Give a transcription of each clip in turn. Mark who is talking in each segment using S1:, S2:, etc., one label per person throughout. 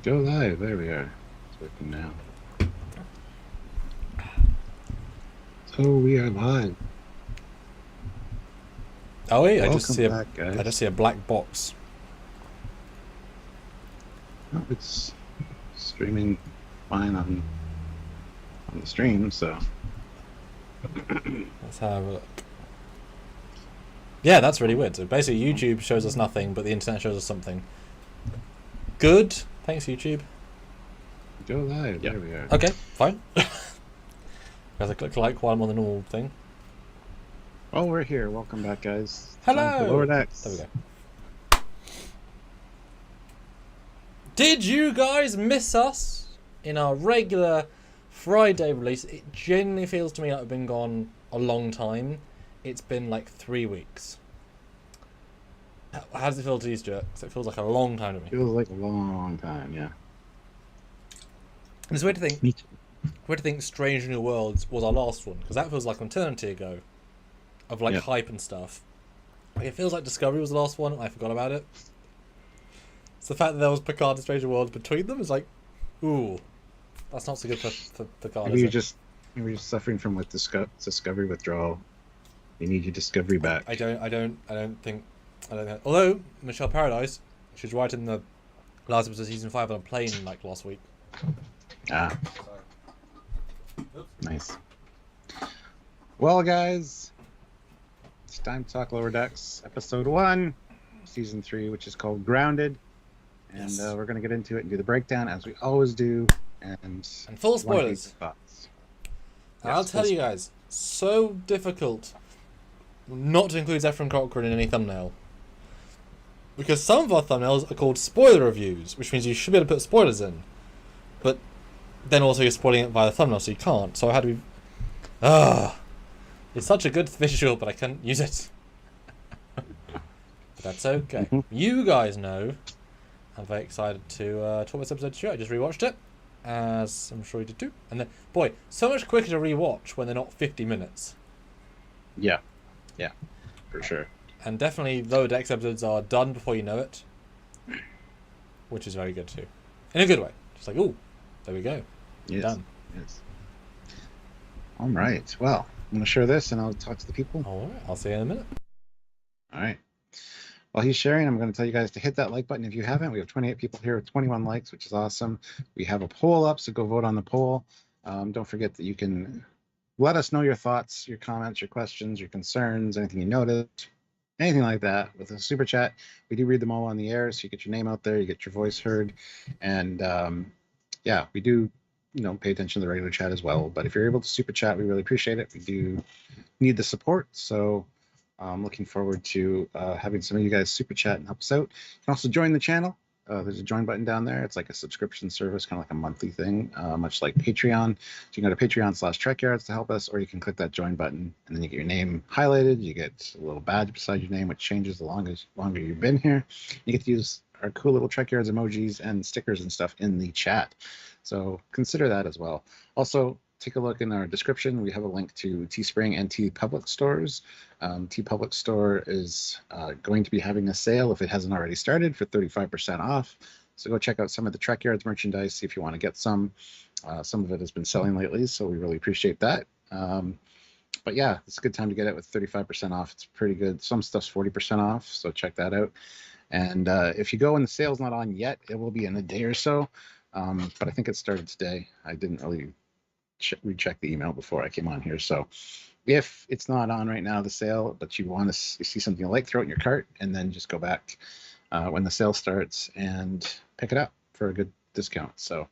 S1: Go live. There we are. It's working now. So we are live.
S2: Oh wait,
S1: Welcome back,
S2: I just
S1: guys.
S2: see a black box.
S1: Oh, it's streaming fine on the stream. So
S2: Let's have a look. Yeah, that's really weird. So basically, YouTube shows us nothing, but the internet shows us something. Good. Thanks, YouTube.
S1: go live.
S2: Yeah.
S1: There we are.
S2: Okay, fine. Because I click like while I'm on the normal thing.
S1: Well, we're here. Welcome back, guys. It's time for Lower
S2: Hello. There we
S1: Decks.
S2: go. Did you guys miss us in our regular Friday release? It genuinely feels to me like I've been gone a long time. It's been like 3 weeks. How does it feel to you, Stuart? 'Cause it feels like a long time to me.
S1: Feels like a long time. Yeah.
S2: And it's weird to think,
S1: Me too.
S2: Strange New Worlds was our last one, because that feels like an eternity ago of like
S1: Yeah.
S2: hype and stuff. Like, it feels like Discovery was the last one, and I forgot about it. So the fact that there was Picard and Strange New Worlds between them is like, ooh, that's not so good for Picard,
S1: Maybe
S2: is
S1: you're
S2: it?
S1: just maybe you're suffering from like discovery withdrawal. You need your discovery back.
S2: I don't think. Although Michelle Paradise, she was writing the last episode of season 5 on a plane like last week.
S1: Ah, nice. Well, guys, it's time to talk Lower Decks, episode 1, season 3, which is called Grounded. And
S2: Yes.
S1: we're going to get into it and do the breakdown as we always do. And
S2: Full
S1: wanna hear your
S2: spoilers.
S1: thoughts.
S2: I'll
S1: Yes,
S2: tell
S1: full
S2: you guys, so difficult not to include Zephyr and Cochrane in any thumbnail. Because some of our thumbnails are called spoiler reviews, which means you should be able to put spoilers in. But then also you're spoiling it via the thumbnail, so you can't. So I had to be... It's such a good visual, but I couldn't use it. But that's okay.
S1: Mhm.
S2: You guys know I'm very excited to talk about this episode too. I just rewatched it, as I'm sure you did too. And then, boy, so much quicker to rewatch when they're not 50 minutes.
S1: Yeah, for sure.
S2: And definitely Lower Decks episodes are done before you know it, which is very good too. In a good way. Just like, ooh, there we go.
S1: Yes.
S2: Done.
S1: Yes. All right. Well, I'm going to share this and I'll talk to the people.
S2: Alright, I'll see you in a minute.
S1: All right. While he's sharing, I'm going to tell you guys to hit that like button if you haven't. We have 28 people here with 21 likes, which is awesome. We have a poll up, so go vote on the poll. Don't forget that you can let us know your thoughts, your comments, your questions, your concerns, anything you noticed, anything like that with a super chat. We do read them all on the air, so you get your name out there, you get your voice heard. And yeah, we do, pay attention to the regular chat as well. But if you're able to super chat, we really appreciate it. We do need the support. So I'm looking forward to having some of you guys super chat and help us out. You can also join the channel. There's a join button down there. It's like a subscription service, kind of like a monthly thing, much like Patreon. So you can go to Patreon/Trekyards to help us, or you can click that join button, and then you get your name highlighted. You get a little badge beside your name, which changes the longer you've been here. You get to use our cool little Trekyards emojis and stickers and stuff in the chat. So consider that as well. Also, take a look in our description. We have a link to Teespring and TeePublic stores. TeePublic store is going to be having a sale, if it hasn't already started, for 35% off. So go check out some of the Trekyards merchandise, see if you want to get some. Some of it has been selling lately, so we really appreciate that. But yeah, it's a good time to get it with 35% off. It's pretty good. Some stuff's 40% off, so check that out. And if you go and the sale's not on yet, it will be in a day or so. But I think it started today. I didn't really recheck the email before I came on here. So if it's not on right now, the sale, but you want to see something you like, throw it in your cart and then just go back when the sale starts and pick it up for a good discount. So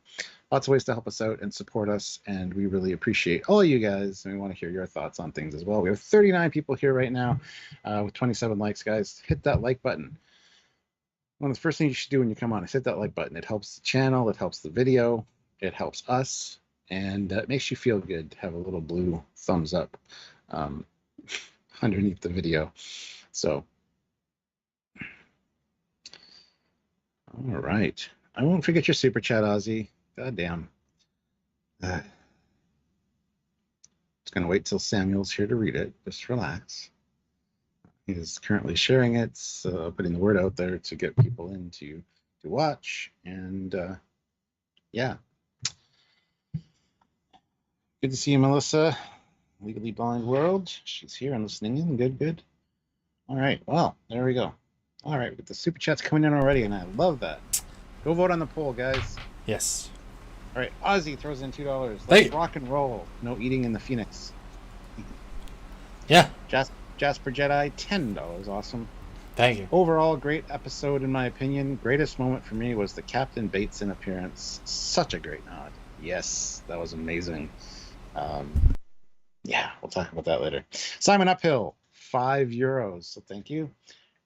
S1: lots of ways to help us out and support us. And we really appreciate all of you guys. And we want to hear your thoughts on things as well. We have 39 people here right now with 27 likes, guys. Hit that like button. One of the first things you should do when you come on is hit that like button. It helps the channel, it helps the video, it helps us, and it makes you feel good to have a little blue thumbs up underneath the video. So, all right. I won't forget your super chat, Ozzy. God damn. Just going to wait till Samuel's here to read it. Just relax. He's currently sharing it, putting the word out there to get people in to watch. And Yeah. Good to see you, Melissa. Legally Blind World. She's here and listening in. Good, good. All right. Well, there we go. All right. With the super chats coming in already, and I love that. Go vote on the poll, guys.
S2: Yes.
S1: All right. Ozzy throws in $2.
S2: Thank
S1: Let's
S2: you.
S1: rock and roll. No eating in the Phoenix.
S2: Yeah.
S1: Jasper Jedi, $10. Awesome.
S2: Thank you.
S1: Overall, great episode in my opinion. Greatest moment for me was the Captain Bateson appearance. Such a great nod. Yes, that was amazing. Yeah, we'll talk about that later. Simon Uphill, €5. So thank you.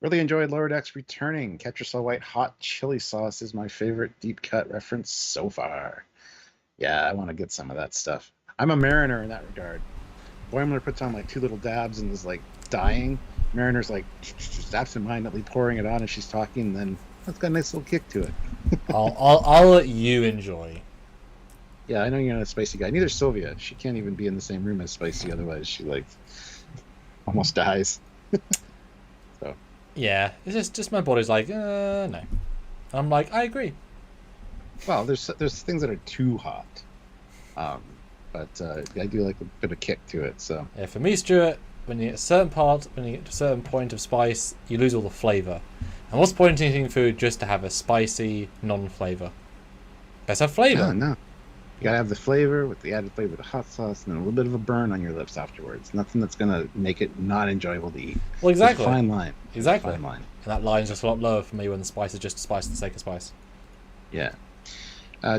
S1: Really enjoyed Lower Decks returning. Catch Yourself White hot chili sauce is my favorite deep cut reference so far. Yeah, I want to get some of that stuff. I'm a mariner in that regard. Boimler puts on like 2 little dabs and is like dying. Mariner's like just absentmindedly pouring it on as she's talking. And then it's got a nice little kick to it.
S2: I'll let you enjoy.
S1: Yeah, I know you're not a spicy guy. Neither Sylvia. She can't even be in the same room as Spicy, otherwise she like almost dies. So
S2: Yeah, it's just my body's like, no. I'm like, I agree.
S1: well, there's things that are too hot, but I do like a bit of kick to it. So
S2: Yeah, for me, Stuart, when you get to a certain point of spice, you lose all the flavour. And what's the point in eating food just to have a spicy non-flavour? Best have flavour.
S1: no. You gotta have the flavor with the added flavor of the hot sauce and then a little bit of a burn on your lips afterwards. Nothing that's gonna make it not enjoyable to eat.
S2: Well, exactly.
S1: It's a fine line.
S2: Exactly.
S1: Fine line.
S2: And that line's just a lot lower for me when the spice is just spice for the sake of spice.
S1: Yeah.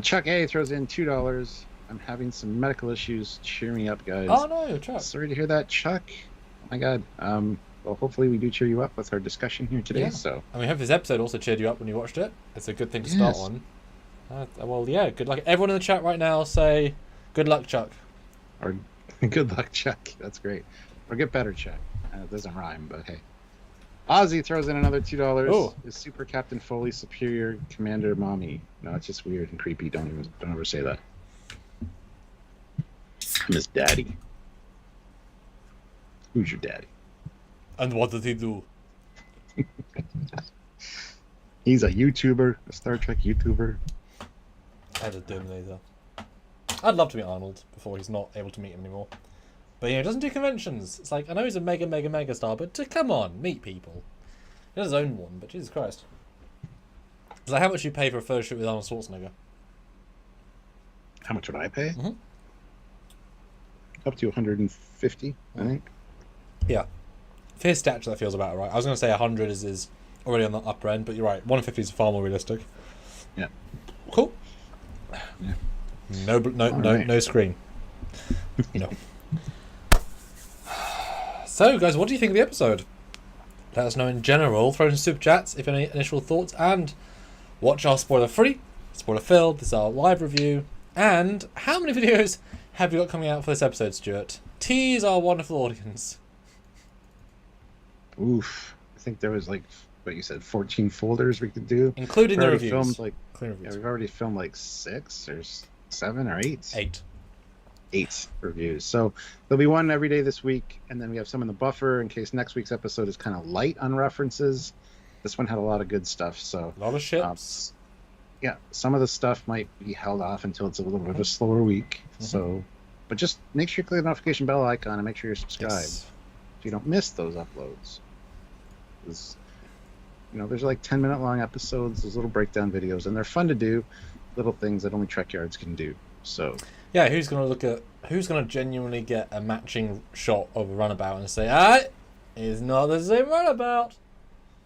S1: Chuck A throws in $2. I'm having some medical issues. Cheer me up, guys.
S2: Oh no, Chuck.
S1: Sorry to hear that, Chuck. Oh my God. Well, hopefully we do cheer you up with our discussion here today.
S2: Yeah.
S1: So.
S2: And we hope this episode also cheered you up when you watched it. It's a good thing to start on. Well, yeah, good luck. Everyone in the chat right now say, good luck, Chuck.
S1: Or good luck, Chuck. That's great. Or get better, Chuck. It doesn't rhyme, but hey. Ozzy throws in another $2.
S2: Oh.
S1: Is Super Captain Foley superior Commander Mommy? No, it's just weird and creepy. Don't ever say that. I'm his daddy. Who's your daddy?
S2: And what did he do?
S1: He's a YouTuber, a Star Trek YouTuber.
S2: Head of Terminator. I'd love to meet Arnold before he's not able to meet him anymore. But he doesn't do conventions. It's like, I know he's a mega star, but come on, meet people. He has his own one, but Jesus Christ. It's like, how much you pay for a photo shoot with Arnold Schwarzenegger?
S1: How much would I pay?
S2: Mm-hmm.
S1: Up to 150, I think.
S2: Yeah. For his stature, that feels about right. I was going to say 100 is already on the upper end, but you're right. 150 is far more realistic.
S1: Yeah.
S2: Cool.
S1: Yeah.
S2: No screen. No. So, guys, what do you think of the episode? Let us know in general. Throw in some super chats if you have any initial thoughts, and watch our spoiler-free, spoiler-filled. This is our live review. And how many videos have you got coming out for this episode, Stuart? Tease our wonderful audience.
S1: Oof. I think there was like, what you said, 14 folders we could do.
S2: Including the reviews.
S1: Filmed like,
S2: Including reviews.
S1: yeah, we've already filmed like 6 or 7 or 8. 8 reviews. So there'll be one every day this week, and then we have some in the buffer in case next week's episode is kind of light on references. This one had a lot of good stuff. So
S2: A lot of ships.
S1: Yeah, some of the stuff might be held off until it's a little bit of a slower week.
S2: Mm-hmm.
S1: So, but just make sure you click the notification bell icon and make sure you're subscribed so you don't miss those uploads. Because, there's like 10-minute long episodes, those little breakdown videos, and they're fun to do. Little things that only Trekyards can do. So
S2: yeah, who's gonna genuinely get a matching shot of a runabout and say, it's not the same runabout.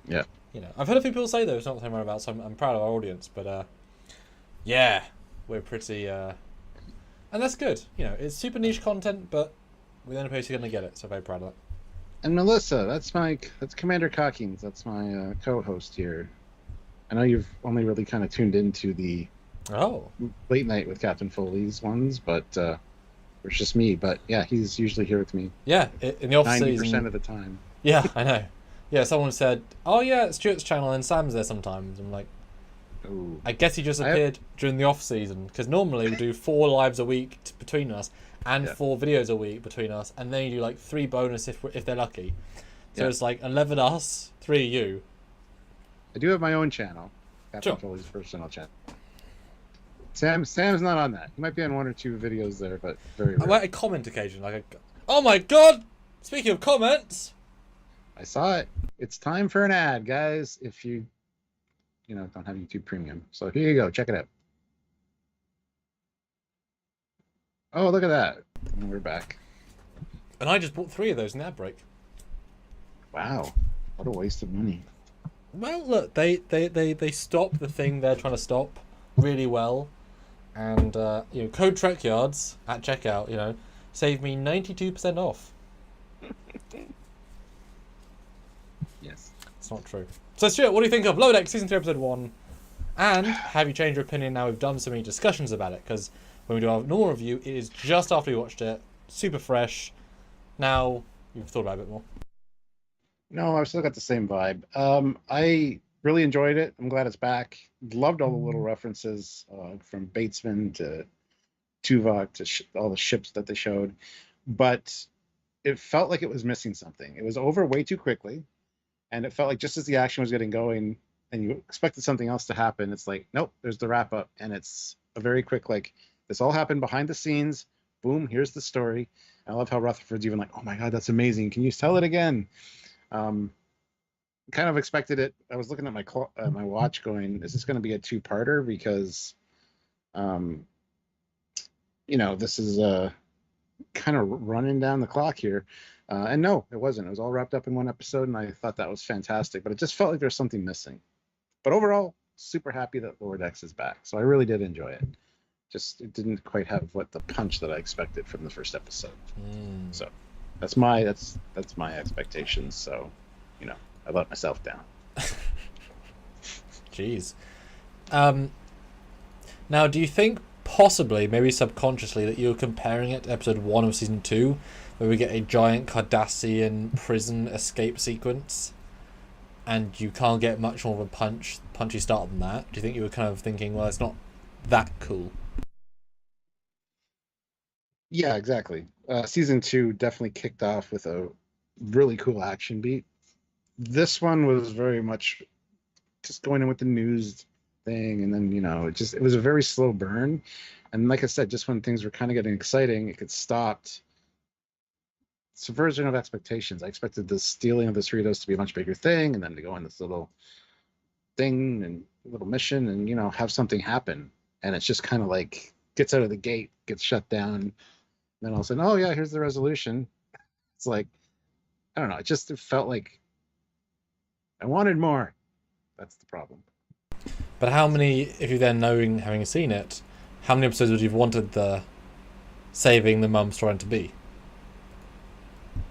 S1: Yeah.
S2: I've heard a few people say though it's not the same runabout, so I'm proud of our audience. But yeah, we're pretty and that's good. It's super niche content, but we're the only place you're gonna get it, so very proud of that.
S1: And Melissa, that's Commander Cockings. That's my co-host here. I know you've only really kind of tuned into the late night with Captain Foley's ones, but it's just me. But yeah, he's usually here with me.
S2: Yeah, in the off
S1: 90%
S2: season
S1: of the time.
S2: Yeah, I know. Yeah, someone said, "Oh yeah, it's Stuart's channel and Sam's there sometimes." I'm like,
S1: Ooh.
S2: I guess he just appeared during the off season because normally we do 4 lives a week between us and 4 videos a week between us, and then you do like 3 bonus if they're lucky. So it's like 11 us, 3 you.
S1: I do have my own channel, Captain
S2: Sure.
S1: Foley's personal channel. Sam's not on that. He might be on one or two videos there, but very
S2: I
S1: rare.
S2: might comment occasionally. Oh my god! Speaking of comments,
S1: I saw it. It's time for an ad, guys. If you don't have YouTube Premium, so here you go. Check it out. Oh, look at that. And we're back.
S2: and I just bought 3 of those in the ad break.
S1: Wow, what a waste of money.
S2: Well, look, they stop the thing they're trying to stop really well, and code Trekyards at checkout, saved me 92% off.
S1: Yes.
S2: It's not true. So Stuart, what do you think of Lower Decks Season 3 Episode 1? And have you changed your opinion now we've done so many discussions about it? Because when we do our normal review, it is just after we watched it, super fresh. Now you've thought about it a bit more.
S1: No, I've still got the same vibe. I really enjoyed it. I'm glad it's back. Loved all the little references from Batesman to Tuvok to all the ships that they showed. But it felt like it was missing something. It was over way too quickly. And it felt like just as the action was getting going and you expected something else to happen, it's like, nope, there's the wrap up. And it's a very quick, like, this all happened behind the scenes. Boom, here's the story. I love how Rutherford's even like, oh my God, that's amazing. Can you tell it again? Kind of expected it. I was looking at my watch going, is this going to be a 2-parter? Because, this is kind of running down the clock here. And no, it wasn't. It was all wrapped up in one episode, and I thought that was fantastic. But it just felt like there's something missing. But overall, super happy that Lower Decks is back. So I really did enjoy it. Just it didn't quite have what the punch that I expected from the first episode. So that's my expectations. So, I let myself down.
S2: Jeez. Now, do you think possibly, maybe subconsciously, that you're comparing it to episode 1 of season 2, where we get a giant Cardassian prison escape sequence, and you can't get much more of a punchy start than that? Do you think you were kind of thinking, well, it's not that cool?
S1: Yeah, exactly. Season 2 definitely kicked off with a really cool action beat. This one was very much just going in with the news thing, and then it was a very slow burn. And like I said, just when things were kind of getting exciting, it gets stopped. Subversion of expectations. I expected the stealing of the Cerritos to be a much bigger thing, and then to go on this little thing and little mission, and have something happen. And it's just kind of like gets out of the gate, gets shut down, and then all of a sudden, oh yeah, here's the resolution. It's like, I don't know. It felt like I wanted more. That's the problem.
S2: But how many, if you then having seen it, how many episodes would you have wanted the saving the mum story to be?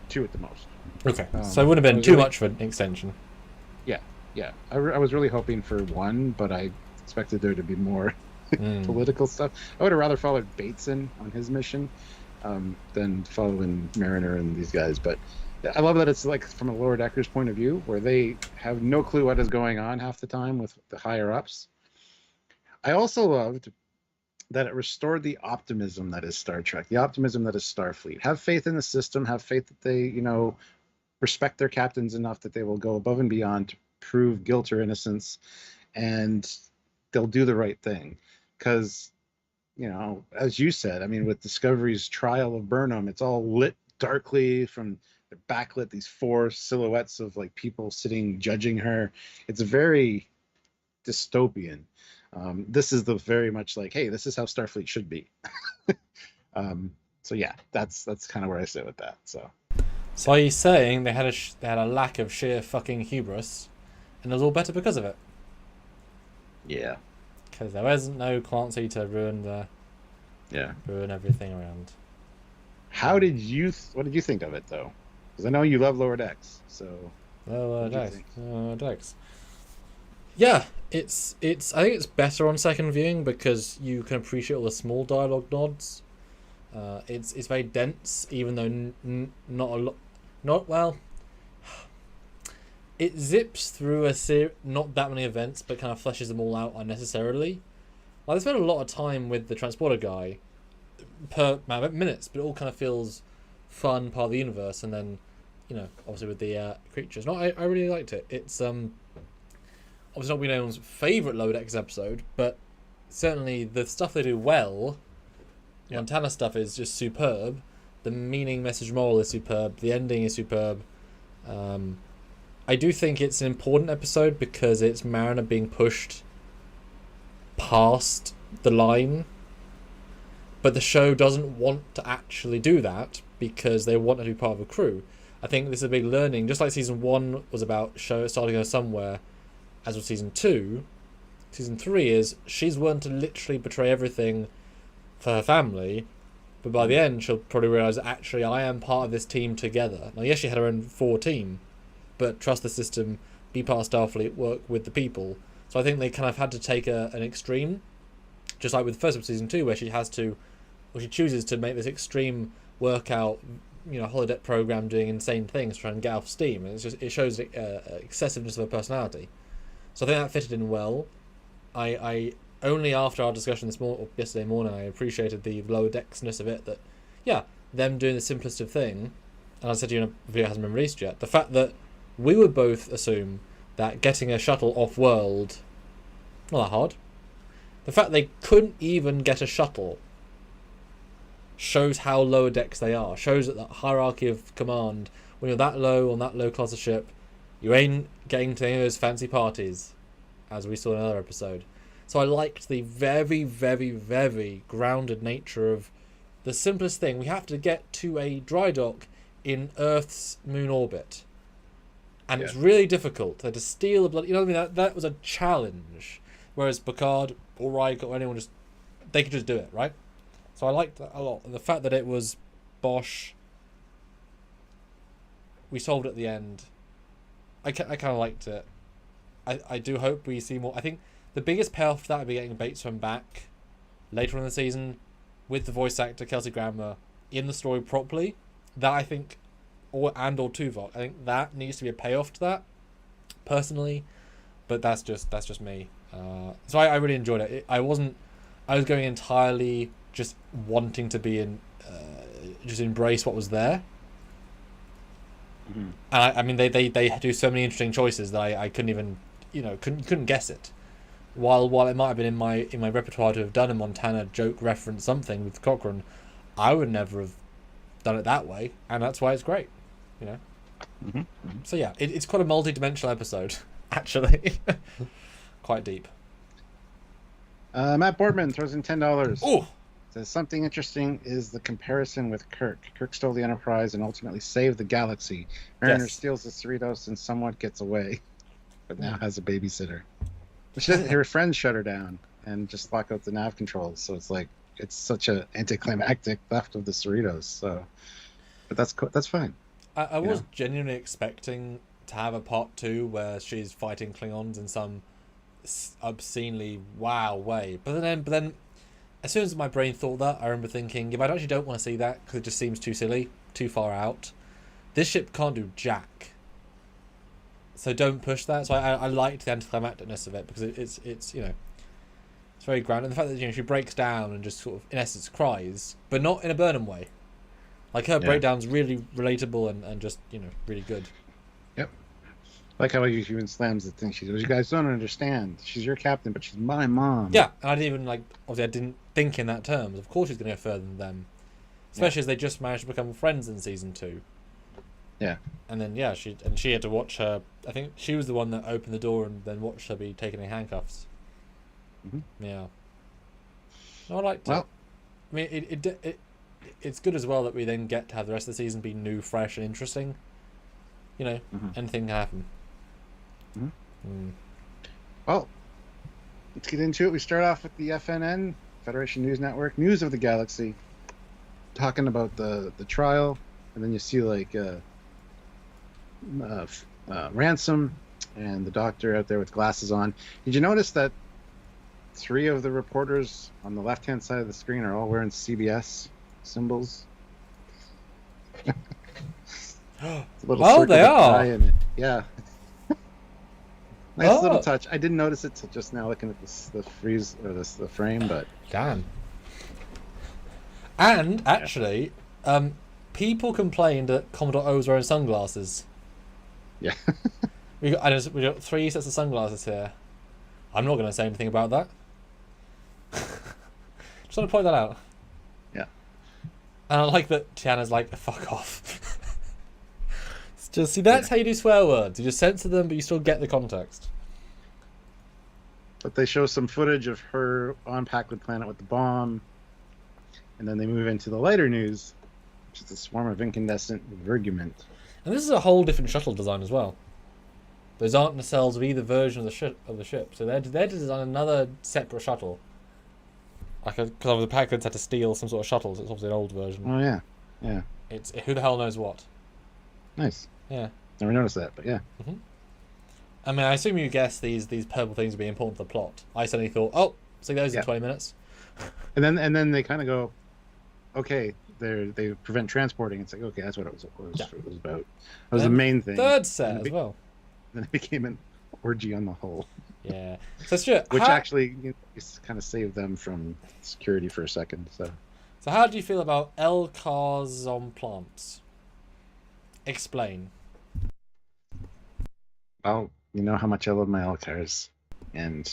S1: 2 at the most.
S2: Okay, so it wouldn't have been too much of an extension.
S1: Yeah. I was really hoping for 1, but I expected there to be more political stuff. I would have rather followed Bateson on his mission than following Mariner and these guys. But I love that it's like from a Lower Deckers point of view, where they have no clue what is going on half the time with the higher ups. I also loved that it restored the optimism that is Star Trek, the optimism that is Starfleet. Have faith in the system, have faith that they, respect their captains enough that they will go above and beyond to prove guilt or innocence, and they'll do the right thing. Because, as you said, I mean, with Discovery's trial of Burnham, it's all lit darkly from the backlit, these 4 silhouettes of like people sitting judging her. It's very dystopian. This is the very much like, hey, this is how Starfleet should be. So yeah, that's kind of where I sit with that. So
S2: are you saying they had a lack of sheer fucking hubris, and it was all better because of it?
S1: Yeah.
S2: Because there wasn't no Clancy to ruin everything around.
S1: What did you think of it though? Because I know you love Lower Decks. So
S2: Lower Decks. Yeah, it's. I think it's better on second viewing because you can appreciate all the small dialogue nods. It's very dense, even though not a lot. Not well. It zips through not that many events, but kind of fleshes them all out unnecessarily. Like they spend a lot of time with the transporter guy per minutes, but it all kind of feels fun, part of the universe, and then obviously with the creatures. No, I really liked it. It's obviously not been anyone's favourite Lower Decks episode, but certainly the stuff they do well, Montana stuff is just superb. The meaning, message, moral is superb. The ending is superb. I do think it's an important episode because it's Mariner being pushed past the line, but the show doesn't want to actually do that because they want her to be part of a crew. I think this is a big learning, just like season 1 was about show starting her somewhere, as was season 2. Season 3 is she's willing to literally betray everything for her family, but by the end she'll probably realise that actually I am part of this team together. Now yes, she had her own 4 team, but trust the system, be part of Starfleet, work with the people. So I think they kind of had to take an extreme, just like with the first episode of season 2, where she chooses to make this extreme workout, holodeck program doing insane things to try and get off steam. And it shows excessiveness of her personality. So I think that fitted in well. I only after our discussion yesterday morning, I appreciated the lower decksness of it. That, yeah, them doing the simplest of thing, and I said to you, the video hasn't been released yet. The fact that we would both assume that getting a shuttle off-world, not that hard. The fact they couldn't even get a shuttle shows how lower decks they are. Shows that the hierarchy of command, when you're that low on that low class of ship, you ain't getting to any of those fancy parties, as we saw in another episode. So I liked the very, very, very grounded nature of the simplest thing. We have to get to a dry dock in Earth's moon orbit. And it's really difficult. They had to steal the blood. You know what I mean? That was a challenge. Whereas Picard or Riker or anyone they could just do it, right? So I liked that a lot. And the fact that it was Bosch, we solved it at the end. I kind of liked it. I do hope we see more. I think the biggest payoff for that would be getting Batesman back later in the season with the voice actor Kelsey Grammer in the story properly. That I think, or Tuvok. I think that needs to be a payoff to that, personally. But that's just me. So I really enjoyed it. I was going entirely just wanting to be just embrace what was there. Mm-hmm. And I mean they do so many interesting choices that I couldn't even couldn't guess it. While it might have been in my repertoire to have done a Montana joke reference something with Cochrane, I would never have done it that way, and that's why it's great. Mm-hmm. Mm-hmm. So yeah, it's quite a multi-dimensional episode, actually. Quite deep.
S1: Matt Boardman throws in $10.
S2: Oh,
S1: says something interesting is the comparison with Kirk. Kirk stole the Enterprise and ultimately saved the galaxy. Mariner steals the Cerritos and somewhat gets away, but now has a babysitter. Her friends shut her down and just lock out the nav controls. So it's such a anticlimactic theft of the Cerritos. So, but that's fine.
S2: I was genuinely expecting to have a part 2 where she's fighting Klingons in some obscenely wow way. But then, as soon as my brain thought that, I remember thinking, I actually don't want to see that because it just seems too silly, too far out. This ship can't do jack. So don't push that. So I liked the anticlimacticness of it because it's very grounded. And the fact that she breaks down and just sort of in essence cries, but not in a Burnham way. Like her breakdown's really relatable and just really good.
S1: Yep. Like how he even slams the thing. She goes, "You guys don't understand. She's your captain, but she's my mom."
S2: Yeah, and I didn't even obviously I didn't think in that terms. Of course she's going to go further than them, especially as they just managed to become friends in season 2.
S1: Yeah. And
S2: then she had to watch her. I think she was the one that opened the door and then watched her be taken in handcuffs. Mm-hmm. Yeah. No, I liked it. I mean, it's good as well that we then get to have the rest of the season be new, fresh, and interesting. Anything can happen.
S1: Mm-hmm. Well, let's get into it. We start off with the FNN, Federation News Network, News of the Galaxy, talking about the trial, and then you see Ransom and the doctor out there with glasses on. Did you notice that 3 of the reporters on the left-hand side of the screen are all wearing CBS symbols?
S2: Oh, they are.
S1: In it. Yeah. Nice little touch. I didn't notice it till just now, looking at the freeze or the frame, but
S2: damn. And actually, people complained that Commodore O was wearing sunglasses.
S1: Yeah.
S2: we got 3 sets of sunglasses here. I'm not going to say anything about that. want to point that out.
S1: Yeah.
S2: And I like that Tiana's like, fuck off. It's just, see, that's how you do swear words. You just censor them, but you still get the context.
S1: But they show some footage of her on Packled Planet with the bomb. And then they move into the lighter news, which is a swarm of incandescent vergament.
S2: And this is a whole different shuttle design as well. Those aren't nacelles of either version of the ship. So they're to design another separate shuttle. Like, because the Packards had to steal some sort of shuttle, so it's obviously an old version.
S1: Oh, yeah. Yeah.
S2: It's who the hell knows what.
S1: Nice.
S2: Yeah.
S1: Never noticed that, but yeah.
S2: Mm-hmm. I mean, I assume you guessed these purple things would be important to the plot. I suddenly thought, oh, see those in 20 minutes.
S1: And then they kind of go, okay, they prevent transporting. It's like, okay, that's what it was about. That was the main thing.
S2: Third set as well.
S1: Then it became an orgy on the whole.
S2: Yeah. So Stuart,
S1: which actually kind of saved them from security for a second. So
S2: how do you feel about L cars on plants? Explain.
S1: Well, you know how much I love my L cars, and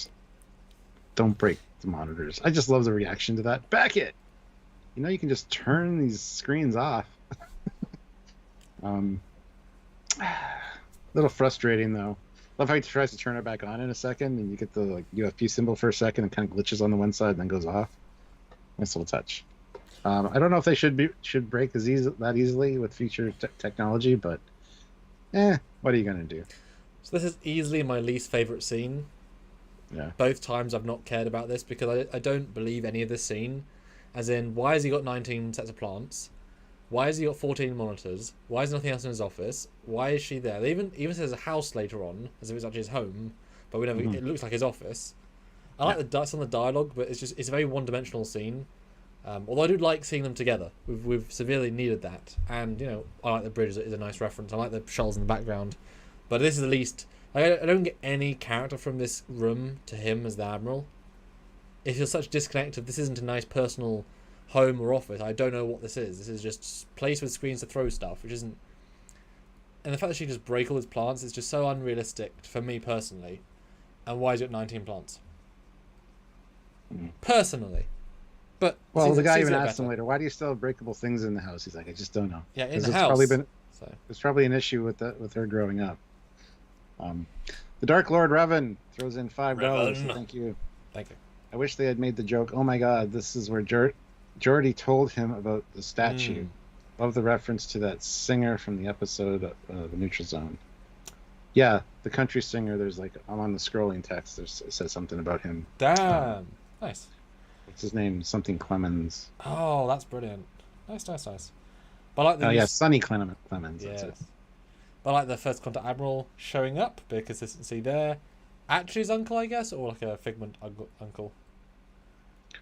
S1: don't break the monitors. I just love the reaction to that. Back it. You know, you can just turn these screens off. Little frustrating though. Love how he tries to turn it back on in a second, and you get the UFP symbol for a second, and kind of glitches on the one side, and then goes off. Nice little touch. I don't know if they should break that easily with future technology, but what are you gonna do?
S2: So this is easily my least favorite scene.
S1: Yeah.
S2: Both times I've not cared about this because I don't believe any of this scene. As in, why has he got 19 sets of plants? Why has he got 14 monitors? Why is nothing else in his office? Why is she there? They even says a house later on, as if it's actually his home, but we never. It looks like his office. I like some of the dialogue, but it's a very one-dimensional scene. Although I do like seeing them together. We've severely needed that, and you know, I like the bridge is a nice reference. I like the shells in the background, but this is the least. I don't get any character from this room to him as the admiral. It feels such disconnect of this isn't a nice personal home or office. I don't know what this is. This is just a place with screens to throw stuff, which isn't. And the fact that she can just break all his plants is just so unrealistic for me personally. And why is it 19 plants? Personally. But
S1: well, the guy even asked him later, why do you still have breakable things in the house? He's like, I just don't know.
S2: Yeah, in the house.
S1: It's probably an issue with her growing up. The Dark Lord Revan throws in $5. So thank you.
S2: Thank you.
S1: I wish they had made the joke, oh my god, this is where Geordi told him about the statue. Love the reference to that singer from the episode The Neutral Zone. Yeah, the country singer, there's I'm on the scrolling text, it says something about him.
S2: Damn. Nice.
S1: What's his name? Something Clemens.
S2: Oh, that's brilliant. Nice. But I like the
S1: Sonny Clemens.
S2: Yes.
S1: That's it.
S2: But I like the First Contact Admiral showing up, bit of consistency there. Actually his uncle, I guess, or like a figment uncle?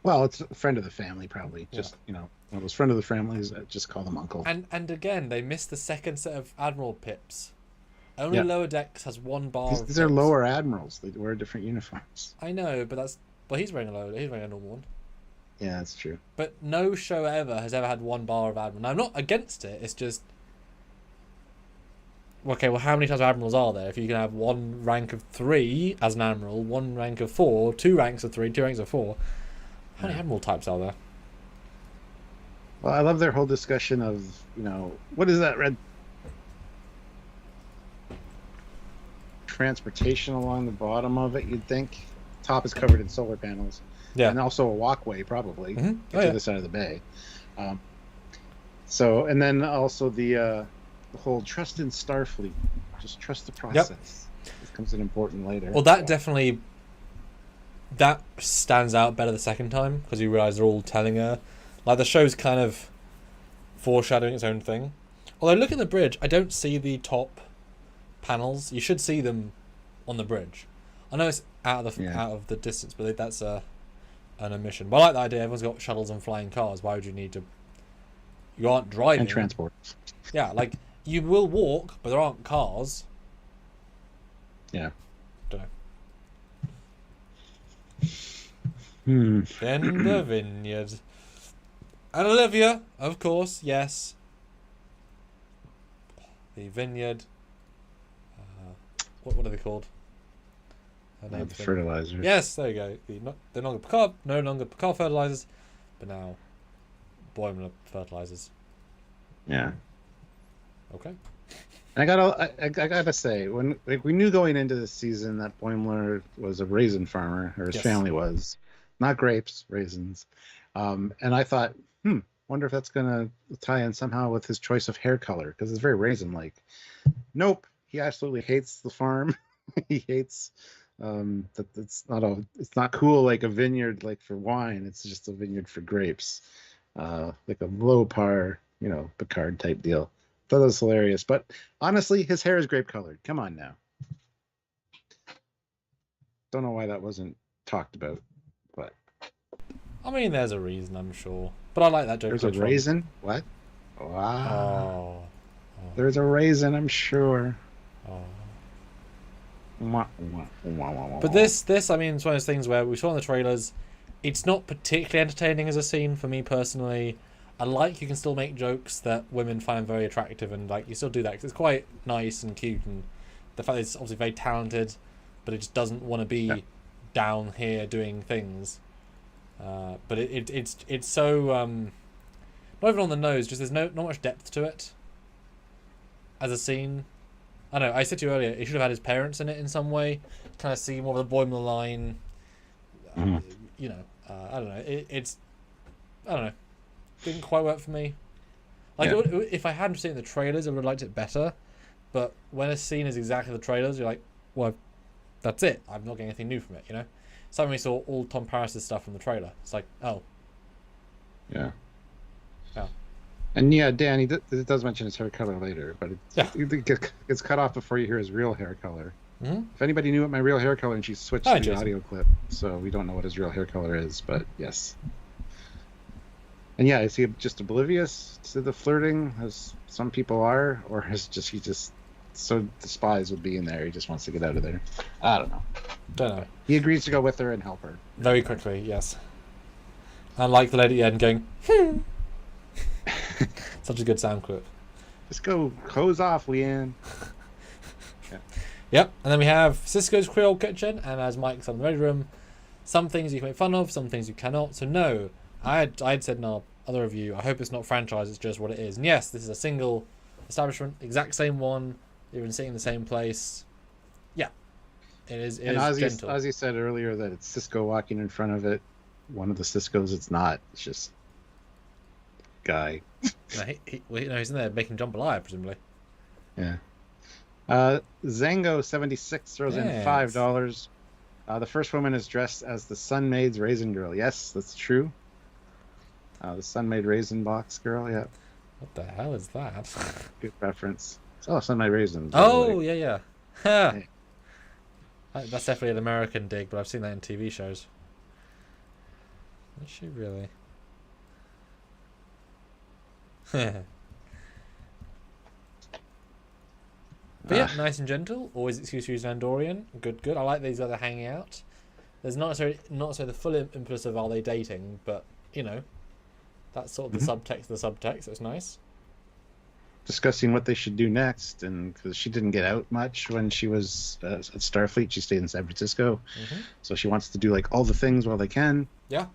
S1: Well, it's a friend of the family, probably. Yeah. Just, one of those friend of the families that just call them uncle.
S2: And again, they missed the second set of Admiral pips. Only Lower Decks has one bar.
S1: These are lower admirals. They wear different uniforms.
S2: I know, but he's wearing a normal one.
S1: Yeah, that's true.
S2: But no show ever has ever had one bar of admiral. Now, I'm not against it. It's just, okay, well, how many types of admirals are there? If you can have one rank of 3 as an admiral, one rank of 4, 2 ranks of 3, 2 ranks of 4. How many admiral types are there?
S1: Well, I love their whole discussion of, what is that red transportation along the bottom of it, you'd think. Top is covered in solar panels. Yeah. And also a walkway, probably, to the side of the bay. And then also the whole trust in Starfleet. Just trust the process. Yep. This comes in important later.
S2: Well, that definitely... That stands out better the second time, because you realise they're all telling her. Like, the show's kind of foreshadowing its own thing. Although, look at the bridge. I don't see the top panels. You should see them on the bridge. I know it's out of the distance, but that's an omission. But I like the idea. Everyone's got shuttles and flying cars. Why would you need to? You aren't driving.
S1: And transport.
S2: Yeah, like you will walk, but there aren't cars.
S1: Yeah.
S2: Don't know.
S1: In
S2: the vineyard. And Olivia, of course, yes. The vineyard. What are they called?
S1: The fertilizers.
S2: Yes, there you go. They're no longer Picard fertilizers, but now Boimler fertilizes.
S1: Yeah.
S2: Okay.
S1: And I gotta say, when we knew going into this season that Boimler was a raisin farmer, or his family was, not grapes, raisins. And I thought, wonder if that's gonna tie in somehow with his choice of hair color, because it's very raisin-like. Nope, he absolutely hates the farm. He hates that it's not cool like a vineyard like for wine. It's just a vineyard for grapes, like a low par, Picard type deal. Thought that was hilarious, but honestly, his hair is grape colored. Come on now. Don't know why that wasn't talked about, but
S2: I mean, there's a reason, I'm sure. But I like that joke.
S1: there's a raisin. What? Wow. There's a raisin, I'm sure.
S2: But this, I mean, it's one of those things where we saw in the trailers. It's not particularly entertaining as a scene for me personally. I like you can still make jokes that women find very attractive, and like you still do that because it's quite nice and cute, and the fact that it's obviously very talented, but it just doesn't want to be down here doing things. But it's so not even on the nose. Just there's not much depth to it as a scene. I don't know. I said to you earlier, he should have had his parents in it in some way, kind of see more of the Boimler line. I don't know. I don't know. Didn't quite work for me. Like if I hadn't seen the trailers, I would have liked it better. But when a scene is exactly the trailers, you're like, well, that's it. I'm not getting anything new from it. So when we saw all Tom Paris's stuff from the trailer, it's like, oh,
S1: yeah.
S2: Yeah.
S1: And yeah, Dan, he does mention his hair color later, but it's cut off before you hear his real hair color.
S2: Mm-hmm.
S1: If anybody knew what my real hair color, and she switched to the audio clip, so we don't know what his real hair color is, but yes. And yeah, is he just oblivious to the flirting, as some people are, or is he just so despised with being there, he just wants to get out of there? I don't know.
S2: Don't know.
S1: He agrees to go with her and help her.
S2: Very quickly, yes. And like the lady at the end going, Such a good sound clip.
S1: Just go hose off, Leanne.
S2: Yep, and then we have Sisko's Creole Kitchen, and as Mike's on the Red Room, some things you can make fun of, some things you cannot. So no, I had said in our other review, I hope it's not franchise, it's just what it is. And yes, this is a single establishment, exact same one, even sitting in the same place. Yeah, it is gentle.
S1: As you said earlier, that it's Sisko walking in front of it. One of the Siskos, it's not. It's just guy.
S2: He's in there making jump alive, presumably.
S1: Yeah. Zango76 throws in $5. The first woman is dressed as the Sun-Maid's Raisin Girl. Yes, that's true. The Sun-Maid Raisin Box Girl, yeah.
S2: What the hell is that?
S1: Good reference. Oh, Sun-Maid Raisins.
S2: Oh, yeah. Hey. That's definitely an American dig, but I've seen that in TV shows. Is she really? But yeah, nice and gentle. Always excuse to use an Andorian. Good. I like these guys are hanging out. There's not necessarily the full impetus of are they dating, but that's sort of the subtext of the subtext. It's nice.
S1: Discussing what they should do next, and because she didn't get out much when she was at Starfleet, she stayed in San Francisco, so she wants to do like all the things while they can.
S2: Yeah.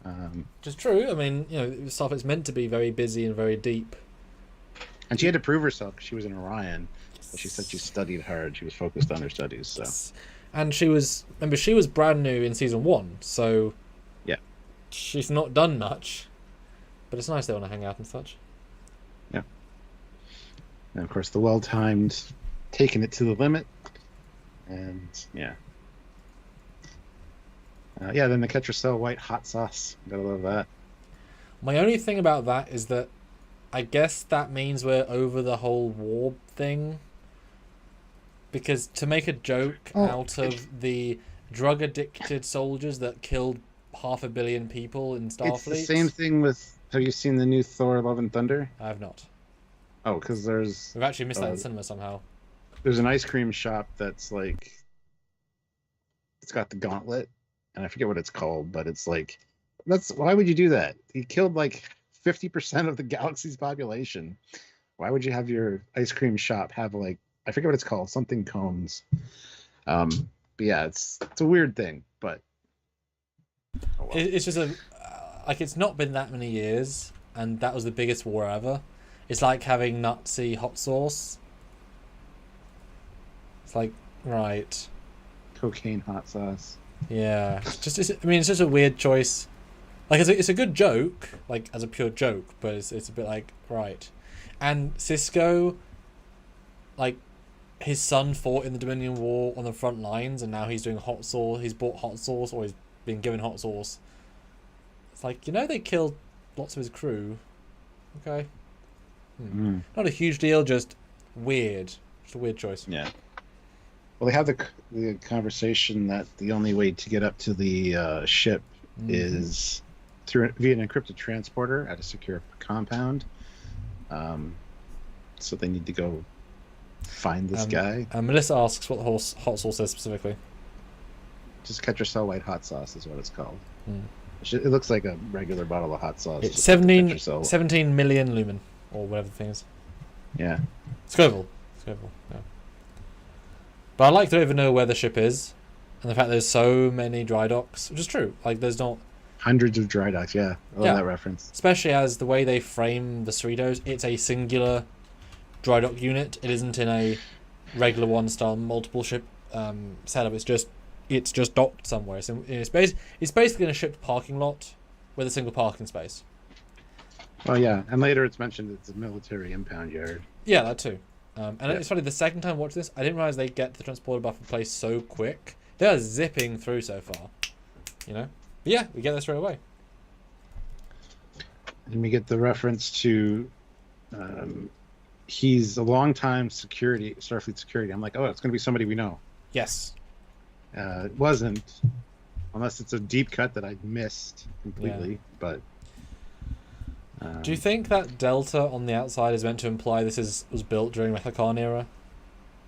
S2: Which is true. I mean, Starfleet's meant to be very busy and very deep.
S1: And she had to prove herself because she was in Orion. But she said she studied hard. She was focused on her studies. So.
S2: And she was brand new in season 1, so
S1: yeah,
S2: she's not done much. But it's nice they want to hang out and such.
S1: Yeah. And of course, the well-timed taking it to the limit. And yeah. Then the Ketracel white hot sauce. Gotta love that.
S2: My only thing about that is that I guess that means we're over the whole war thing. Because to make a joke out of the drug-addicted soldiers that killed 500 million people in Starfleet...
S1: It's the same thing with... Have you seen the new Thor Love and Thunder?
S2: I have not.
S1: Oh, because there's...
S2: We've actually missed that in cinema somehow.
S1: There's an ice cream shop that's like... It's got the gauntlet. And I forget what it's called, but it's like... Why would you do that? He killed like 50% of the galaxy's population. Why would you have your ice cream shop have like... I forget what it's called. Something cones. But yeah, it's a weird thing, but...
S2: Oh, well. It's just like it's not been that many years, and that was the biggest war ever. It's like having Nazi hot sauce. It's like, right.
S1: Cocaine hot sauce.
S2: Yeah. I mean, it's just a weird choice. Like, it's a good joke, like, as a pure joke, but it's a bit like, right. And Cisco, like, his son fought in the Dominion War on the front lines, and now he's doing hot sauce. He's bought hot sauce, or he's been given hot sauce. It's like, they killed lots of his crew. Okay. Not a huge deal, just weird. Just a weird choice.
S1: Yeah. Well, they have the conversation that the only way to get up to the ship is via an encrypted transporter at a secure compound. So they need to go find this guy.
S2: Melissa asks what the hot sauce is specifically.
S1: Just Ketracel hot sauce is what it's called. It looks like a regular bottle of hot sauce.
S2: It's 17 million lumen, or whatever the thing is.
S1: Yeah.
S2: Scoville, yeah. But I like to even know where the ship is, and the fact there's so many dry docks, which is true. Like, there's not...
S1: Hundreds of dry docks, yeah. I love that reference.
S2: Especially as the way they frame the Cerritos, it's a singular dry dock unit. It isn't in a regular one-star multiple ship setup. It's just docked somewhere. So it's basically in a ship's parking lot with a single parking space.
S1: Well, yeah, and later it's mentioned it's a military impound yard.
S2: Yeah, that too. And it's funny, the second time I watched this, I didn't realize they get the transporter buffer place so quick. They are zipping through so far, But yeah, we get there straight away.
S1: And we get the reference to he's a long-time Starfleet security. I'm like, oh, it's going to be somebody we know.
S2: Yes.
S1: It wasn't, unless it's a deep cut that I missed completely. Yeah. But
S2: do you think that delta on the outside is meant to imply this was built during Methacon era?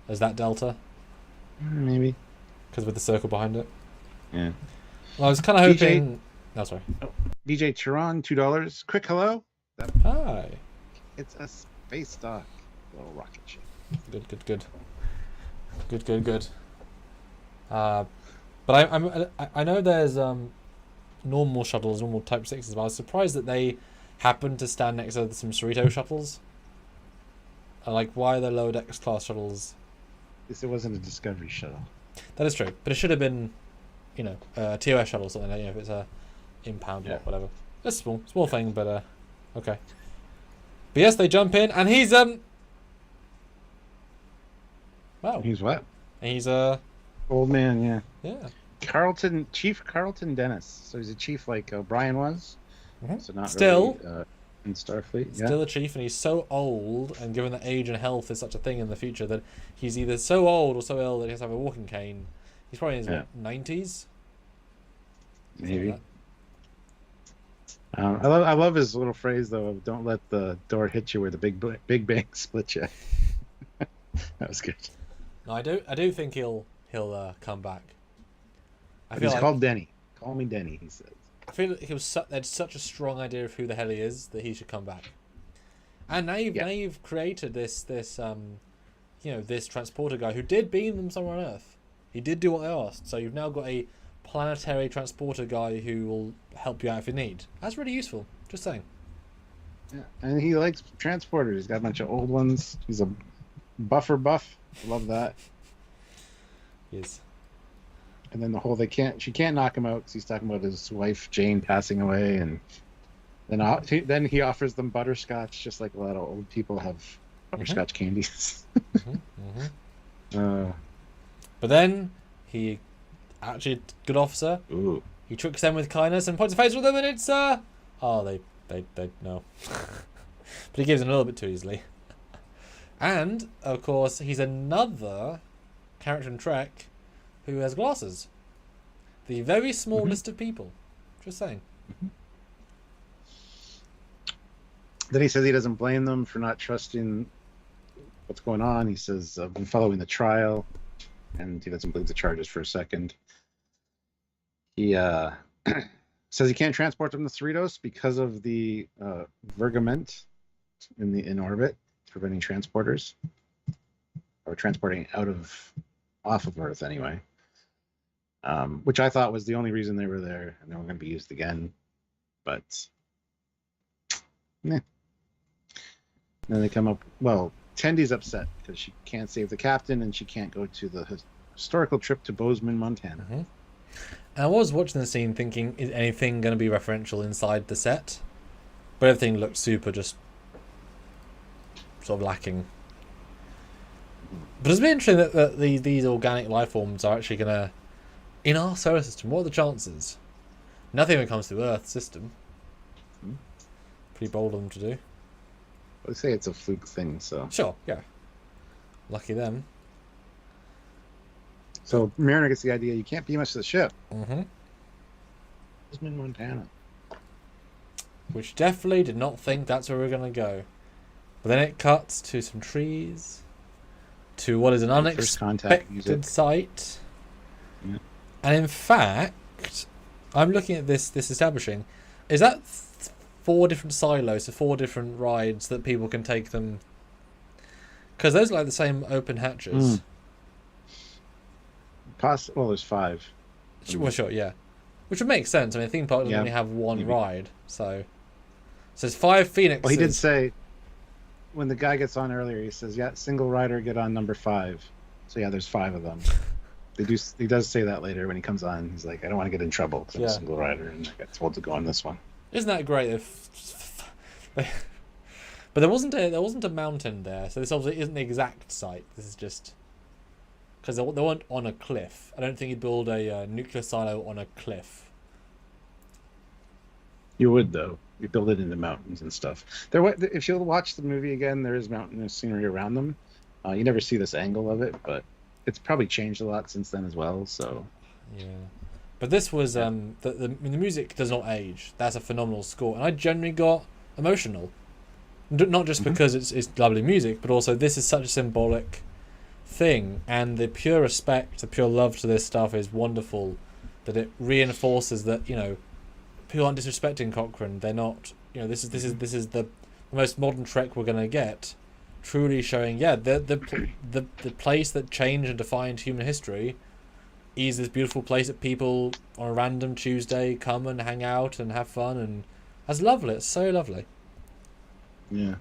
S2: Is that delta? Maybe. Because with the circle behind it.
S1: Yeah.
S2: Well, I was kind of hoping. Oh, sorry.
S1: DJ Chiron, $2. Quick hello.
S2: Hi.
S1: It's a space dock, little rocket ship.
S2: Good. But I know there's normal shuttles, normal Type 6s, but I was surprised that they happened to stand next to some Cerritos shuttles. Like, why are there lower decks class shuttles?
S1: It wasn't a Discovery shuttle.
S2: That is true, but it should have been, a TOS shuttle or something. If it's a impound or whatever. It's a small thing, but okay. But yes, they jump in, and he's wow.
S1: He's what?
S2: And he's
S1: old man, yeah.
S2: Yeah.
S1: Chief Carlton Dennis. So he's a chief like O'Brien was.
S2: Mm-hmm.
S1: So not
S2: still
S1: really, in Starfleet.
S2: Still a chief, and he's so old, and given that age and health is such a thing in the future, that he's either so old or so ill that he has to have a walking cane. He's probably in his 90s.
S1: Maybe. I love his little phrase though. Of, don't let the door hit you where the big bang split you. That was good.
S2: No, I do think he'll come back.
S1: He's called Denny. Call me Denny, he says.
S2: I feel like there's such a strong idea of who the hell he is that he should come back. And now you've created this this transporter guy who did beam them somewhere on Earth. He did do what they asked. So you've now got a planetary transporter guy who will help you out if you need. That's really useful. Just saying.
S1: Yeah, and he likes transporters. He's got a bunch of old ones. He's a buffer buff. Love that.
S2: Yes.
S1: And then the whole she can't knock him out because he's talking about his wife Jane passing away, and then he offers them butterscotch, just like a lot of old people have butterscotch candies.
S2: But then he actually good officer.
S1: Ooh.
S2: He tricks them with kindness and points a face with them, and it's they no. But he gives them a little bit too easily. And of course, he's another character in Trek who has glasses. The very small list of people. Just saying.
S1: Then he says he doesn't blame them for not trusting what's going on. He says, I've been following the trial, and he doesn't believe the charges for a second. He says he can't transport them to Cerritos because of the vergament in orbit, preventing transporters, or transporting off of Earth anyway. Which I thought was the only reason they were there, and they were going to be used again. but then they come up. Well, Tendy's upset because she can't save the captain and she can't go to the historical trip to Bozeman, Montana.
S2: And I was watching the scene thinking, is anything going to be referential inside the set? But everything looked super just sort of lacking. But it's been interesting that these organic life forms are actually going to, in our solar system, what are the chances? Nothing when it comes to Earth system. Pretty bold of them to do.
S1: They say it's a fluke thing, so.
S2: Sure, yeah. Lucky them.
S1: So Mariner gets the idea you can't be much to the ship.
S2: Mm-hmm.
S1: Bozeman, Montana.
S2: Which definitely did not think that's where we were going to go. But then it cuts to some trees, to what is an unexpected sight.
S1: Yeah.
S2: And in fact, I'm looking at this establishing. Is that 4 different silos, so 4 different rides that people can take them? Because those are like the same open hatches.
S1: Well, there's 5.
S2: Well, sure, yeah. Which would make sense. I mean, theme park doesn't only have one
S1: maybe.
S2: ride, so there's 5 Phoenixes.
S1: Well, he did say when the guy gets on earlier, he says, "Yeah, single rider, get on number 5." So yeah, there's 5 of them. He does say that later when he comes on. He's like, "I don't want to get in trouble because I'm a single rider, and I got told to go on this one."
S2: Isn't that great? But there wasn't a mountain there, so this obviously isn't the exact site. This is just because they weren't on a cliff. I don't think you'd build a nuclear silo on a cliff.
S1: You would, though. You build it in the mountains and stuff. If you'll watch the movie again, there is mountainous scenery around them. You never see this angle of it, but it's probably changed a lot since then as well. So
S2: yeah, but this was the music does not age. That's a phenomenal score, and I generally got emotional, not just because it's lovely music, but also this is such a symbolic thing, and the pure respect, the pure love to this stuff is wonderful. That it reinforces that people aren't disrespecting Cochrane. They're not. This is the most modern Trek we're gonna get. Truly showing, the place that changed and defined human history is this beautiful place that people on a random Tuesday come and hang out and have fun, and that's lovely. It's so lovely.
S1: Yeah.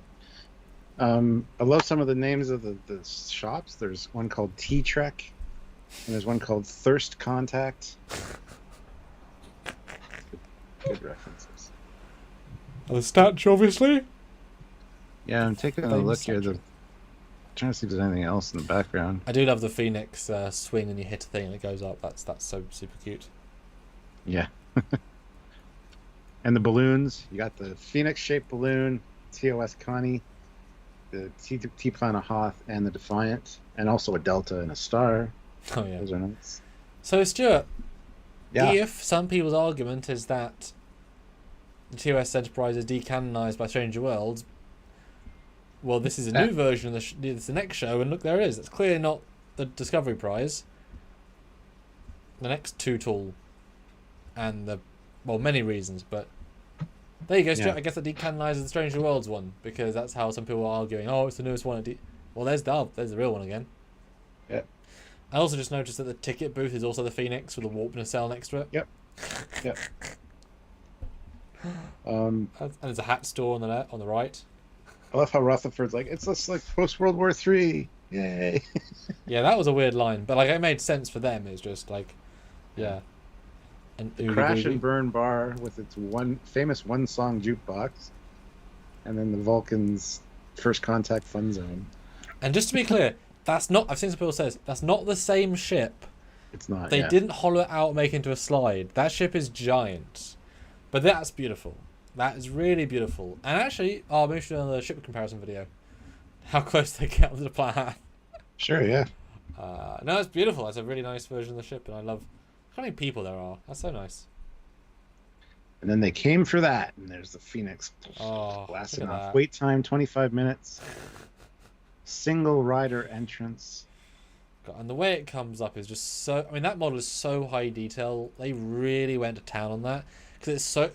S1: I love some of the names of the shops. There's one called Tea Trek, and there's one called Thirst Contact. Good references.
S2: The statue, obviously.
S1: Yeah, I'm taking a look here. Trying to see if there's anything else in the background.
S2: I do love the Phoenix swing, and you hit a thing and it goes up. That's so super cute.
S1: Yeah. And the balloons. You got the Phoenix-shaped balloon, TOS Connie, the T-Plana Hoth, and the Defiant, and also a Delta and a Star.
S2: Oh yeah.
S1: Those are nice.
S2: So Stuart,
S1: yeah.
S2: If some people's argument is that the TOS Enterprise is decanonized by Stranger Worlds, well, this is a new version of the next show, and look, there it is. It's clearly not the Discovery Prize. The next Too Tall, and many reasons, but there you go, Stuart. I guess that decanonizes the Stranger Worlds one, because that's how some people are arguing. Oh, it's the newest one. Well, there's the real one again.
S1: Yeah.
S2: I also just noticed that the ticket booth is also the Phoenix with a warp nacelle next to it.
S1: Yep. Yep.
S2: And there's a hat store on the right.
S1: I love how Rutherford's like, it's just like post World War III. Yay.
S2: Yeah, that was a weird line, but it made sense for them. It's just yeah. And
S1: Crash and Burn bar with its famous one-song jukebox, and then the Vulcan's First Contact Fun Zone.
S2: And just to be clear, that's not. I've seen some people say that's not the same ship.
S1: It's not.
S2: They didn't hollow it out and make it into a slide. That ship is giant, but that's beautiful. That is really beautiful. And actually, I'll mention on the ship comparison video how close they get to the planet.
S1: Sure, yeah.
S2: No, it's beautiful. That's a really nice version of the ship, and I love how many people there are. That's so nice.
S1: And then they came for that, and there's the Phoenix blasting off. That. Wait time 25 minutes. Single rider entrance.
S2: God, and the way it comes up is just so. I mean, that model is so high detail. They really went to town on that because it's so.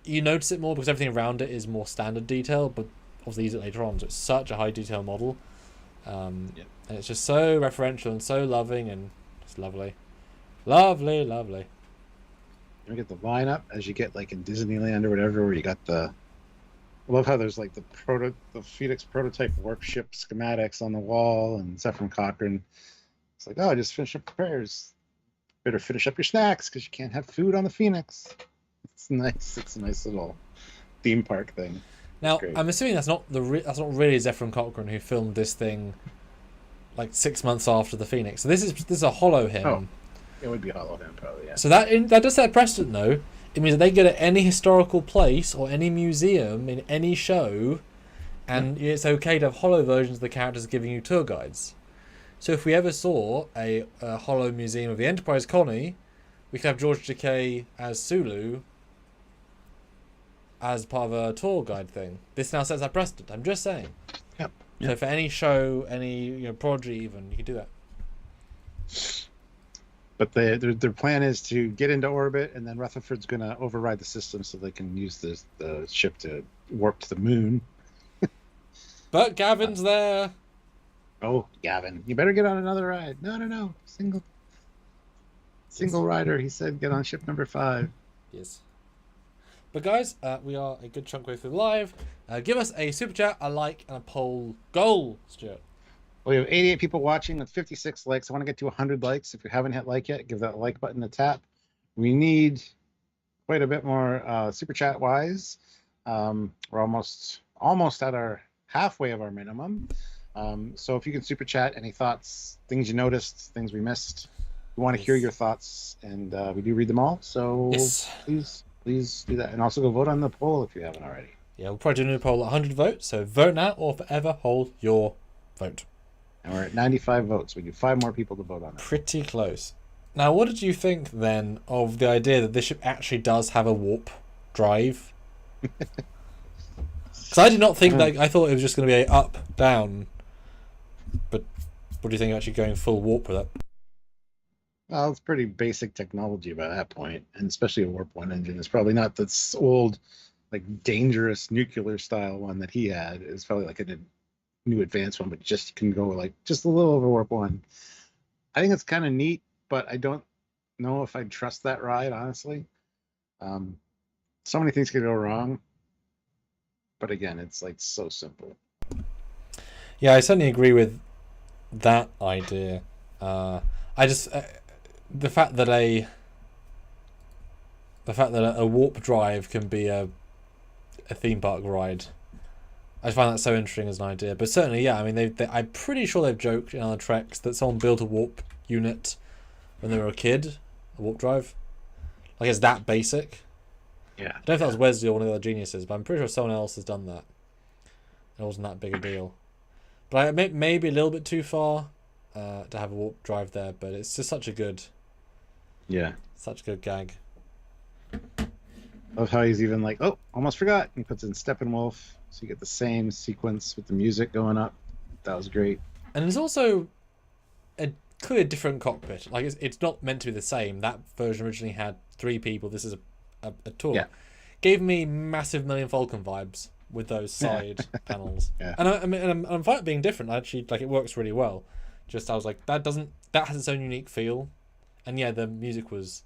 S2: You notice it more because everything around it is more standard detail, but obviously use it later on. So it's such a high detail model, and it's just so referential and so loving, and it's lovely, lovely, lovely.
S1: You get the lineup as you get like in Disneyland or whatever, where you got the. I love how there's like the Phoenix prototype workship schematics on the wall, and stuff from Cochrane. It's like, oh, just finish up the prayers. Better finish up your snacks because you can't have food on the Phoenix. It's nice. It's a nice little theme park thing.
S2: Now, I'm assuming that's not really Zephyr Cochrane who filmed this thing like 6 months after the Phoenix. So this is a hollow hymn.
S1: Oh, it would be hollow hymn probably. Yeah.
S2: So that does set a precedent though. It means that they go to any historical place or any museum in any show, and it's okay to have hollow versions of the characters giving you tour guides. So if we ever saw a hollow museum of the Enterprise colony, we could have George Takei as Sulu as part of a tour guide thing. This now sets that precedent. I'm just saying.
S1: Yep.
S2: So for any show, any Prodigy even, you could do that.
S1: But their plan is to get into orbit, and then Rutherford's going to override the system so they can use the ship to warp to the moon.
S2: But Gavin's there.
S1: Oh, Gavin, you better get on another ride. No. Single rider, he said, get on ship number 5.
S2: Yes. But guys, we are a good chunk way through live. Give us a super chat, a like, and a poll goal, Stuart.
S1: We have 88 people watching with 56 likes. I want to get to 100 likes. If you haven't hit like yet, give that like button a tap. We need quite a bit more super chat wise. We're almost at our halfway of our minimum. So if you can super chat any thoughts, things you noticed, things we missed, we want to hear your thoughts, and we do read them all. So please do that, and also go vote on the poll if you haven't already.
S2: Yeah, we'll probably do a new poll at 100 votes. So vote now or forever hold your vote.
S1: And we're at 95 votes. We need 5 more people to vote on it.
S2: Pretty close. Now, what did you think then of the idea that this ship actually does have a warp drive? Because I did not think that. I thought it was just going to be a up, down. But what do you think of actually going full warp with it?
S1: Well, it's pretty basic technology by that point, and especially a warp 1 engine. It's probably not this old, like dangerous nuclear style one that he had. It's probably like a new advanced one, but just can go like just a little over warp 1. I think it's kind of neat, but I don't know if I'd trust that ride, honestly. So many things could go wrong, but again, it's like so simple.
S2: Yeah, I certainly agree with that idea. I just the fact that a warp drive can be a theme park ride, I find that so interesting as an idea. But certainly, yeah, I mean, I'm pretty sure they've joked in other treks that someone built a warp unit when they were a kid, a warp drive. Like, it's that basic.
S1: Yeah.
S2: I don't know if that was Wesley or one of the other geniuses, but I'm pretty sure someone else has done that. It wasn't that big a deal. But maybe a little bit too far to have a warp drive there, but it's just such a good gag.
S1: Love how he's even like, oh, almost forgot. He puts in Steppenwolf, so you get the same sequence with the music going up. That was great.
S2: And it's also a clear different cockpit. Like, it's not meant to be the same. That version originally had 3 people. This is a tour.
S1: Yeah.
S2: Gave me massive Millennium Falcon vibes with those side panels.
S1: Yeah.
S2: And I'm fine being different. Actually, like, it works really well. Just I was like, that has its own unique feel. And yeah, the music was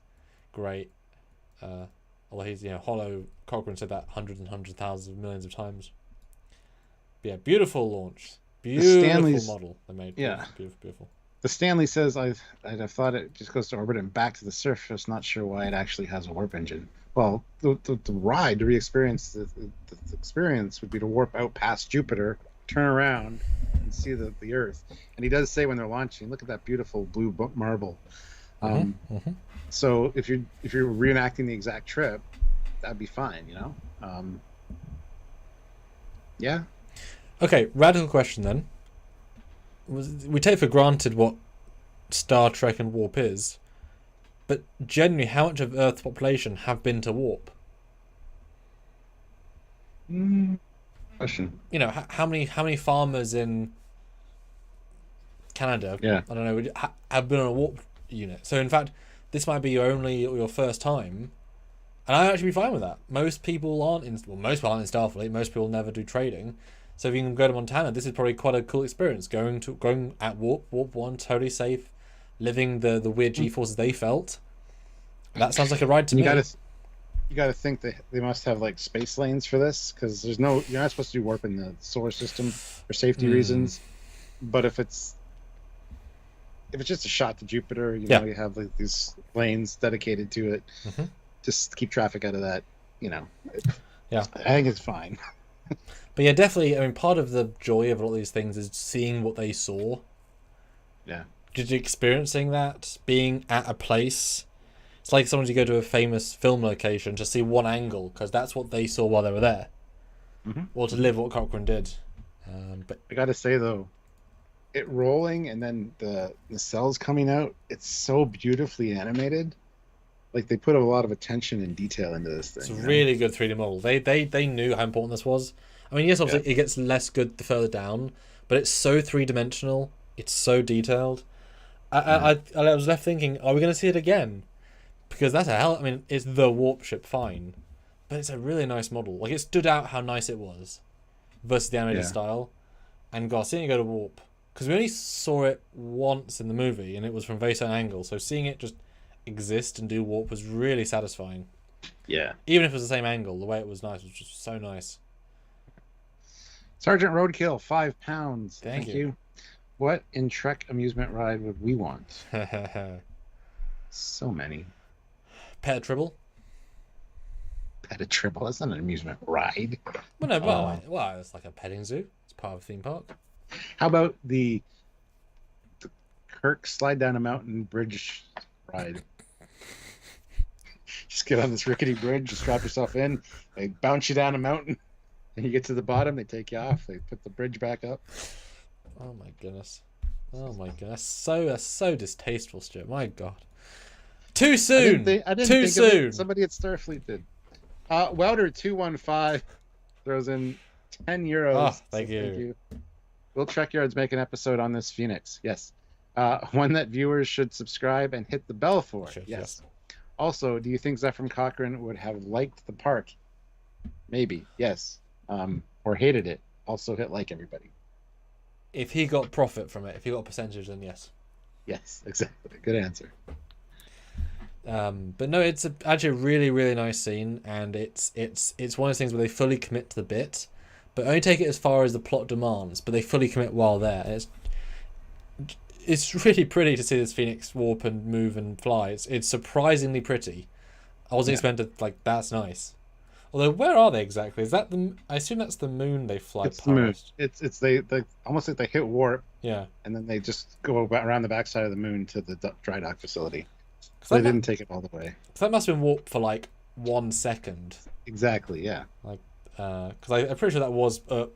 S2: great. Although he's, Hollow Cochrane said that hundreds and hundreds, thousands of millions of times. But yeah, beautiful launch. Beautiful model they made.
S1: Yeah.
S2: Beautiful.
S1: The Stanley says I'd have thought it just goes to orbit and back to the surface. Not sure why it actually has a warp engine. Well, the ride to re-experience the experience would be to warp out past Jupiter, turn around, and see the Earth. And he does say when they're launching, look at that beautiful blue marble. So if you're reenacting the exact trip, that'd be fine, Yeah.
S2: Okay, radical question then. We take for granted what Star Trek and warp is, but generally, how much of Earth's population have been to warp?
S1: Question.
S2: How many farmers in Canada?
S1: Yeah.
S2: I don't know. Have been on a warp unit. So in fact, this might be your first time, and I'd actually be fine with that. Most people aren't in Starfleet. Most people never do trading. So if you can go to Montana, this is probably quite a cool experience. Going at warp 1, totally safe, living the weird G-forces they felt. That sounds like a ride to me.
S1: You gotta think they must have like space lanes for this, because you're not supposed to do warp in the solar system for safety reasons. But if it's just a shot to Jupiter, you know, you have like these lanes dedicated to it, just to keep traffic out of that. You know, I think it's fine.
S2: But yeah, definitely. I mean, part of the joy of a lot of these things is seeing what they saw.
S1: Yeah.
S2: Just experiencing that, being at a place. It's like sometimes you go to a famous film location to see one angle, because that's what they saw while they were there. Or to live what Cochrane did. But
S1: I gotta say though, it rolling and then the cells coming out, it's so beautifully animated. Like they put a lot of attention and detail into this thing.
S2: It's a really good 3D model. They knew how important this was. I mean, yes, obviously it gets less good the further down, but it's so three-dimensional. It's so detailed. I was left thinking, are we going to see it again? Because that's I mean, it's the warp ship, fine, but it's a really nice model. Like, it stood out how nice it was versus the animated style. And God, seeing it go to warp, because we only saw it once in the movie, and it was from a very certain angle. So seeing it just exist and do warp was really satisfying.
S1: Yeah.
S2: Even if it was the same angle, the way it was nice was just so nice.
S1: Sergeant Roadkill, £5.
S2: Thank you.
S1: What in Trek amusement ride would we want? So many.
S2: Pet Tribble.
S1: Pet a Tribble? That's not an amusement ride.
S2: Well, no, well, it's like a petting zoo. It's part of a theme park.
S1: How about the Kirk slide down a mountain bridge ride? Just get on this rickety bridge, just strap yourself in, they bounce you down a mountain, and you get to the bottom, they take you off, they put the bridge back up.
S2: Oh my goodness. Oh my goodness. So distasteful, Stuart. My God. Too soon.
S1: I didn't
S2: Too
S1: think
S2: soon.
S1: Of it. Somebody at Starfleet did. Welder215 throws in €10.
S2: Oh, thank you.
S1: Will Trekyards make an episode on this Phoenix? Yes. One that viewers should subscribe and hit the bell for. Yes. Also, do you think Zephyr Cochrane would have liked the park? Maybe. Yes. Or hated it. Also hit like, everybody.
S2: If he got profit from it, if he got a percentage, then yes.
S1: Yes, exactly. Good answer.
S2: But no, it's actually a really, really nice scene, and it's one of those things where they fully commit to the bit, but only take it as far as the plot demands, but they fully commit while there. And it's really pretty to see this Phoenix warp and move and fly. It's surprisingly pretty. I wasn't expecting like that's nice. Although, where are they exactly? Is that the? I assume that's the moon they fly past.
S1: It's the moon. It's they almost like they hit warp.
S2: Yeah.
S1: And then they just go around the backside of the moon to the dry dock facility. So they didn't take it all the way.
S2: So that must have been warp for like 1 second.
S1: Exactly. Yeah.
S2: Like, because I'm pretty sure that was the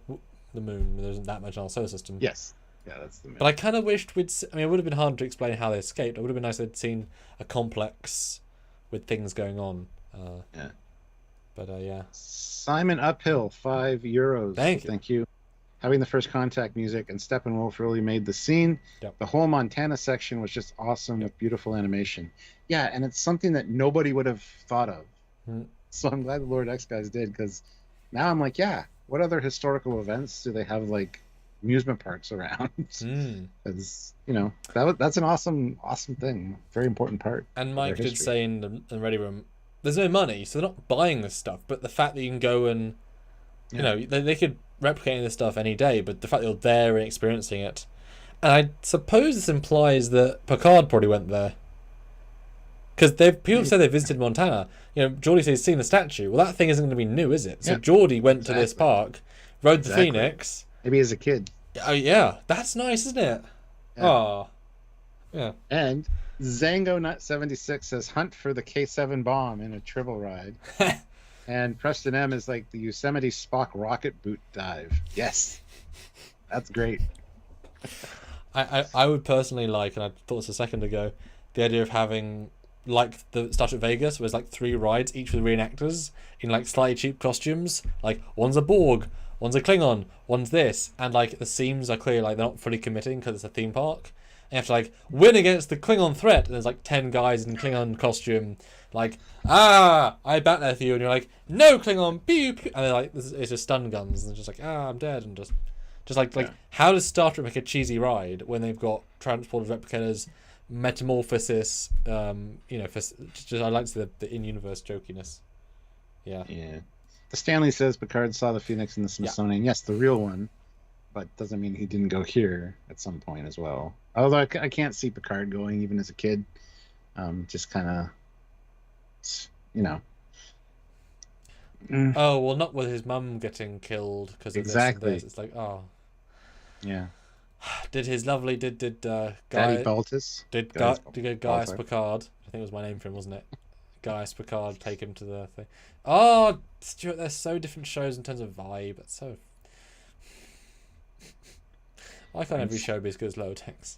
S2: moon. There isn't that much in our solar system.
S1: Yes. Yeah, that's the moon.
S2: But I kind of wished I mean, it would have been hard to explain how they escaped. It would have been nice if they'd seen a complex with things going on.
S1: Yeah.
S2: But yeah.
S1: Simon Uphill, €5. Thank you. Having the first contact music and Steppenwolf really made the scene.
S2: Yep.
S1: The whole Montana section was just awesome with beautiful animation. Yeah, and it's something that nobody would have thought of. So I'm glad the Lord X guys did, because now I'm like, yeah, what other historical events do they have like amusement parks around? Because that's an awesome thing, very important part.
S2: And Mike did say in the Ready Room, there's no money, so they're not buying this stuff. But the fact that you can go and they could replicate this stuff any day, but the fact that you're there and experiencing it, and I suppose this implies that Picard probably went there, because people say they visited Montana. Geordie says he's seen the statue. Well, that thing isn't going to be new, is it? So Geordie went to this park, rode the Phoenix.
S1: Maybe as a kid.
S2: Oh yeah, that's nice, isn't it? Oh, yeah.
S1: And Zango Nut 76 says hunt for the K7 bomb in a Tribble ride. And Preston M is like the Yosemite Spock rocket boot dive. Yes, that's great.
S2: I would personally like, and I thought this a second ago, the idea of having like the Star Trek Vegas, where there's like 3 rides, each with reenactors in like slightly cheap costumes. Like one's a Borg, one's a Klingon, one's this, and like the seams are clear, like they're not fully committing because it's a theme park. And you have to like win against the Klingon threat, and there's like 10 guys in Klingon costume, like I bat there for you, and you're like no Klingon, pew, pew, and they're like it's just stun guns, and they're just like I'm dead, and just like how does Star Trek make a cheesy ride when they've got transported replicators, metamorphosis. Just I liked the in-universe jokiness. Yeah.
S1: Yeah. The Stanley says Picard saw the Phoenix in the Smithsonian. Yes, the real one, but doesn't mean he didn't go here at some point as well. Although I can't see Picard going even as a kid. Just kind of,
S2: Oh well, not with his mum getting killed because of
S1: exactly.
S2: this and this. It's like, oh,
S1: yeah.
S2: Did
S1: Daddy Baltus?
S2: Gaius Picard? I think it was my name for him, wasn't it? Gaius Picard take him to the thing. Oh, Stuart, they're so different shows in terms of vibe. It's so. Why can't every show be as good as Lower Decks?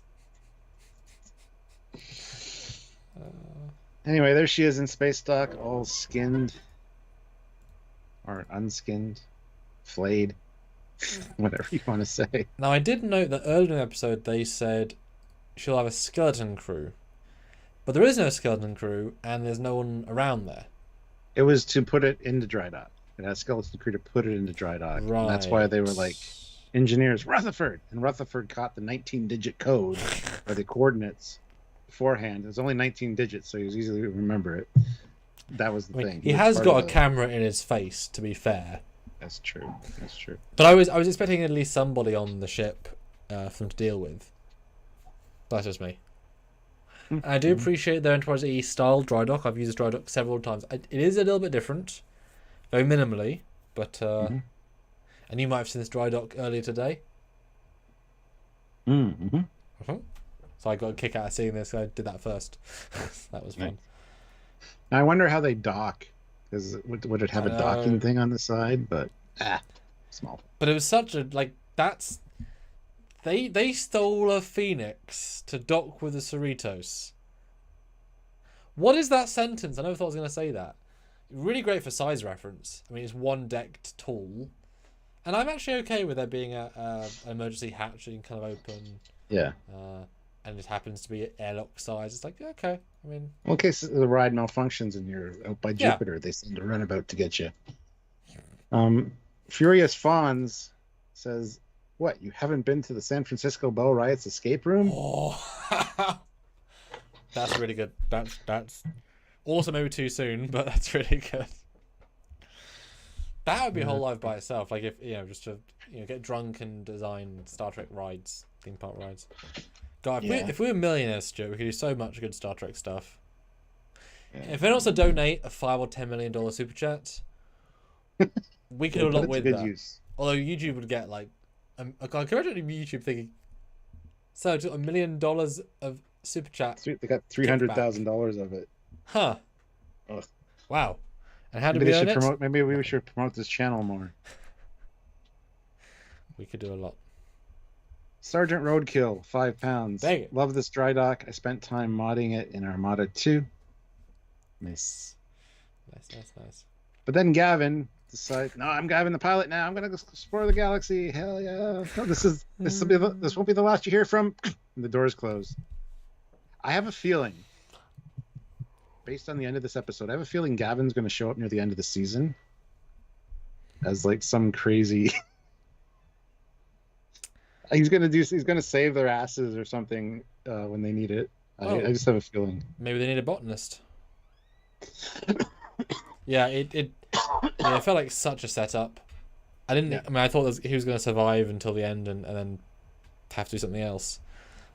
S1: Anyway, there she is in space dock, all skinned. Or unskinned. Flayed. Whatever you want to say.
S2: Now, I did note that earlier in the episode they said she'll have a skeleton crew. But there is no skeleton crew, and there's no one around there.
S1: It was to put it into dry dock. It had a skeleton crew to put it into dry dock.
S2: Right.
S1: And that's why they were like, engineers, Rutherford! And Rutherford caught the 19-digit code, or the coordinates, beforehand. It was only 19 digits, so he was easy to remember it. That was the thing.
S2: He has got a camera in his face, to be fair.
S1: That's true. That's true.
S2: But I was expecting at least somebody on the ship for them to deal with. That's just me. I do appreciate their Enterprise E style dry dock. I've used dry dock several times. It is a little bit different, very minimally, but and you might have seen this dry dock earlier today. So I got a kick out of seeing this. I did that first. That was fun.
S1: Now I wonder how they dock. Because would it have a docking thing on the side? But small.
S2: But it was such a that's. They stole a Phoenix to dock with the Cerritos. What is that sentence? I never thought I was going to say that. Really great for size reference. I mean, it's one-decked tall. And I'm actually okay with there being an emergency hatch that you can kind of open.
S1: Yeah.
S2: And it happens to be airlock size. It's like, okay. I mean...
S1: Well, in case the ride malfunctions and you're out by Jupiter, they send a runabout to get you. Furious Fawns says... What, you haven't been to the San Francisco Bell Riots escape room?
S2: Oh, that's really good. That's also maybe too soon, but that's really good. That would be a whole life by itself. Like if just to get drunk and design Star Trek rides, theme park rides. God, if we were millionaires, Stuart, we could do so much good Star Trek stuff. Yeah. If they also donate a $5 or $10 million super chat, we could do a lot with that. Use. Although YouTube would get like. I can imagine YouTube thinking, so $1 million of super chat.
S1: They got $300,000 of it.
S2: Huh. Ugh. Wow. And how do we earn it?
S1: Maybe we should promote this channel more.
S2: We could do a lot. Sergeant
S1: Roadkill, £5.
S2: Dang it.
S1: Love this dry dock. I spent time modding it in Armada 2. Nice.
S2: Nice.
S1: But then Gavin decide, no, I'm Gavin the pilot now. I'm gonna explore the galaxy. Hell yeah! No, this won't be the last you hear from. And the doors close. I have a feeling, based on the end of this episode, I have a feeling Gavin's going to show up near the end of the season as like some crazy. He's gonna save their asses or something when they need it. I just have a feeling.
S2: Maybe they need a botanist. Yeah, it felt like such a setup. I didn't. Yeah. I mean, I thought he was going to survive until the end and then have to do something else.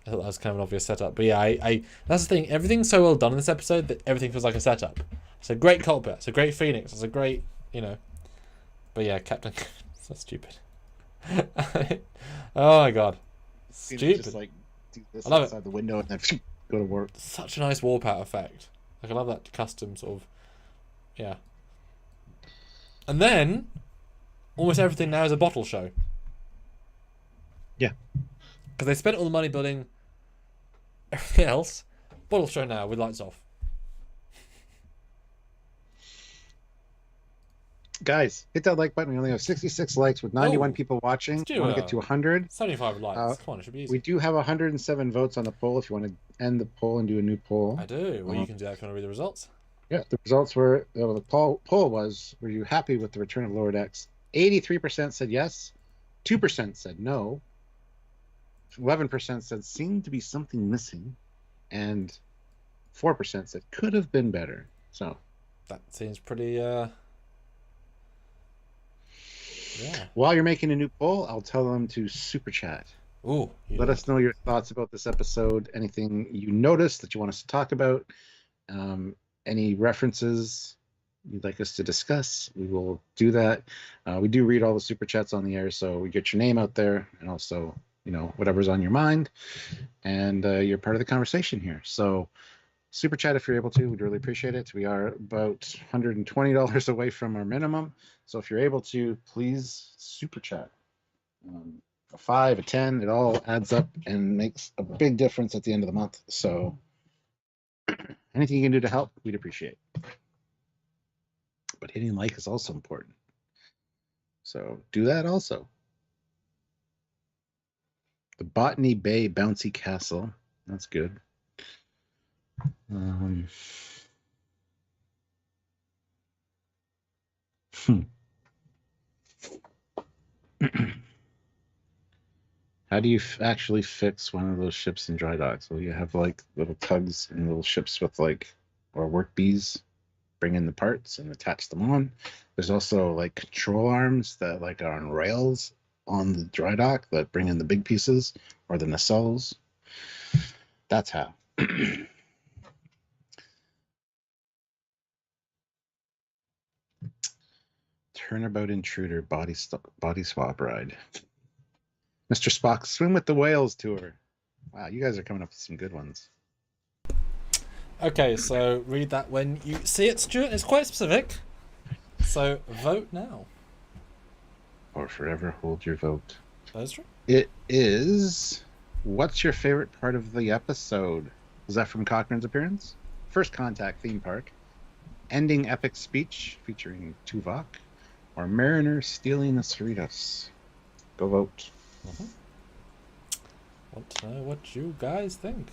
S2: I thought that was kind of an obvious setup. But yeah, I that's the thing. Everything's so well done in this episode that everything feels like a setup. It's a great cockpit. It's a great Phoenix. It's a great, But yeah, Captain, so stupid. Oh my god, stupid. Just
S1: like do this
S2: I love
S1: outside the window and then go to work.
S2: Such a nice warp out effect. Like I love that custom sort of. Yeah. And then, almost everything now is a bottle show.
S1: Yeah.
S2: Because they spent all the money building everything else. Bottle show now with lights off.
S1: Guys, hit that like button. We only have 66 likes with 91 people watching. We want to get to 100.
S2: 75 likes. Come on, it should be easy.
S1: We do have 107 votes on the poll if you want to end the poll and do a new poll.
S2: I do. Well, you can do that if you want to read the results.
S1: Yeah, the results were, the poll was, were you happy with the return of Lower Decks? 83% said yes, 2% said no, 11% said seemed to be something missing, and 4% said could have been better. So
S2: That seems pretty, yeah.
S1: while you're making a new poll, I'll tell them to super chat.
S2: Ooh,
S1: Let us know your thoughts about this episode. Anything you noticed that you want us to talk about. Any references you'd like us to discuss, we will do that. We do read all the super chats on the air, so we get your name out there, and also, whatever's on your mind, and you're part of the conversation here. So super chat if you're able to. We'd really appreciate it. We are about $120 away from our minimum, so if you're able to, please super chat. A 5, a 10, it all adds up and makes a big difference at the end of the month. So anything you can do to help, we'd appreciate. But hitting like is also important. So do that also. The Botany Bay Bouncy Castle. That's good. How do you actually fix one of those ships in dry dock? So you have like little tugs and little ships with or work bees bring in the parts and attach them on. There's also like control arms that are on rails on the dry dock that bring in the big pieces or the nacelles. That's how. Turnabout intruder body swap ride. Mr. Spock swim with the whales tour. Wow, you guys are coming up with some good ones.
S2: Okay, so read that when you see it, Stuart. It's quite specific. So vote now.
S1: Or forever hold your vote.
S2: That's true.
S1: It is. What's your favorite part of the episode? Was that from Cochrane's appearance? First Contact theme park. Ending epic speech featuring Tuvok. Or Mariner stealing the Cerritos. Go vote.
S2: Want to know what you guys think.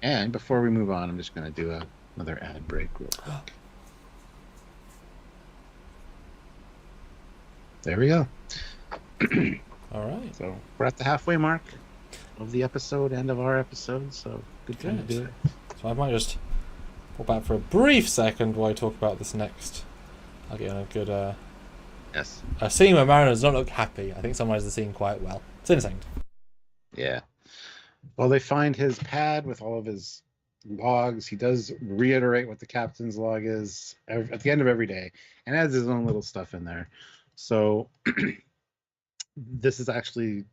S1: And before we move on, I'm just going to do another ad break real quick. There we go.
S2: All right.
S1: So we're at the halfway mark of the episode and of our episode. So good time to do it.
S2: So I might just pop out for a brief second while I talk about this next. I'll get on a good
S1: Yes.
S2: A scene where Mariner does not look happy. I think summarizes the scene quite well. It's in a second.
S1: Yeah. Well, they find his pad with all of his logs. He does reiterate what the captain's log is at the end of every day and adds his own little stuff in there. So this is actually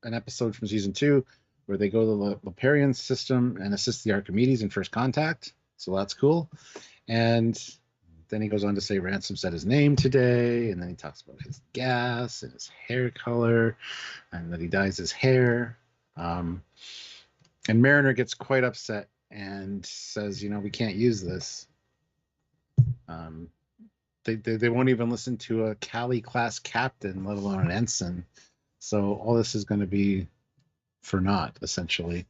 S1: an episode from season 2 where they go to the Leparian system and assist the Archimedes in First Contact. So that's cool. And then he goes on to say Ransom said his name today, and then he talks about his gas and his hair color and that he dyes his hair. And Mariner gets quite upset and says, we can't use this. They won't even listen to a Cali class captain, let alone an ensign. So all this is going to be for naught, essentially.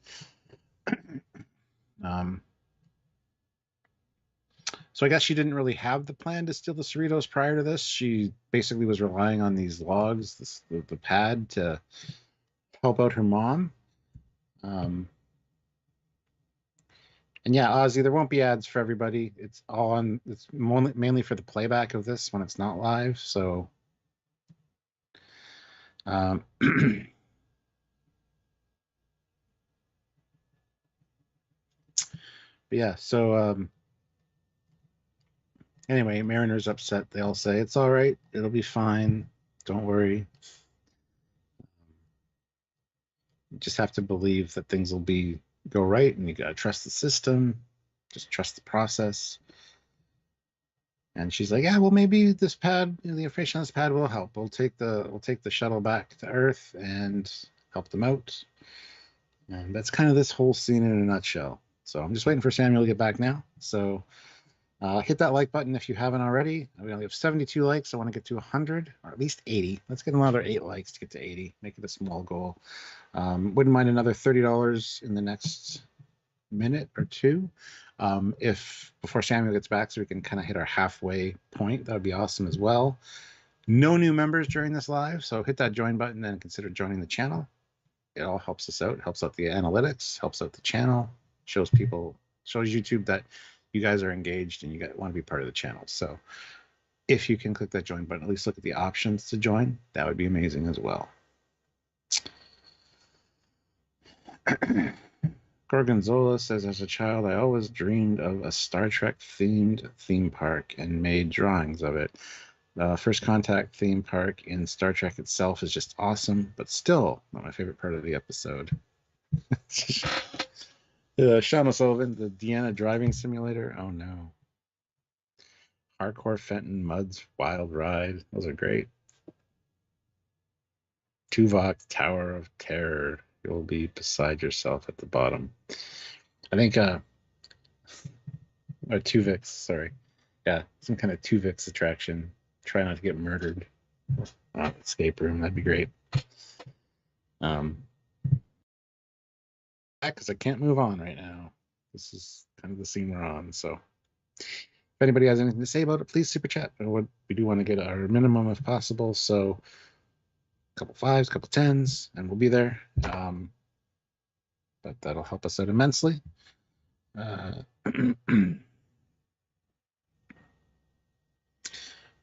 S1: So I guess she didn't really have the plan to steal the Cerritos prior to this. She basically was relying on these logs, the pad, to help out her mom. And yeah, Ozzy, there won't be ads for everybody. It's all on. It's mainly for the playback of this when it's not live. So, but yeah. So anyway, Mariner's upset. They all say it's all right. It'll be fine. Don't worry. You just have to believe that things will go right, and you gotta trust the system. Just trust the process. And she's like, yeah, well, maybe this pad, the information on this pad will help. We'll take the shuttle back to Earth and help them out. And that's kind of this whole scene in a nutshell. So I'm just waiting for Samuel to get back now. So hit that like button if you haven't already. We only have 72 likes. I want to get to 100 or at least 80. Let's get another 8 likes to get to 80. Make it a small goal. Wouldn't mind another $30 in the next minute or two. If before Samuel gets back, so we can kind of hit our halfway point, that would be awesome as well. No new members during this live, so hit that join button and consider joining the channel. it all helps us out. Helps out the analytics. Helps out the channel. Shows YouTube that you guys are engaged and you want to be part of the channel. So if you can click that join button, at least look at the options to join. That would be amazing as well. Gorgonzola says, as a child, I always dreamed of a Star Trek themed theme park and made drawings of it. First Contact theme park in Star Trek itself is just awesome, but still not my favorite part of the episode. Sean O'Sullivan, the Deanna driving simulator. Oh no. Hardcore Fenton Mud's Wild Ride. Those are great. Tuvok Tower of Terror. You'll be beside yourself at the bottom. I think or Tuvix, sorry. Yeah, some kind of Tuvix attraction. Try not to get murdered. Escape room, that'd be great. Because I can't move on right now. This is kind of the scene we're on, so if anybody has anything to say about it, please super chat. We do want to get our minimum if possible, so a couple 5s, a couple 10s, and we'll be there. But that'll help us out immensely.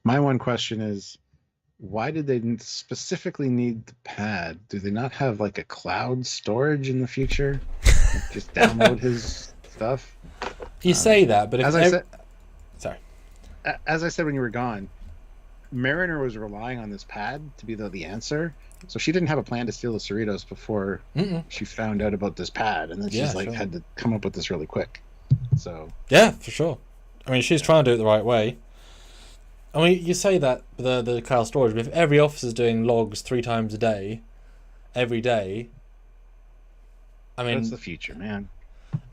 S1: My one question is, why did they specifically need the pad? Do they not have like a cloud storage in the future? Just download his stuff?
S2: You say that, but if
S1: as I said,
S2: sorry.
S1: As I said when you were gone, Mariner was relying on this pad to be the answer. So she didn't have a plan to steal the Cerritos before she found out about this pad, and then she's had to come up with this really quick. So
S2: yeah, for sure. I mean, she's trying to do it the right way. I mean, you say that the cloud storage, but if every officer's doing logs 3 times a day, every day, I mean,
S1: that's the future, man.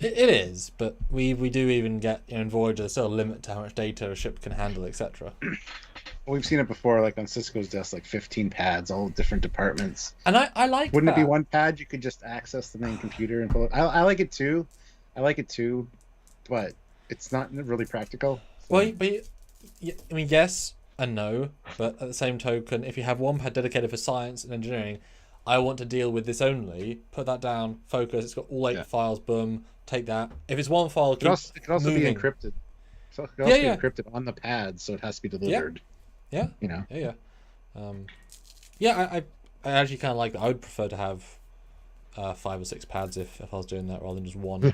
S2: It is, but we do even get, in Voyager, there's still a limit to how much data a ship can handle, etc.
S1: Well, we've seen it before, like on Cisco's desk, like 15 pads, all different departments.
S2: And I like.
S1: Wouldn't it be one pad you could just access the main computer and pull it? I like it too. But it's not really practical. So.
S2: Well, but I mean, yes and no, but at the same token, if you have one pad dedicated for science and engineering, I want to deal with this only. Put that down. Focus. It's got all 8 files. Boom. Take that. If it's one file, it can also
S1: be encrypted. So it can also be encrypted on the pad, so it has to be delivered.
S2: Yeah.
S1: You know.
S2: Yeah. I actually kind of like that. I would prefer to have 5 or 6 pads if I was doing that rather than just one.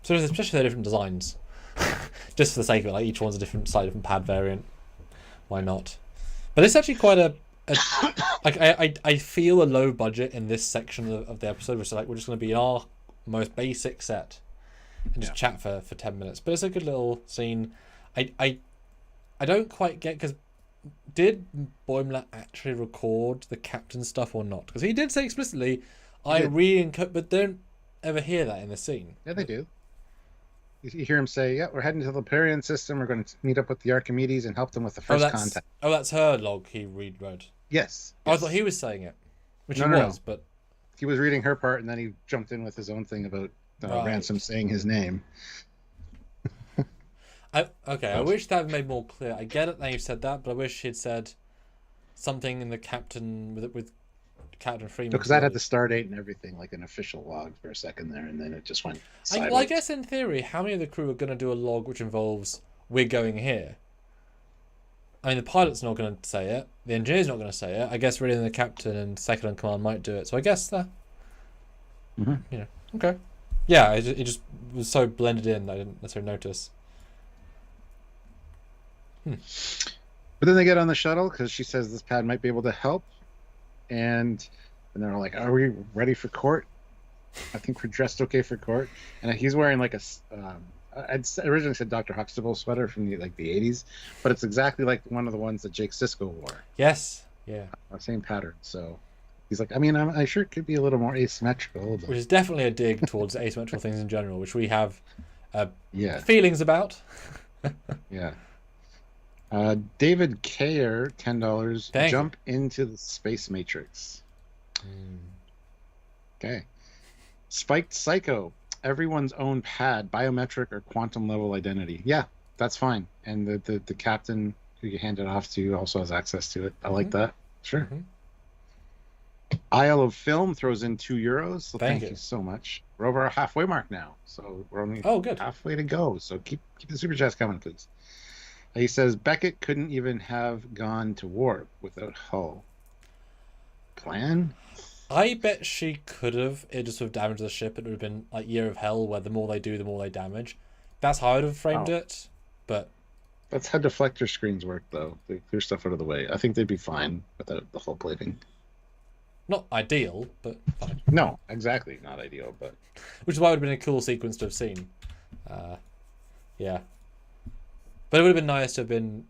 S2: So especially they're different designs. Just for the sake of it, like each one's a slightly different pad variant. Why not? But it's actually quite like I feel a low budget in this section of the episode, which is like we're just going to be in our most basic set and just chat for 10 minutes. But it's a good little scene. I don't quite get, because did Boimler actually record the captain stuff or not? Because he did say explicitly, I re-encode, but don't ever hear that in the scene.
S1: Yeah, they do. You hear him say, "Yeah, we're heading to the Parian system. We're going to meet up with the Archimedes and help them with the first contact."
S2: Oh, that's her log he read.
S1: Yes.
S2: I thought he was saying it, which he was, but
S1: he was reading her part, and then he jumped in with his own thing about Ransom saying his name.
S2: I wish that made more clear. I get it that you said that, but I wish he'd said something in the captain with Captain Freeman.
S1: Because that had the star date and everything, like an official log for a second there, and then it just went sideways.
S2: I guess in theory, how many of the crew are going to do a log which involves "we're going here"? I mean, the pilot's not going to say it. The engineer's not going to say it. I guess really the captain and second in command might do it. So I guess that. Okay. Yeah, it just was so blended in that I didn't necessarily notice.
S1: But then they get on the shuttle because she says this pad might be able to help, and they're like, "Are we ready for court? I think we're dressed okay for court." And he's wearing like I'd originally said Dr. Huxtable sweater from the 80s, but it's exactly like one of the ones that Jake Sisko wore.
S2: Yes, yeah,
S1: same pattern. So he's like, I mean, I'm sure it could be a little more asymmetrical, but...
S2: which is definitely a dig towards asymmetrical things in general, which we have feelings about.
S1: Yeah. David Kayer, $10. Jump into the space matrix. Okay. Spiked Psycho. Everyone's own pad, biometric or quantum level identity. Yeah, that's fine. And the captain who you hand it off to also has access to it. I like that. Sure. Isle of Film throws in €2, so
S2: Thank
S1: thank
S2: you.
S1: you so much. We're over our halfway mark now, so we're only
S2: Oh, good.
S1: halfway to go. So keep the super chats coming, please. He says Beckett couldn't even have gone to warp without Hull. Plan?
S2: I bet she could have. It just would have damaged the ship. It would have been like Year of Hell, where the more they do, the more they damage. That's how I would have framed
S1: Oh,
S2: it. But
S1: that's how deflector screens work, though. They clear stuff out of the way. I think they'd be fine without the hull plating.
S2: not ideal, but fine.
S1: No, exactly. Not ideal, but
S2: Which is why it would have been a cool sequence to have seen. Yeah. But it would have been nice to have been,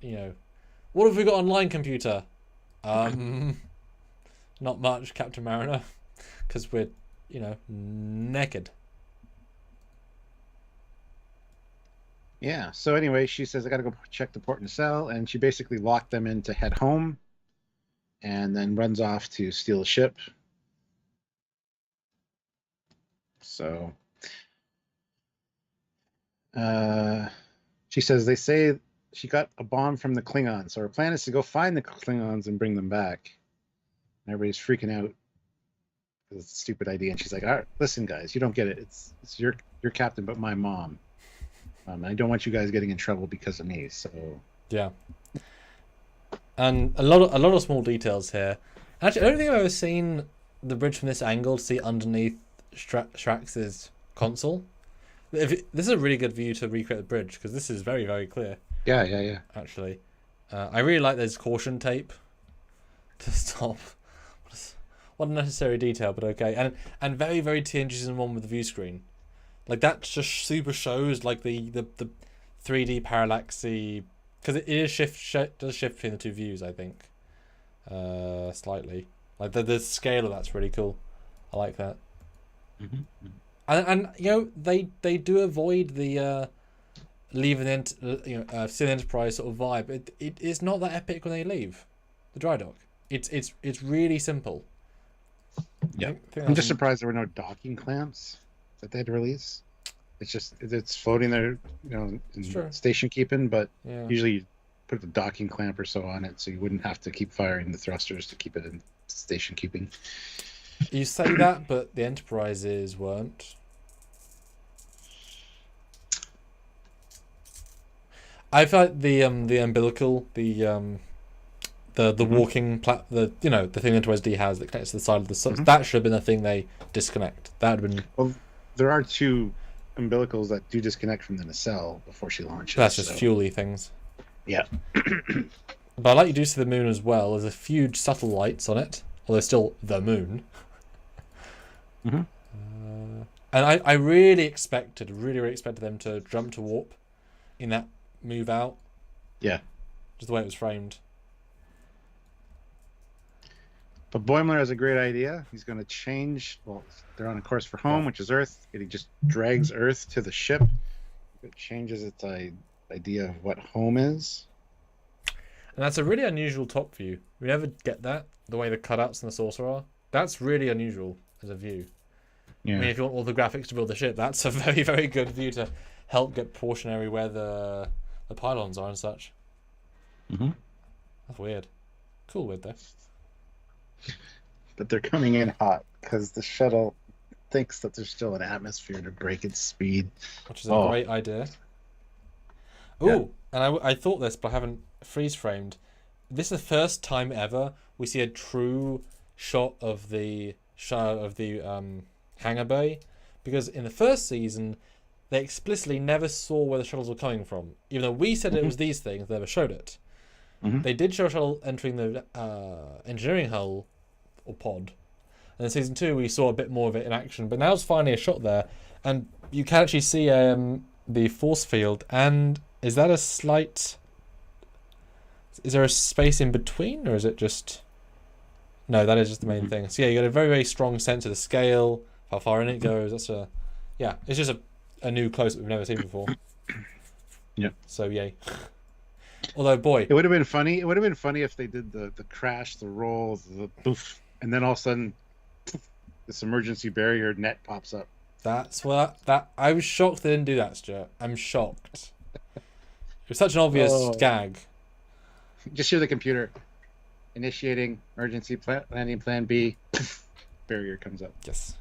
S2: what have we got online, computer? Not much, Captain Mariner. Because we're, naked.
S1: yeah. So anyway, she says I got to go check the port nacelle, and she basically locked them in to head home, and then runs off to steal a ship. So, she says they say she got a bomb from the Klingons, so her plan is to go find the Klingons and bring them back. And everybody's freaking out because it's a stupid idea, and she's like, "All right, listen, guys, you don't get it. It's your captain, but my mom. I don't want you guys getting in trouble because of me." So
S2: Yeah. And a lot of small details here. Actually, I don't think I've ever seen the bridge from this angle to see underneath Strax's console. This is a really good view to recreate the bridge, because this is very, very clear.
S1: yeah.
S2: Actually, I really like there's caution tape to stop. What a necessary detail, but okay. And very, very TNG season 1 with the view screen. Like, that just super shows like the 3D parallaxy, because it is does shift between the two views, I think, slightly. Like the scale of that's really cool. I like that.
S1: Mm-hmm.
S2: And they do avoid the leaving the still Enterprise sort of vibe. It is not that epic when they leave the dry dock. It's really simple.
S1: Yeah, I'm just surprised there were no docking clamps that they had to release. It's floating there, in station keeping, but usually you put the docking clamp or so on it, so you wouldn't have to keep firing the thrusters to keep it in station keeping.
S2: You say that, but the Enterprises weren't. I feel like the umbilical, the walking the thing Enterprise D has that connects to the side of the sun, that should have been the thing they disconnect. That would have been.
S1: Well, there are two umbilicals that do disconnect from the nacelle before she launches.
S2: That's just fuel-y things.
S1: Yeah.
S2: But I like you do see the moon as well. There's a few subtle lights on it, although still the moon.
S1: Mm-hmm.
S2: And I really expected them to jump to warp in that move out.
S1: Yeah.
S2: Just the way it was framed.
S1: But Boimler has a great idea. He's going to change. Well, they're on a course for home, which is Earth. And he just drags Earth to the ship. It changes its idea of what home is.
S2: And that's a really unusual top view. We never get that, the way the cutouts in the saucer are. That's really unusual as a view.
S1: Yeah.
S2: I mean, if you want all the graphics to build the ship, that's a very, very good view to help get proportionary where the pylons are and such.
S1: Mm-hmm.
S2: That's weird. Cool weird, though.
S1: But they're coming in hot because the shuttle thinks that there's still an atmosphere to break its speed.
S2: Which is a great idea. Ooh, and I thought this, but I haven't freeze framed. This is the first time ever we see a true shot of the hangar bay, because in the first season they explicitly never saw where the shuttles were coming from. Even though we said it was these things, they never showed it. Mm-hmm. They did show a shuttle entering the engineering hull or pod, and in season 2 we saw a bit more of it in action. But now it's finally a shot there, and you can actually see the force field. And is that a slight? Is there a space in between, or is it just? No, that is just the main thing. So yeah, you got a very, very strong sense of the scale, how far in it goes. That's it's just a new close that we've never seen before.
S1: Yeah.
S2: So yay. Although, boy,
S1: it would have been funny. It would have been funny if they did the crash, the roll, the poof, and then all of a sudden, poof, this emergency barrier net pops up.
S2: That's what I was shocked they didn't do that, Stuart. I'm shocked. It was such an obvious gag.
S1: Just hear the computer initiating emergency landing plan B. barrier comes up.
S2: Yes.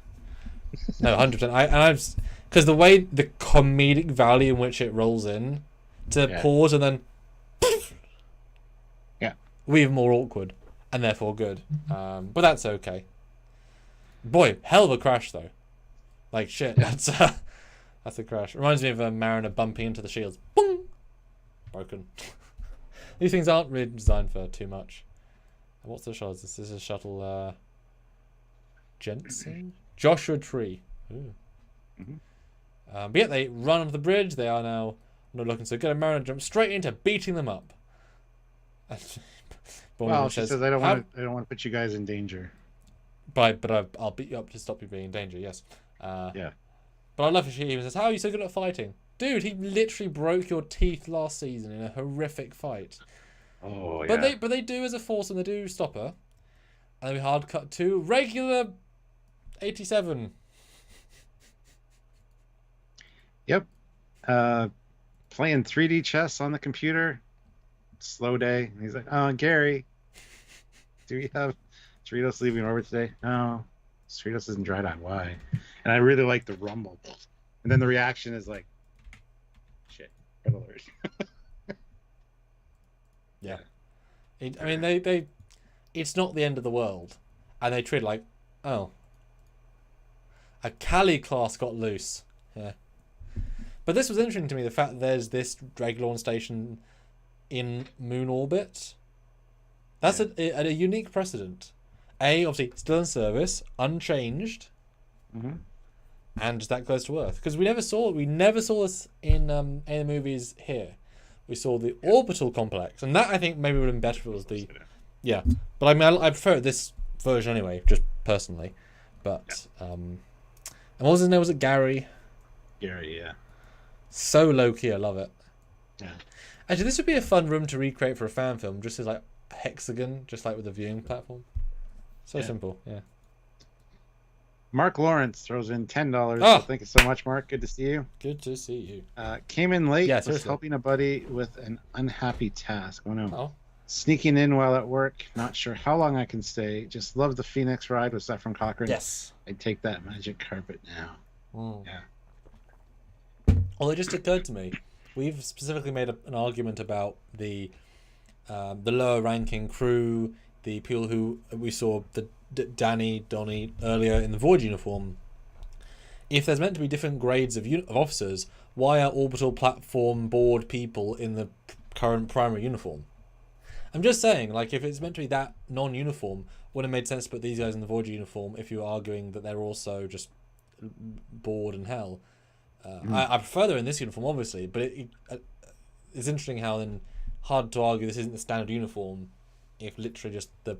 S2: No, 100%. Because the way the comedic value in which it rolls in to pause and then we're even more awkward and therefore good. But that's okay. Boy, hell of a crash though. Like shit, that's a crash. Reminds me of a Mariner bumping into the shields. Boom! Broken. These things aren't really designed for too much. What's the shuttle? This is a shuttle Jensen? Joshua Tree. Ooh. But yeah, they run onto the bridge. They are now not looking so good. And Mariner jumps straight into beating them up.
S1: Well, she says, I don't want to put you guys in danger.
S2: But I'll beat you up to stop you being in danger, yes.
S1: Yeah.
S2: But I love it. She even says, how are you so good at fighting? Dude, he literally broke your teeth last season in a horrific fight.
S1: Oh, yeah.
S2: But they do as a force and they do stop her. And then we hard cut to regular 87.
S1: Yep. Playing 3D chess on the computer. Slow day. And he's like, oh, Gary, do we have Cerritos leaving orbit today? No. Cerritos isn't dry dock. Why? And I really like the rumble. And then the reaction is like, shit, red alert.
S2: Yeah. I mean, they it's not the end of the world. And they treat it like, oh, a Cali class got loose. Yeah. But this was interesting to me, the fact that there's this Dragon station in moon orbit. That's a unique precedent. Obviously, still in service, unchanged, and just that close to Earth. Because we never saw this in any of the movies here. We saw the orbital complex, and that I think maybe would have been better if it was the... Yeah. But I mean, I prefer this version anyway, just personally. But, and what was his name? Was it Gary?
S1: Gary, yeah.
S2: So low-key, I love it.
S1: Yeah.
S2: Actually, this would be a fun room to recreate for a fan film, just as like a hexagon, just like with a viewing platform. So simple, yeah.
S1: Mark Lawrence throws in $10.
S2: Oh!
S1: So thank you so much, Mark. Good to see you.
S2: Good to see you.
S1: Came in late.
S2: Yeah,
S1: was
S2: seriously.
S1: helping a buddy with an unhappy task. Oh no.
S2: Oh.
S1: Sneaking in while at work. Not sure how long I can stay. Just love the Phoenix ride with Saffron Cochran.
S2: Yes.
S1: I'd take that magic carpet now.
S2: Yeah. Well, it just occurred to me. We've specifically made an argument about the lower ranking crew, the people who we saw, the Donnie earlier in the Void uniform. If there's meant to be different grades of officers, why are orbital platform board people in the current primary uniform? I'm just saying, like, if it's meant to be that non-uniform, would have made sense to put these guys in the Void uniform if you're arguing that they're also just bored and hell. I prefer they're in this uniform, obviously, but it's interesting how then hard to argue this isn't the standard uniform if literally just the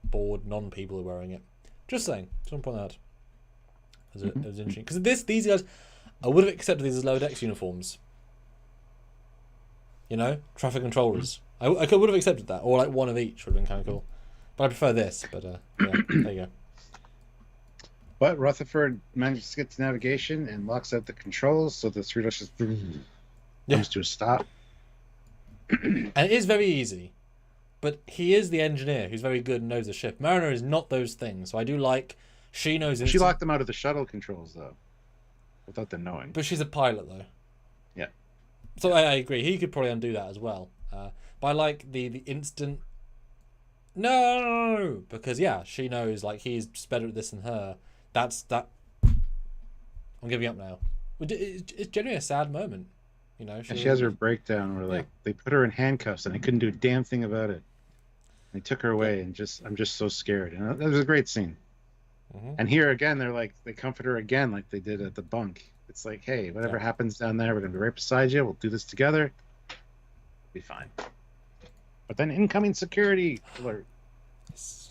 S2: bored non-people are wearing it. Just saying. Just want to point that out. It was interesting. Because these guys, I would have accepted these as lower decks uniforms. You know? Traffic controllers. I would have accepted that. Or like one of each would have been kind of cool. But I prefer this. But yeah, there you go.
S1: But Rutherford manages to get to navigation and locks out the controls, so the Cerritos just comes to a stop.
S2: And it is very easy. But he is the engineer who's very good and knows the ship. Mariner is not those things. So I do like... She knows...
S1: She locked them out of the shuttle controls, though. Without them knowing.
S2: But she's a pilot, though.
S1: Yeah.
S2: So I agree. He could probably undo that as well. But I like the instant... No! Because, yeah, she knows, like, he's just better at this than her. That. I'm giving up now. It's generally a sad moment, you know.
S1: And she has her breakdown where like they put her in handcuffs and they couldn't do a damn thing about it. They took her away and I'm just so scared. And that was a great scene. And here again, they comfort her again like they did at the bunk. It's like, hey, whatever happens down there, we're gonna be right beside you. We'll do this together. Be fine. But then incoming security alert.
S2: Yes.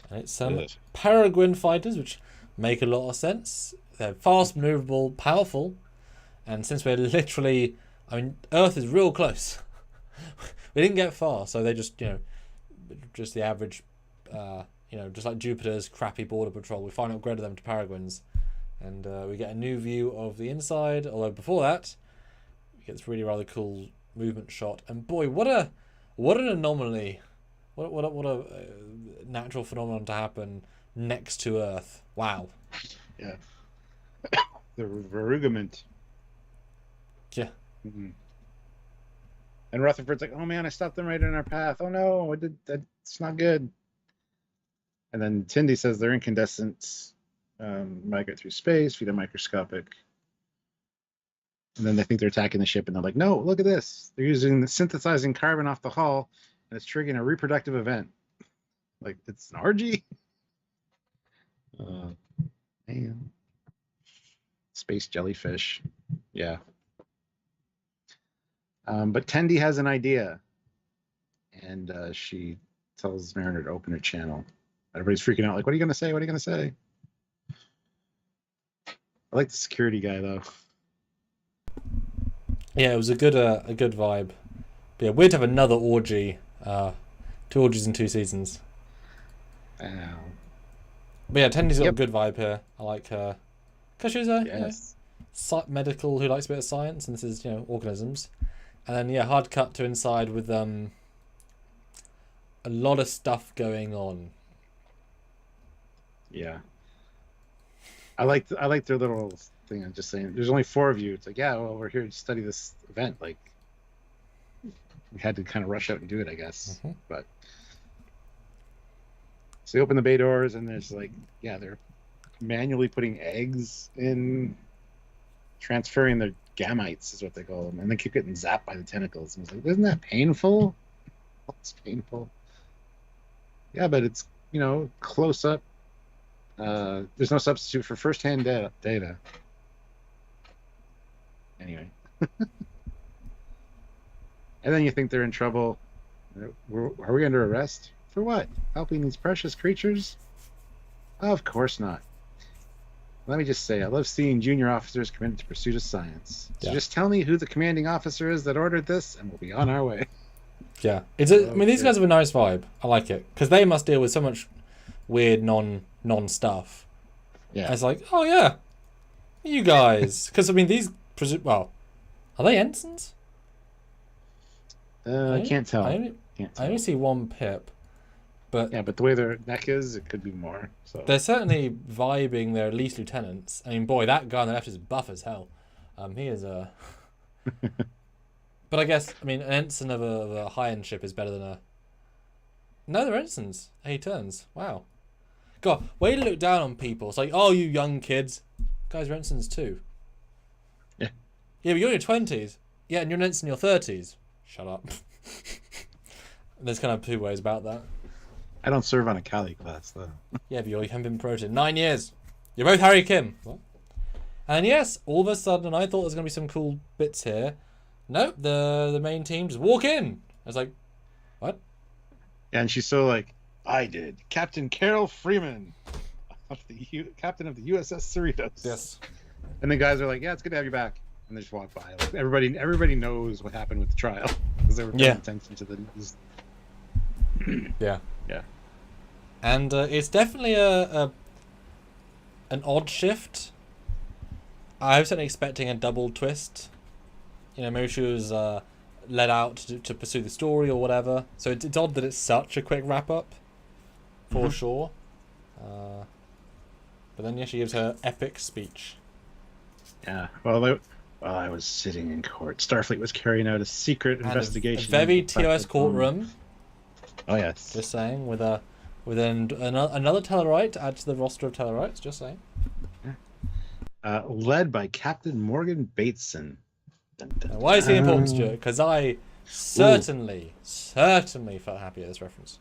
S2: And it's some Peregrine fighters, which make a lot of sense. They're fast, maneuverable, powerful, and since we're literally, I mean, Earth is real close. We didn't get far, so they just, just the average, just like Jupiter's crappy border patrol. We finally upgraded them to Peregrines, and we get a new view of the inside. Although before that, we get this really rather cool movement shot. And boy, what an anomaly! What a natural phenomenon to happen next to Earth. Wow.
S1: Yeah. The verugament.
S2: Yeah.
S1: Mm-hmm. And Rutherford's like, oh man, I stopped them right in our path. Oh no, I did that. It's not good. And then Tindy says they're incandescent, migrate through space, via microscopic. And then they think they're attacking the ship, and they're like, no, look at this. They're using the synthesizing carbon off the hull, and it's triggering a reproductive event. Like, it's an orgy? Man. Space jellyfish. Yeah. But Tendi has an idea, and she tells Mariner to open her channel. Everybody's freaking out, like, what are you going to say? What are you going to say? I like the security guy, though.
S2: Yeah, it was a good vibe. But yeah, weird to have another orgy. 2 orgies in 2 seasons.
S1: Ow.
S2: But yeah, Tendy's got a good vibe here. I like her. Because she's a medical who likes a bit of science, and this is, organisms. And then, yeah, hard cut to inside with a lot of stuff going on.
S1: Yeah. I like their little thing. I'm just saying, there's only 4 of you. It's like, yeah, well, we're here to study this event. Like, we had to kind of rush out and do it, I guess.
S2: Mm-hmm.
S1: But so they open the bay doors, and there's like, yeah, they're manually putting eggs in, transferring their gametes is what they call them, and they keep getting zapped by the tentacles. And it's like, isn't that painful? It's painful. Yeah, but it's close up. There's no substitute for first-hand data. Anyway. And then you think they're in trouble. Are we under arrest? For what? Helping these precious creatures? Of course not. Let me just say, I love seeing junior officers committed to pursuit of science. So just tell me who the commanding officer is that ordered this, and we'll be on our way.
S2: Yeah. I mean, these guys have a nice vibe. I like it. Because they must deal with so much weird non-stuff.
S1: Yeah.
S2: And it's like, oh yeah, you guys. Because, I mean, these... Well, are they ensigns?
S1: I can't tell.
S2: I only see 1 pip. But
S1: yeah, but the way their neck is, it could be more. So
S2: they're certainly vibing. They're at least lieutenants. I mean, boy, that guy on the left is buff as hell. He is a. But I guess, I mean, an ensign of a high-end ship is better than a. No, they're ensigns. 8 turns. Wow. God, way to look down on people. It's like, oh, you young kids, guys are ensigns too.
S1: Yeah.
S2: Yeah, but you're in your 20s. Yeah, and you're an ensign in your 30s. Shut up. There's kind of 2 ways about that.
S1: I don't serve on a Cali class, though.
S2: Yeah, but you haven't been promoted 9 years. You're both Harry Kim. What? And yes, all of a sudden, I thought there was going to be some cool bits here. Nope, the main team just walk in. I was like, what?
S1: And she's so like, I did. Captain Carol Freeman, captain of the USS Cerritos.
S2: Yes.
S1: And the guys are like, yeah, it's good to have you back. And they just walk by. Like, everybody knows what happened with the trial because they were paying attention to the news.
S2: Yeah.
S1: Yeah.
S2: And it's definitely an odd shift. I was certainly expecting a double twist. Maybe she was let out to pursue the story or whatever. So it's odd that it's such a quick wrap up, for sure. But then she gives her epic speech.
S1: Yeah. Well, while I was sitting in court, Starfleet was carrying out a secret investigation.
S2: A very TOS courtroom.
S1: Oh yes.
S2: Just saying, with another Tellurite to add to the roster of Tellurites. Just saying.
S1: Led by Captain Morgan Bateson.
S2: Dun, dun, dun. Why is he important, Stuart? Because I certainly felt happy at this reference.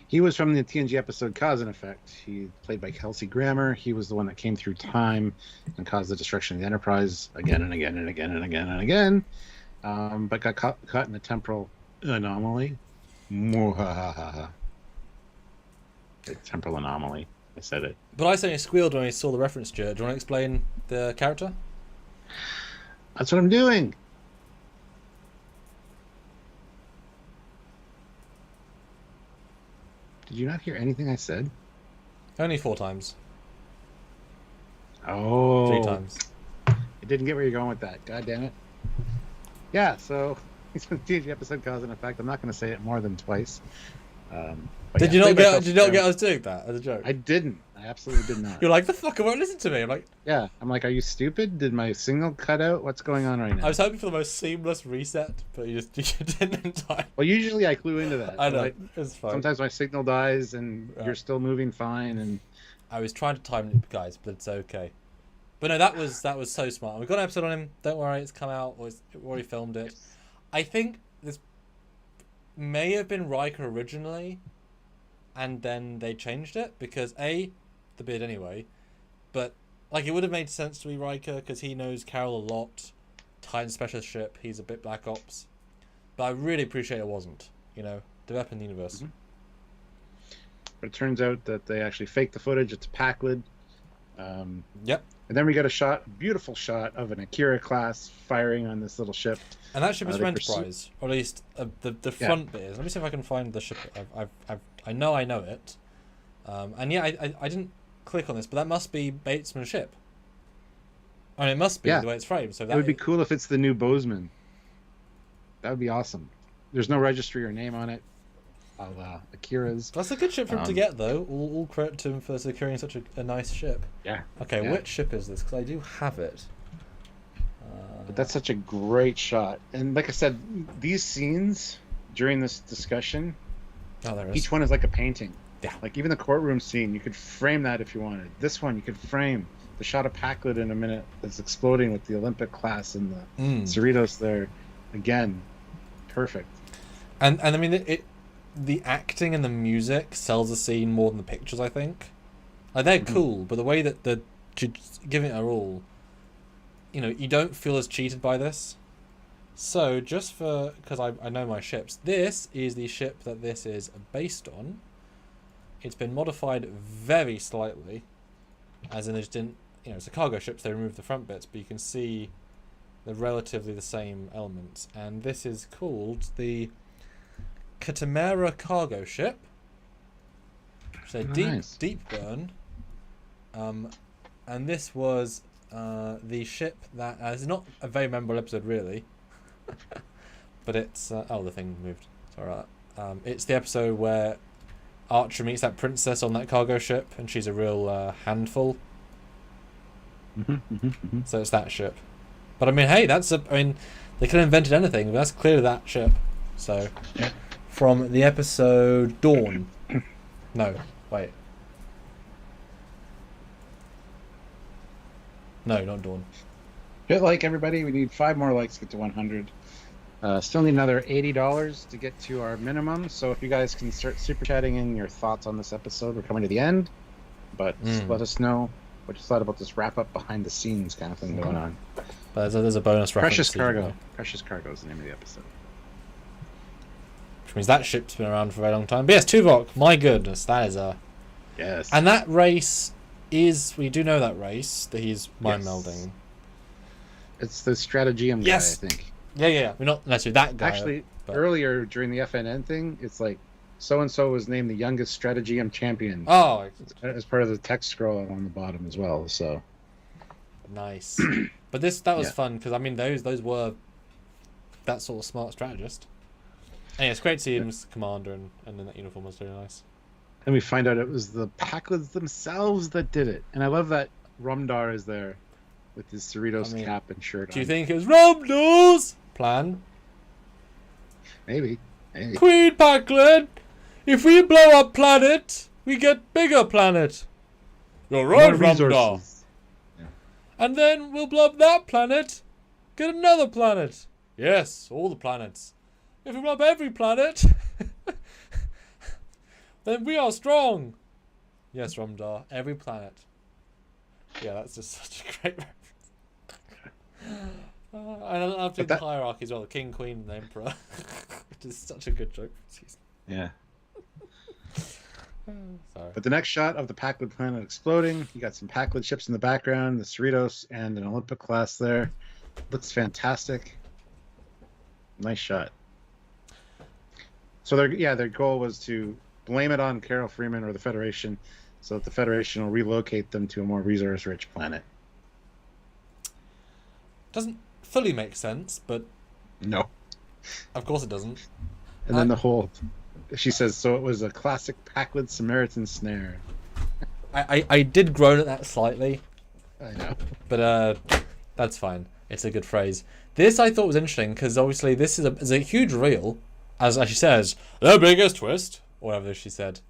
S1: He was from the TNG episode Cause and Effect. He played by Kelsey Grammer. He was the one that came through time and caused the destruction of the Enterprise again and again and again and again and again. But got caught in a temporal anomaly. The temporal anomaly. I said it.
S2: But I certainly squealed when I saw the reference, Stuart. Do you want to explain the character?
S1: That's what I'm doing. Did you not hear anything I said?
S2: Only 4 times.
S1: Oh.
S2: 3 times.
S1: I didn't get where you're going with that. God damn it. Yeah, so it's from the TNG episode Cause and Effect. I'm not going to say it more than twice. But
S2: Did
S1: yeah,
S2: you not
S1: play by
S2: get?
S1: yourself
S2: Did you not
S1: down.
S2: get us doing that as a joke?
S1: I didn't. I absolutely did not.
S2: You're like, the fuck, I won't listen to me. I'm like,
S1: Yeah, I'm like, are you stupid? Did my signal cut out? What's going on right now?
S2: I was hoping for the most seamless reset, but you didn't in time.
S1: Well, usually I clue into that.
S2: I know,
S1: Like,
S2: it's fine.
S1: sometimes my signal dies and
S2: Right.
S1: you're still moving fine. And
S2: I was trying to time it, guys, but it's okay. But no, that was so smart. We've got an episode on him. Don't worry, it's come out. We've already filmed it. I think this may have been Riker originally, and then they changed it because the beard anyway, but like it would have made sense to be Riker because he knows Carol a lot. Titan specialist ship. He's a bit Black Ops, but I really appreciate it wasn't. You know, develop in the universe.
S1: Mm-hmm. But it turns out that they actually faked the footage. It's Packled.
S2: Yep.
S1: And then we get a beautiful shot of an Akira class firing on this little ship.
S2: And that ship is from
S1: They
S2: Enterprise, or at least the front bit is. Let me see if I can find the ship. I know it, and yeah, I didn't click on this, but that must be Batesman's ship. I mean, it must be the way it's framed. So that
S1: it would be cool if it's the new Bozeman. That would be awesome. There's no registry or name on it. Akira's.
S2: That's a good ship for him to get, though. All credit to him for securing such a nice ship.
S1: Yeah.
S2: Okay,
S1: yeah.
S2: which ship is this? Because I do have it.
S1: But that's such a great shot. And like I said, these scenes during this discussion, each one is like a painting.
S2: Yeah.
S1: Like even the courtroom scene, you could frame that if you wanted. This one, you could frame the shot of Packled in a minute that's exploding with the Olympic class and the Cerritos there. Again, perfect.
S2: And I mean, the acting and the music sells the scene more than the pictures, I think. Like, they're cool, but the way that giving it a all, you know, you don't feel as cheated by this. So, just because I know my ships, this is the ship that this is based on. It's been modified very slightly, as in they just didn't, you know, it's a cargo ship, so they removed the front bits, but you can see they're relatively the same elements. And this is called the Katamara cargo ship. So deep burn. And this was the ship that is not a very memorable episode really, but it's the thing moved. Sorry about that. It's the episode where Archer meets that princess on that cargo ship, and she's a real handful. So it's that ship. But I mean, hey, they could have invented anything, but that's clearly that ship. So.
S1: Yeah.
S2: From the episode Dawn. No, wait. No, not Dawn.
S1: Hit like, everybody. We need 5 more likes to get to 100. Still need another $80 to get to our minimum. So if you guys can start super chatting in your thoughts on this episode, we're coming to the end. But just let us know what you thought about this wrap up behind the scenes kind of thing going on.
S2: But there's a bonus reference.
S1: Precious Cargo. Precious Cargo is the name of the episode.
S2: Which means that ship's been around for a very long time. But yes, Tuvok, my goodness, that is a...
S1: Yes.
S2: And that race is... We do know that race, that he's mind-melding.
S1: It's the Stratageum guy, I think.
S2: Yeah. We're not necessarily that guy.
S1: Actually, earlier during the FNN thing, it's like, so-and-so was named the youngest Stratageum champion.
S2: Oh.
S1: As part of the text scroll on the bottom as well, so...
S2: Nice. But that was fun, because, I mean, those were that sort of smart strategist. And yeah, it's great to see him as commander, and in that uniform was really nice.
S1: And we find out it was the Packleds themselves that did it. And I love that Rumdar is there with his Cerritos cap and shirt on.
S2: Do you think it was Rumdar's plan?
S1: Maybe.
S2: Queen Packled, if we blow up planet, we get bigger planet. You're right, Rumdar. Yeah. And then we'll blow up that planet, get another planet. Yes, all the planets. If we blow up every planet, then we are strong. Yes, Rumdar, every planet. Yeah, that's just such a great reference. And I love the hierarchy as well, the king, queen, and the emperor. Which is such a good joke.
S1: Yeah.
S2: Sorry.
S1: But the next shot of the Packled planet exploding, you got some Packled ships in the background, the Cerritos and an Olympic class there. Looks fantastic. Nice shot. So their goal was to blame it on Carol Freeman or the Federation, so that the Federation will relocate them to a more resource-rich planet.
S2: Doesn't fully make sense, but
S1: no,
S2: of course it doesn't.
S1: And then the whole She says, so it was a classic Packled Samaritan snare.
S2: I did groan at that slightly.
S1: I know.
S2: But that's fine. It's a good phrase. This I thought was interesting because obviously this is a huge reveal, as she says, the biggest twist, or whatever she said.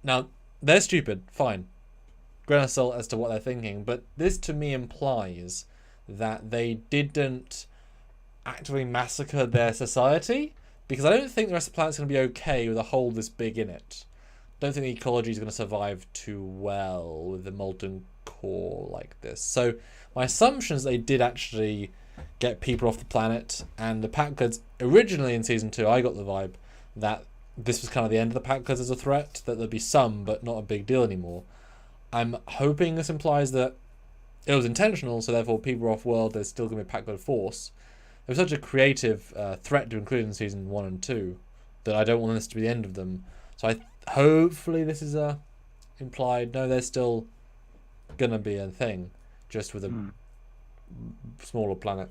S2: Now they're stupid, fine. Grain of salt as to what they're thinking, but this to me implies that they didn't actively massacre their society, because I don't think the rest of the planet's going to be okay with a hole this big in it. I don't think the ecology is going to survive too well with the molten core like this. So my assumption is they did actually get people off the planet, and the Packleds originally in season 2, I got the vibe that this was kind of the end of the Packleds as a threat, that there'd be some but not a big deal anymore. I'm hoping this implies that it was intentional, so therefore people are off world, there's still going to be a Packled force. It was such a creative threat to include in season 1 and 2 that I don't want this to be the end of them. So hopefully this is implied, no, there's still going to be a thing, just with a smaller planet.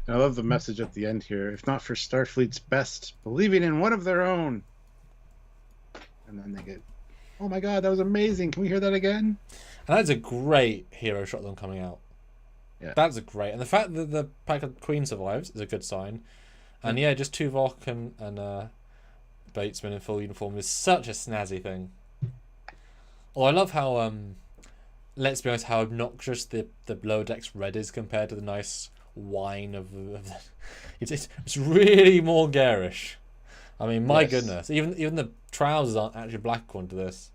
S1: I love the message at the end here. If not for Starfleet's best, believing in one of their own. And then they get, oh my god, that was amazing. Can we hear that again?
S2: And that's a great hero shot of them coming out.
S1: Yeah.
S2: That's a great. And the fact that the Packled Queen survives is a good sign. And yeah, just Tuvok and Batesman in full uniform is such a snazzy thing. Oh, I love how, let's be honest, how obnoxious the Lower Decks red is compared to the nice wine of the it's really more garish. I mean, my goodness, even the trousers aren't actually black according to this.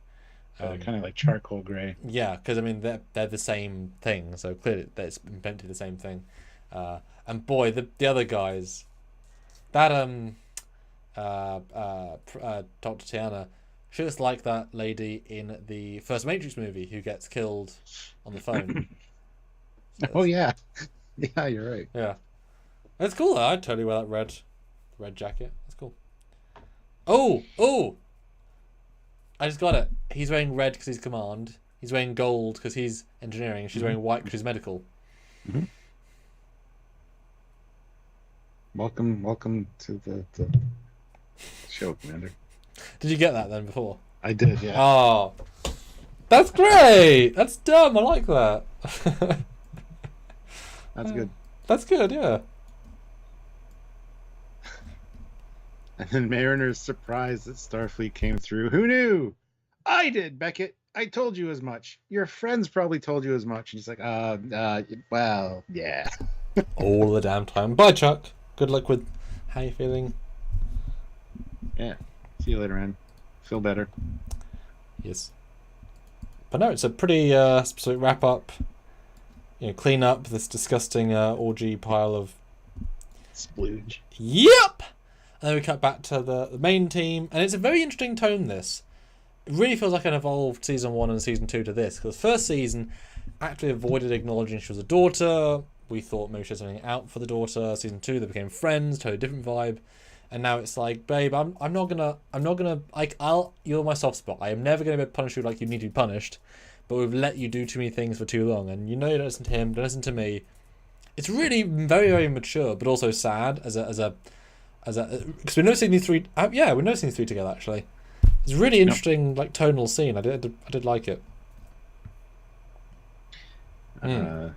S1: They're kind of like charcoal grey.
S2: Yeah, because I mean they're the same thing, so clearly it's meant to be the same thing. And boy, the other guys, that Dr. Tiana, she looks like that lady in the first Matrix movie who gets killed on the phone.
S1: Oh yeah. Yeah, you're right.
S2: Yeah, that's cool. I'd totally wear that red jacket. That's cool. Oh! I just got it. He's wearing red because he's command. He's wearing gold because he's engineering. She's wearing white because she's medical.
S1: Mm-hmm. Welcome to the show, Commander.
S2: Did you get that then before?
S1: I did, yeah.
S2: Oh, that's great. That's dumb. I like that.
S1: That's good.
S2: That's good, yeah.
S1: And then Mariner's surprised that Starfleet came through. Who knew? I did, Beckett. I told you as much. Your friends probably told you as much. And he's like, well, yeah.
S2: All the damn time. Bye, Chuck. Good luck with how you feeling.
S1: Yeah. See you later, Ann. Feel better.
S2: Yes. But no, it's a pretty specific wrap up. You know, clean up this disgusting orgy pile of
S1: splooge.
S2: Yep. And then we cut back to the main team, and it's a very interesting tone. This it really feels like an evolved season 1 and season 2 to this, because first season actually avoided acknowledging she was a daughter. We thought maybe she had something out for the daughter. Season 2 they became friends, totally different vibe. And now it's like, babe, I'm not gonna like you're my soft spot. I am never gonna punish you like you need to be punished. But we've let you do too many things for too long, and you know you don't listen to him, don't listen to me. It's really very, very mature, but also sad as a because we're noticing these three. We're noticing these three together actually. It's a really interesting like tonal scene. I did like it.
S1: And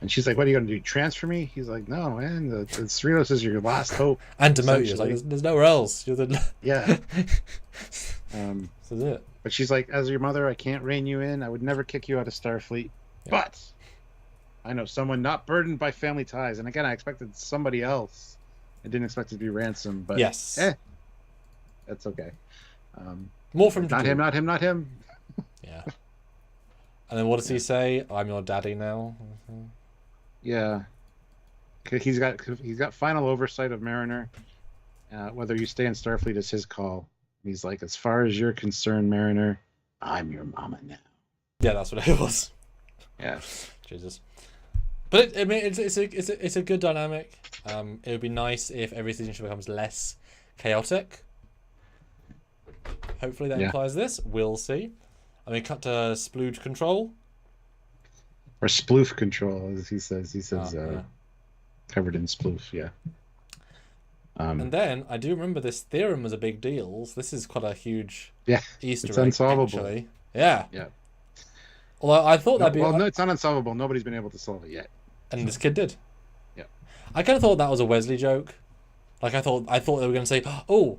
S1: she's like, "What are you gonna do? Transfer me?" He's like, "No, man. The Cerritos is your last hope."
S2: And demote you. Like, there's nowhere else. You're the
S1: yeah.
S2: This is it.
S1: But she's like, as your mother, I can't rein you in. I would never kick you out of Starfleet. Yeah. But I know someone not burdened by family ties. And again, I expected somebody else. I didn't expect it to be Ransom. But
S2: yes,
S1: that's okay.
S2: More from
S1: not him, not him, not him.
S2: Yeah. And then what does he say? I'm your daddy now.
S1: Yeah. He's got final oversight of Mariner. Whether you stay in Starfleet is his call. He's like, as far as you're concerned, Mariner, I'm your mama now.
S2: Yeah, that's what it was.
S1: Yeah.
S2: Jesus. But I mean, it's a good dynamic. It would be nice if every season becomes less chaotic. Hopefully that implies this. We'll see. I mean, cut to splooge control.
S1: Or sploof control, as he says. He says, covered in sploof, yeah.
S2: And then I do remember this theorem was a big deal. So this is quite a huge
S1: Yeah,
S2: Easter
S1: it's
S2: egg,
S1: unsolvable.
S2: actually. Yeah.
S1: Yeah.
S2: Although I thought
S1: No,
S2: that'd be...
S1: well, no, it's not unsolvable. Nobody's been able to solve it yet.
S2: And this kid did.
S1: Yeah.
S2: I kind of thought that was a Wesley joke. Like I thought they were going to say, oh,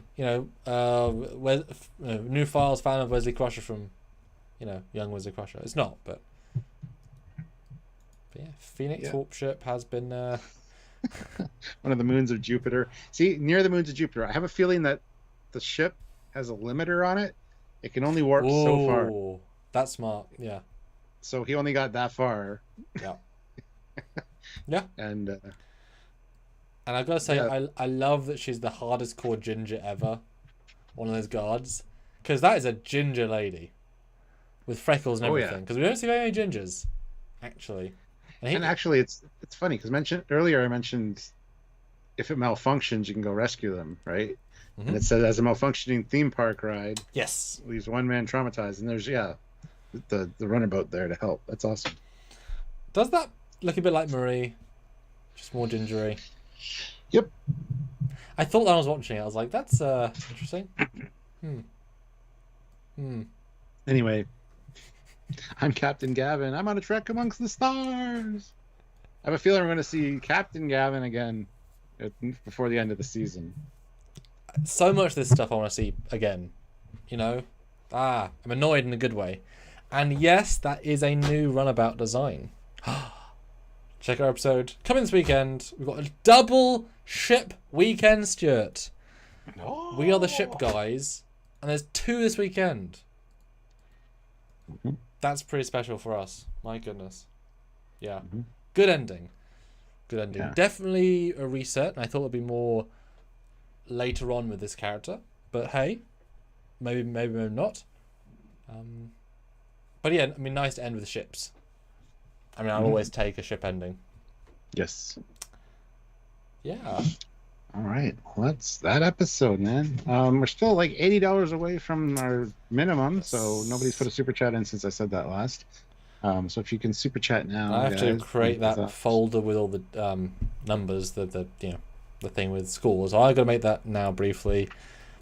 S2: new files found of Wesley Crusher from, young Wesley Crusher. It's not, but yeah, Phoenix Warp Ship has been
S1: one of the moons of Jupiter. See, near the moons of Jupiter, I have a feeling that the ship has a limiter on it. It can only warp so far.
S2: That's smart. Yeah.
S1: So he only got that far.
S2: Yeah. Yeah.
S1: And
S2: I've got to say, I love that she's the hardest core ginger ever. One of those guards. Because that is a ginger lady. With freckles and everything. Because we don't see very many gingers. Actually.
S1: And actually, it's funny. Because earlier I mentioned if it malfunctions, you can go rescue them, right? Mm-hmm. And it says, as a malfunctioning theme park ride.
S2: Yes.
S1: Leaves one man traumatized. And there's, the runabout there to help. That's awesome.
S2: Does that look a bit like Marie? Just more gingery.
S1: Yep.
S2: I thought that when I was watching it. I was like, that's interesting.
S1: Anyway, I'm Captain Gavin. I'm on a trek amongst the stars. I have a feeling we're going to see Captain Gavin again before the end of the season.
S2: So much of this stuff I want to see again. I'm annoyed in a good way. And yes, that is a new runabout design. Check our episode coming this weekend. We've got a double ship weekend, Stuart. Oh. We are the ship guys, and there's 2 this weekend. Mm-hmm. That's pretty special for us. My goodness. Yeah. Mm-hmm. Good ending. Yeah. Definitely a reset, and I thought it would be more later on with this character. But hey, maybe not. But yeah, I mean, nice to end with the ships. I mean, I'll always take a ship ending.
S1: Yes.
S2: Yeah.
S1: All right. Well, that's that episode, man. We're still like $80 away from our minimum, so nobody's put a super chat in since I said that last. So if you can super chat now,
S2: I have to create that folder with all the numbers, the thing with scores. I got to make that now briefly,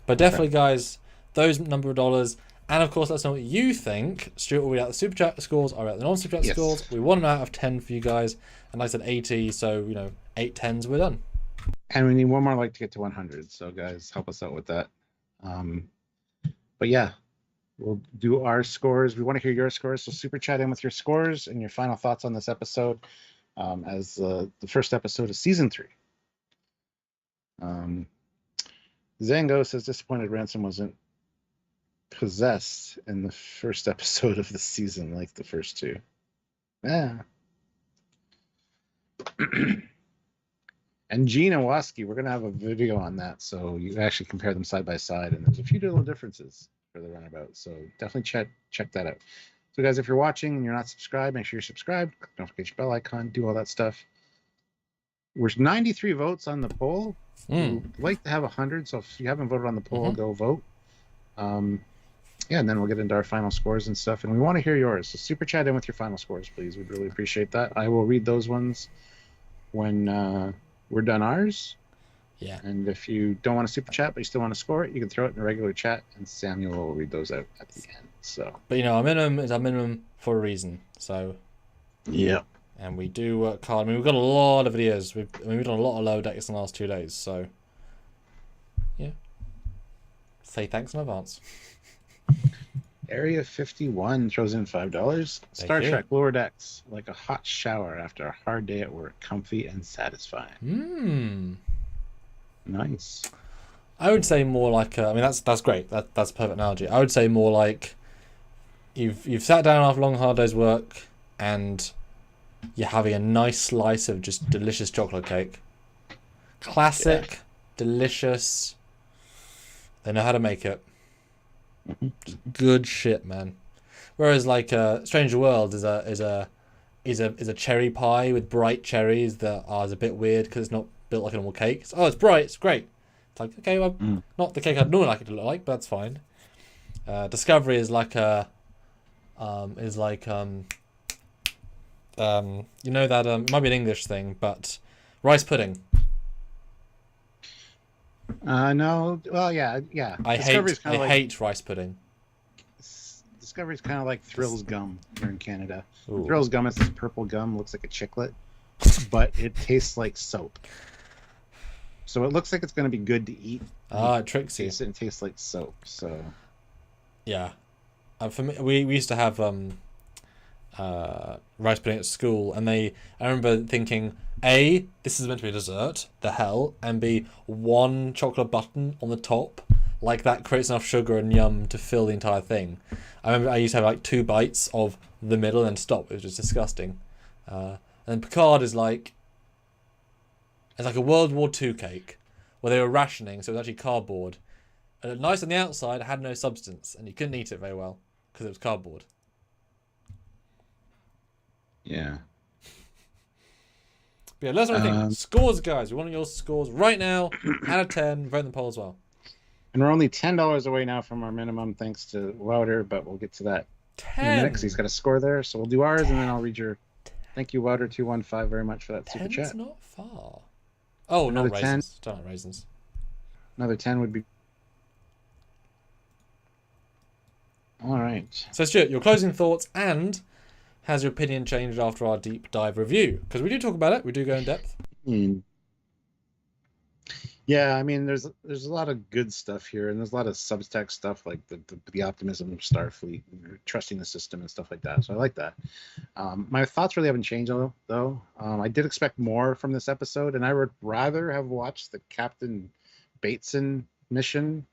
S2: but definitely, guys, those number of dollars. And of course, let us know what you think. Stuart will read out the super chat scores. I'll read out the non-super chat scores. We want them out of 10 for you guys. And like I said, 80. So, 8 10s, we're done.
S1: And we need one more like to get to 100. So guys, help us out with that. But yeah, we'll do our scores. We want to hear your scores. So super chat in with your scores and your final thoughts on this episode as the first episode of season 3. Zango says disappointed Ransom wasn't possessed in the first episode of the season like the first 2. Yeah. And Gene and Waski, we're gonna have a video on that, so you actually compare them side by side, and there's a few little differences for the runabout, so definitely check that out. So guys, if you're watching and you're not subscribed, make sure you're subscribed. Don't forget your bell icon, do all that stuff. We're 93 votes on the poll. We'd like to have 100, so if you haven't voted on the poll, go vote. And then we'll get into our final scores and stuff, and we want to hear yours. So super chat in with your final scores, please. We'd really appreciate that. I will read those ones when we're done ours.
S2: Yeah.
S1: And if you don't want to super chat, but you still want to score it, you can throw it in a regular chat, and Samuel will read those out at the end. So.
S2: But our minimum is our minimum for a reason. So.
S1: Yeah.
S2: And we do work hard. I mean, we've got a lot of videos. We've done a lot of low decks in the last 2 days. So. Yeah. Say thanks in advance.
S1: Area 51 throws in $5. Star Trek Lower Decks, like a hot shower after a hard day at work, comfy and satisfying. Nice.
S2: I would say more like I mean that's great. That's a perfect analogy. I would say more like you've sat down after a long hard day's work and you're having a nice slice of just delicious chocolate cake. Classic, delicious. They know how to make it. Good shit, man. Whereas like Stranger World is a cherry pie with bright cherries that is a bit weird because it's not built like a normal cake. So, it's bright, it's great. It's like, okay, well, not the cake I'd normally like it to look like, but that's fine. Discovery is like it might be an English thing, but rice pudding.
S1: No. Well, yeah.
S2: I
S1: Discovery's kind of like
S2: hate rice pudding.
S1: Discovery's kind of like Thrills gum here in Canada.
S2: Ooh.
S1: Thrills gum is this purple gum, looks like a chiclet, but it tastes like soap. So it looks like it's going to be good to eat.
S2: It tricks you.
S1: It tastes like soap. So
S2: Yeah. For me, we used to have rice pudding at school, and I remember thinking, A, this is meant to be a dessert, the hell, and B, one chocolate button on the top, like that creates enough sugar and yum to fill the entire thing. I remember I used to have like 2 bites of the middle and stop. It was just disgusting. And Picard is like, it's like a World War II cake where they were rationing, so it was actually cardboard. And it was nice on the outside, it had no substance, and you couldn't eat it very well because it was cardboard.
S1: yeah.
S2: But yeah, let's think. Scores, guys. We want your scores right now. Out of 10. Vote in the poll as well.
S1: And we're only $10 away now from our minimum, thanks to Wouter, but we'll get to that
S2: 10.
S1: in a minute because he's got a score there. So we'll do ours, and then I'll read your. Thank you, Wouter215, very much for that super chat.
S2: It's not far. Oh,
S1: Another
S2: not raisins. Don't like raisins.
S1: Another 10 would be. All right.
S2: So, Stuart, your closing thoughts, and has your opinion changed after our deep dive review? Because we do talk about it. We do go in depth.
S1: Yeah, I mean, there's a lot of good stuff here, and there's a lot of subtext stuff like the optimism of Starfleet, and trusting the system and stuff like that. So I like that. My thoughts really haven't changed though. I did expect more from this episode, and I would rather have watched the Captain Bateson mission.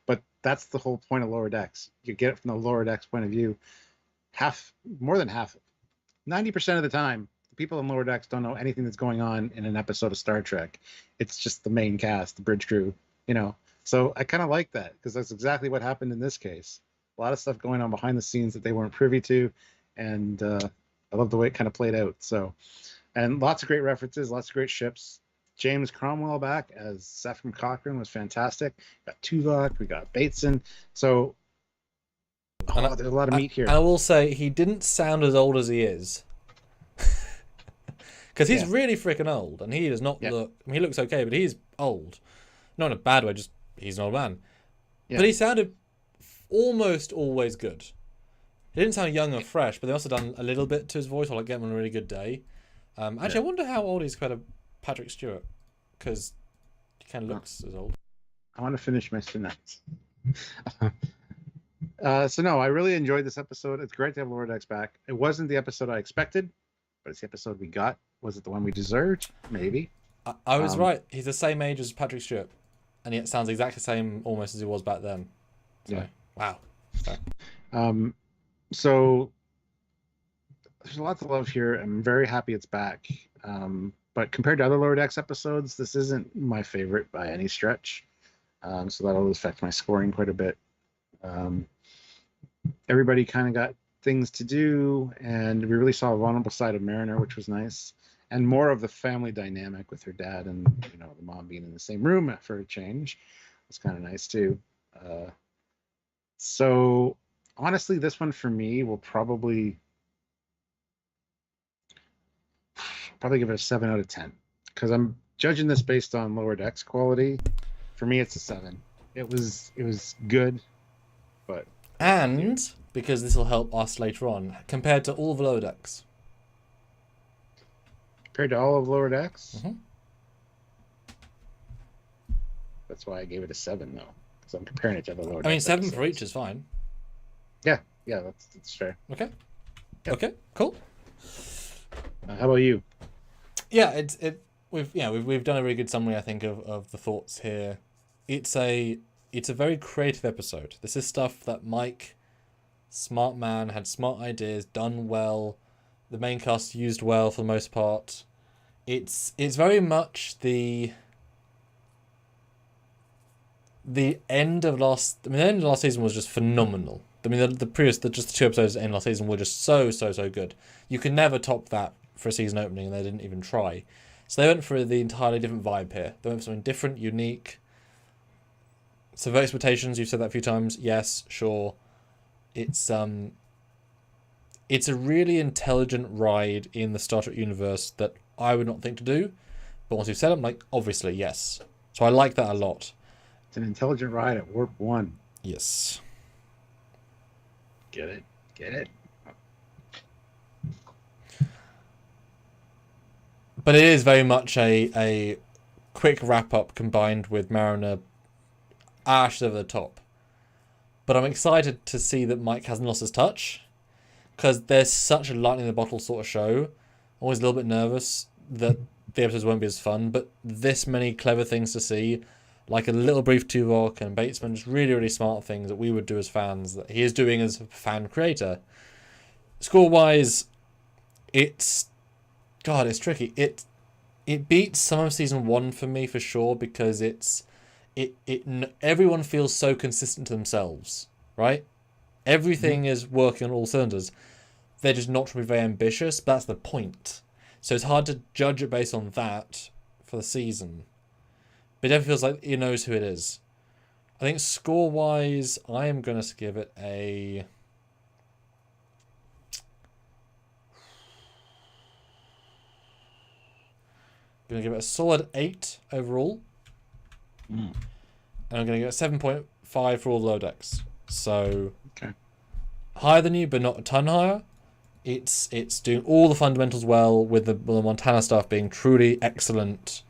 S1: But that's the whole point of Lower Decks. You get it from the Lower Decks point of view. More than half, 90% of the time, people in Lower Decks don't know anything that's going on in an episode of Star Trek. It's just the main cast, the bridge crew, So I kind of like that because that's exactly what happened in this case. A lot of stuff going on behind the scenes that they weren't privy to, and I love the way it kind of played out. So, and lots of great references, lots of great ships. James Cromwell back as Sephram Cochrane was fantastic. We got Tuvok, we got Bateson. So, there's a lot of meat here.
S2: I will say he didn't sound as old as he is. Because he's really freaking old, and he does not look. I mean, he looks okay, but he's old. Not in a bad way, just he's an old man. Yeah. But he sounded almost always good. He didn't sound young or fresh, but they also done a little bit to his voice, or like get him on a really good day. Actually, I wonder how old he's compared to Patrick Stewart, because he kind of looks as old.
S1: I want to finish my synapse. So no, I really enjoyed this episode. It's great to have Lower Decks back. It wasn't the episode I expected, but it's the episode we got. Was it the one we deserved? Maybe.
S2: I was right. He's the same age as Patrick Stewart, and yet sounds exactly the same almost as he was back then. So, yeah. Wow.
S1: So there's a lot to love here. I'm very happy it's back. But compared to other Lower Decks episodes, this isn't my favorite by any stretch. So that'll affect my scoring quite a bit. Everybody kind of got things to do, and we really saw a vulnerable side of Mariner, which was nice, and more of the family dynamic with her dad and the mom being in the same room for a change was kind of nice too. So honestly, this one for me will probably give it a 7 out of 10 because I'm judging this based on Lower Decks quality. For me, it's a 7. It was good, but
S2: because this will help us later on, compared to all of Lower Decks.
S1: Compared to all of Lower Decks?
S2: Mm-hmm.
S1: That's why I gave it a 7, though. Because I'm comparing it to other Lower Decks.
S2: I mean, 7 for each is fine.
S1: Yeah, that's fair.
S2: Okay.
S1: Yep.
S2: Okay, cool.
S1: How about you?
S2: Yeah, we've done a really good summary, I think, of the thoughts here. It's a very creative episode. This is stuff that Mike, smart man, had smart ideas, done well. The main cast used well for the most part. It's very much the end of last. I mean, the end of last season was just phenomenal. I mean, the 2 episodes at the end of last season were just so good. You could never top that for a season opening, and they didn't even try. So they went for the entirely different vibe here. They went for something different, unique. Subvert expectations. You've said that a few times. Yes, sure. It's a really intelligent ride in the Star Trek universe that I would not think to do. But once you've said it, I'm like, obviously, yes. So I like that a lot.
S1: It's an intelligent ride at Warp 1.
S2: Yes.
S1: Get it? Get it?
S2: But it is very much a quick wrap-up combined with Mariner Ash over the top. But I'm excited to see that Mike hasn't lost his touch, because there's such a lightning in the bottle sort of show. Always a little bit nervous that the episodes won't be as fun, but this many clever things to see, like a little brief Tuvok and Batesman, just really, really smart things that we would do as fans, that he is doing as a fan creator. Score-wise, it's tricky. It beats some of season 1 for me for sure, because everyone feels so consistent to themselves, right? Everything is working on all cylinders. They're just not trying to be very ambitious, but that's the point. So it's hard to judge it based on that for the season. But it definitely feels like he knows who it is. I think score-wise, I am going to give it a... I'm going to give it a solid 8 overall. And I'm going to give it 7.5 for all the low decks. So higher than you, but not a ton higher. It's doing all the fundamentals well, with the Montana stuff being truly excellent.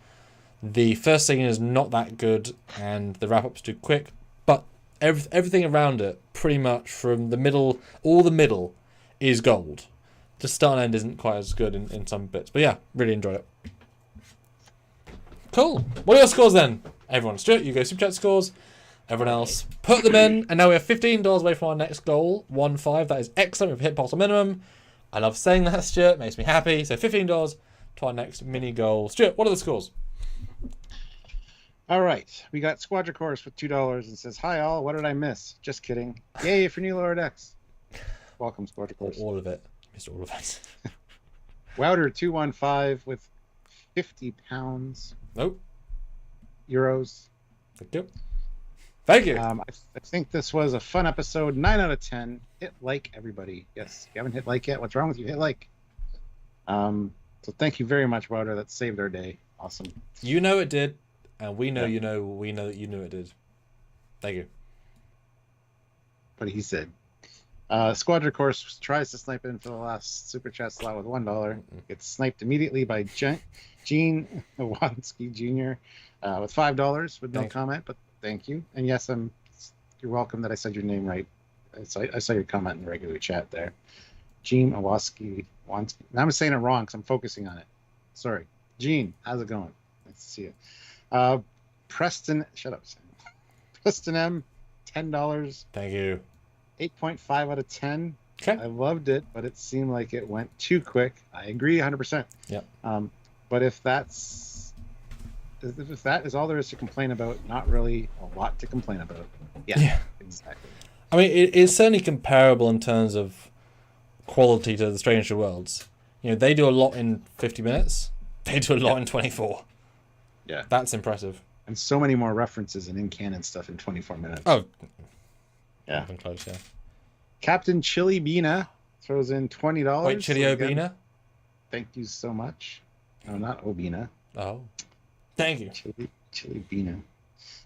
S2: The first scene is not that good, and the wrap-up's too quick. But everything around it, pretty much from the middle, all the middle, is gold. The start and end isn't quite as good in some bits. But yeah, really enjoyed it. Cool. What are your scores then? Everyone, Stuart, you go Super Chat scores. Everyone else, put them in. And now we have $15 away from our next goal. 1-5. That is excellent. We've hit bottom minimum. I love saying that, Stuart. It makes me happy. So $15 to our next mini goal. Stuart, what are the scores?
S1: All right. We got Squadra Course with $2 and says, "Hi all. What did I miss? Just kidding. Yay for new lower decks." Welcome, Squadra Course.
S2: All of it. Missed all of it.
S1: Wouter 215 with 50 pounds.
S2: Nope.
S1: Euros.
S2: Thank you. Thank you.
S1: I think this was a fun episode. 9 out of 10. Hit like, everybody. Yes, you haven't hit like yet. What's wrong with you? Hit like. So thank you very much, Wouter. That saved our day. Awesome.
S2: You know it did, and we know you know. We know that you knew it did. Thank you.
S1: What he said. Squadra Course tries to snipe in for the last super chat slot with $1. Gets sniped immediately by Gene Wansky Jr. With $5 with no comment, but thank you. And yes, you're welcome that I said your name right. I saw your comment in the regular chat there. Gene Wansky. Now I'm saying it wrong because I'm focusing on it. Sorry. Gene, how's it going? Nice to see you. Preston, shut up, Sam. Preston M, $10.
S2: Thank you.
S1: 8.5 out of 10.
S2: Okay.
S1: I loved it, but it seemed like it went too quick. I agree 100%.
S2: Yeah.
S1: But if that is all there is to complain about, not really a lot to complain about. Yeah. Exactly.
S2: I mean, it is certainly comparable in terms of quality to the Stranger Worlds. You know, they do a lot in 50 minutes. They do a lot in 24.
S1: Yeah.
S2: That's impressive.
S1: And so many more references and in-canon stuff in 24 minutes.
S2: Oh.
S1: Yeah.
S2: Close, yeah.
S1: Captain Chili Bina throws in $20.
S2: Wait, Chili Obina?
S1: Thank you so much. No, not Obina.
S2: Oh. Thank you.
S1: Chili Bina.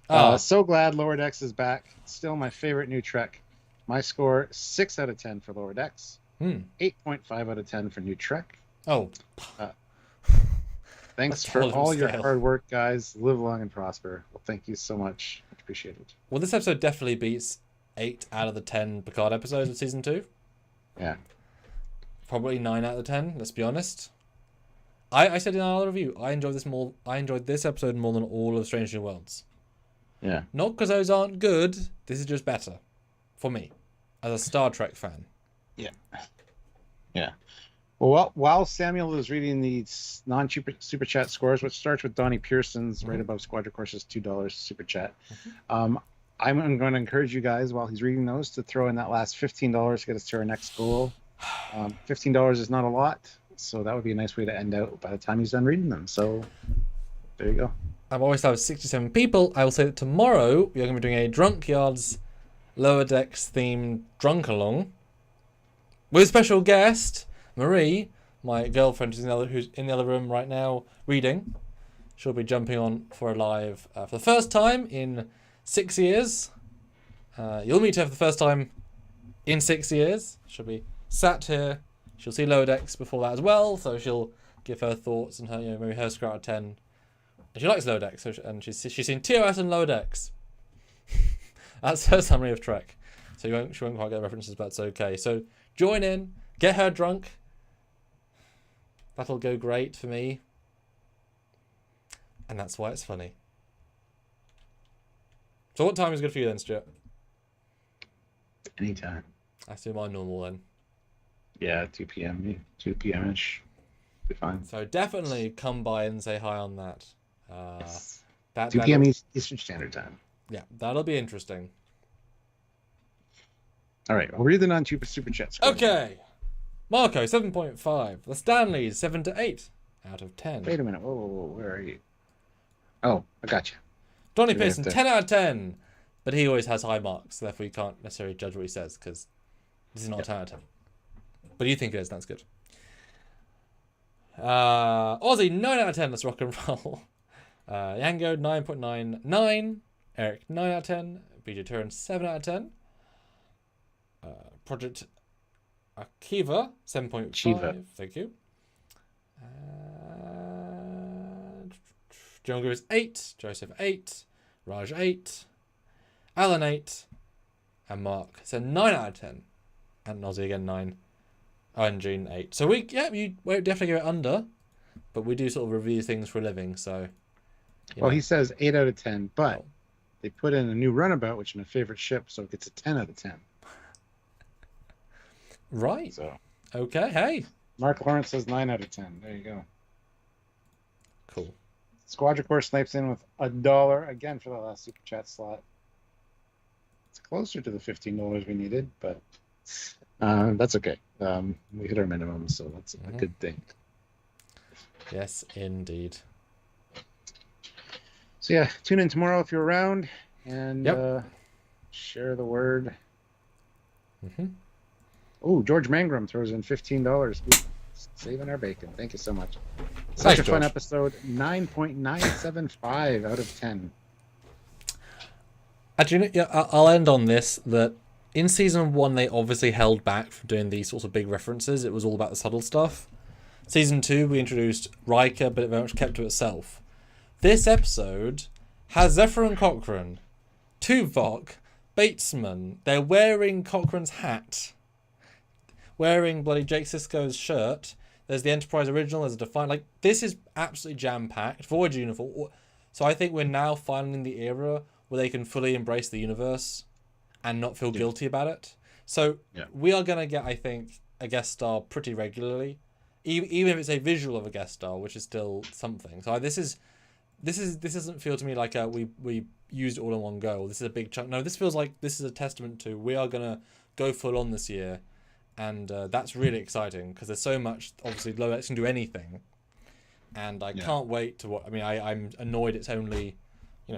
S2: Oh.
S1: So glad Lower Decks is back. Still my favorite new Trek. My score, 6 out of 10 for Lower Decks. 8.5 out of 10 for new Trek.
S2: Oh.
S1: Thanks for all your hard work, guys. Live long and prosper. Well, thank you so much. Much appreciated.
S2: Well, this episode definitely beats 8 out of the 10 Picard episodes of season 2.
S1: Yeah.
S2: Probably 9 out of 10, let's be honest. I said in our review, I enjoyed this episode more than all of Strange New Worlds.
S1: Yeah.
S2: Not because those aren't good, this is just better. For me. As a Star Trek fan.
S1: Yeah. Yeah. Well, while Samuel is reading the non-super chat scores, which starts with Donnie Pearson's right above Squadra Course's $2 super chat. I'm going to encourage you guys, while he's reading those, to throw in that last $15 to get us to our next goal. $15 is not a lot, so that would be a nice way to end out by the time he's done reading them. So there you go.
S2: I've always had 67 people. I will say that tomorrow we are going to be doing a Trekyards Lower Decks themed drunk along with a special guest, Marie, my girlfriend, who's in the other room right now reading. She'll be jumping on for a live for the first time in 6 years. You'll meet her for the first time in 6 years. She'll be sat here. She'll see Lower Decks before that as well, so she'll give her thoughts and her, maybe her score out of 10. And she likes Lower Decks, and she's seen TOS and Lower Decks. That's her summary of Trek. So she won't quite get the references, but it's okay. So join in, get her drunk. That'll go great for me. And that's why it's funny. So what time is good for you then, Stuart?
S1: Anytime.
S2: I do my normal then.
S1: Yeah, 2 p.m. 2 p.m.-ish. Be fine.
S2: So definitely come by and say hi on that.
S1: Yes. 2
S2: That'll-
S1: p.m. Eastern Standard Time.
S2: Yeah, that'll be interesting.
S1: All right, I'll read the non-super chats.
S2: Okay. Marco, 7.5. The Stanleys, 7 to 8 out of 10.
S1: Wait a minute. Whoa, where are you? Oh, I got you.
S2: Donnie
S1: You
S2: Pearson,
S1: have to-
S2: 10 out of 10. But he always has high marks, so therefore you can't necessarily judge what he says, because this is not a 10 out of 10. But you think it is, that's good. Aussie, 9 out of 10, let's rock and roll. Yango, 9.99. Eric, 9 out of 10. BJ Turin, 7 out of 10. Project Akiva, 7.5.
S1: Chiva.
S2: Thank you. John Lewis, 8. Joseph, 8. Raj, 8. Alan, 8. And Mark, so 9 out of 10. And Aussie again, 9. Oh, and Gene, 8. So you won't definitely go under, but we do sort of review things for a living, so.
S1: Well, he says 8 out of 10, but they put in a new runabout, which is my favorite ship, so it gets a 10 out of 10.
S2: Right.
S1: So.
S2: Okay, hey.
S1: Mark Lawrence says 9 out of 10. There you go.
S2: Cool.
S1: Squadron Corps snipes in with $1 again for the last super chat slot. It's closer to the $15 we needed, but that's okay. We hit our minimum, so that's a good thing.
S2: Yes, indeed.
S1: So yeah, tune in tomorrow if you're around, and share the word. Oh, George Mangrum throws in $15. Ooh, saving our bacon. Thank you so much. Such a fun episode. 9.975 out of 10.
S2: Actually, I'll end on this, that in season 1 they obviously held back from doing these sorts of big references. It was all about the subtle stuff. Season 2 we introduced Riker, but it very much kept to itself. This episode has Zephyr and Cochrane, Tuvok, Batesman. They're wearing Cochrane's hat, wearing bloody Jake Sisko's shirt. There's the Enterprise original. There's a Defiant. This is absolutely jam-packed. Voyager uniform. So I think we're now finally in the era where they can fully embrace the universe and not feel guilty about it. So we are going to get, I think, a guest star pretty regularly, even if it's a visual of a guest star, which is still something. So this doesn't feel to me like we used it all in one go. This is a big chunk. No, this feels like this is a testament to we are going to go full on this year. And that's really exciting because there's so much. Obviously, Lower Decks can do anything, and I can't wait to what. I mean, I'm annoyed it's only,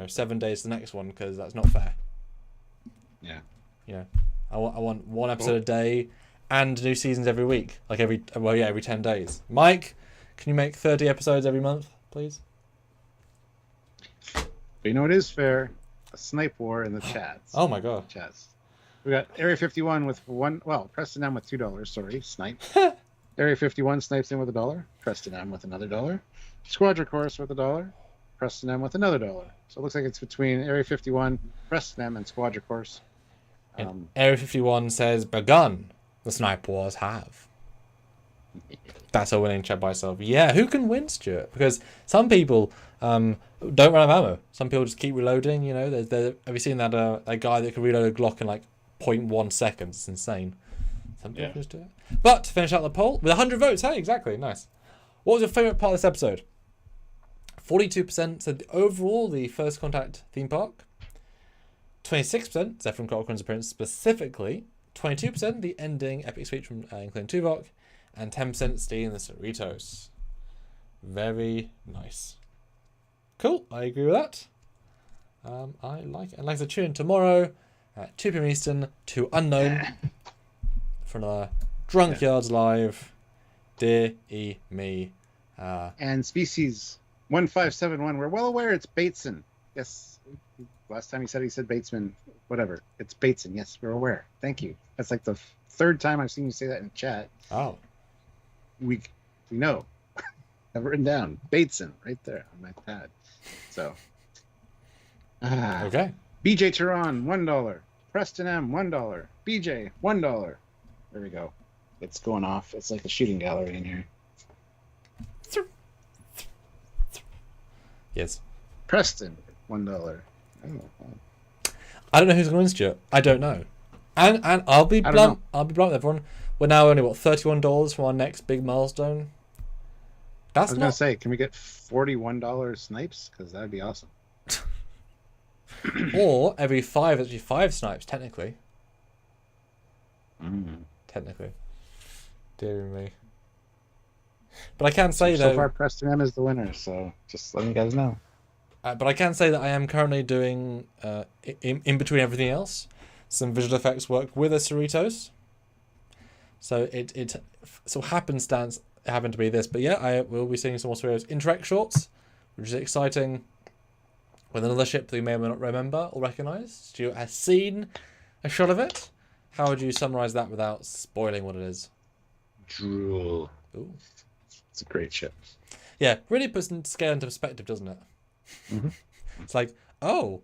S2: 7 days to the next one because that's not fair. Yeah. I want one episode a day, and new seasons every week, every 10 days. Mike, can you make 30 episodes every month, please?
S1: But it is fair. A snipe war in the chats.
S2: Oh my god.
S1: Chats. We got Area 51 with Preston M with $2. Sorry, snipe. Area 51 snipes in with $1. Preston M with another $1. Squadron Course with $1. Preston M with another $1. So it looks like it's between Area 51, Preston M, and Squadron Course.
S2: Area 51 says, begun. The snipe wars have. That's a winning chat by itself. Yeah, who can win, Stuart? Because some people don't run out of ammo. Some people just keep reloading. Have you seen that a guy that can reload a Glock in 0.1 seconds? It's insane. Some people just do it. But to finish out the poll with 100 votes, hey, exactly, nice. What was your favourite part of this episode? 42% said overall the First Contact theme park. 26% Zephyr and Cochrane's appearance specifically. 22% the ending epic speech from including Tuvok, and 10% stealing the Cerritos. Very nice. Cool, I agree with that. I like it. And like to tune in tomorrow at 2 p.m. Eastern to Unknown for another Trekyards live. Dear me.
S1: And Species. 1571. We're well aware it's Bateson. Yes. Last time he said Batesman. Whatever. It's Bateson. Yes, we're aware. Thank you. That's like the third time I've seen you say that in chat.
S2: Oh.
S1: We know. I've written down Bateson right there on my pad. So.
S2: Okay.
S1: BJ Tehran, $1. Preston M, $1. BJ, $1. There we go. It's going off. It's like a shooting gallery in here.
S2: Yes.
S1: Preston, $1. Oh.
S2: I don't know who's going to win, Stuart. I don't know. And I'll be blunt. I'll be blunt with everyone. We're now only $31 from our next big milestone.
S1: I was gonna say, can we get $41 snipes? Because that'd be awesome.
S2: Or every 5, actually 5 snipes technically. Technically. Dear me. But I can say
S1: so
S2: though.
S1: far, Preston M is the winner. So just letting you guys know.
S2: But I can say that I am currently doing in between everything else some visual effects work with a Cerritos. So it sort of happenstance happened to be this, but yeah, I will be seeing some more Cerritos interact shorts, which is exciting. With another ship that you may or may not remember or recognise. Stuart has seen a shot of it. How would you summarise that without spoiling what it is?
S1: Drool.
S2: Ooh.
S1: It's a great ship.
S2: Yeah, really puts scale into perspective, doesn't it?
S1: Mm-hmm.
S2: It's like, oh,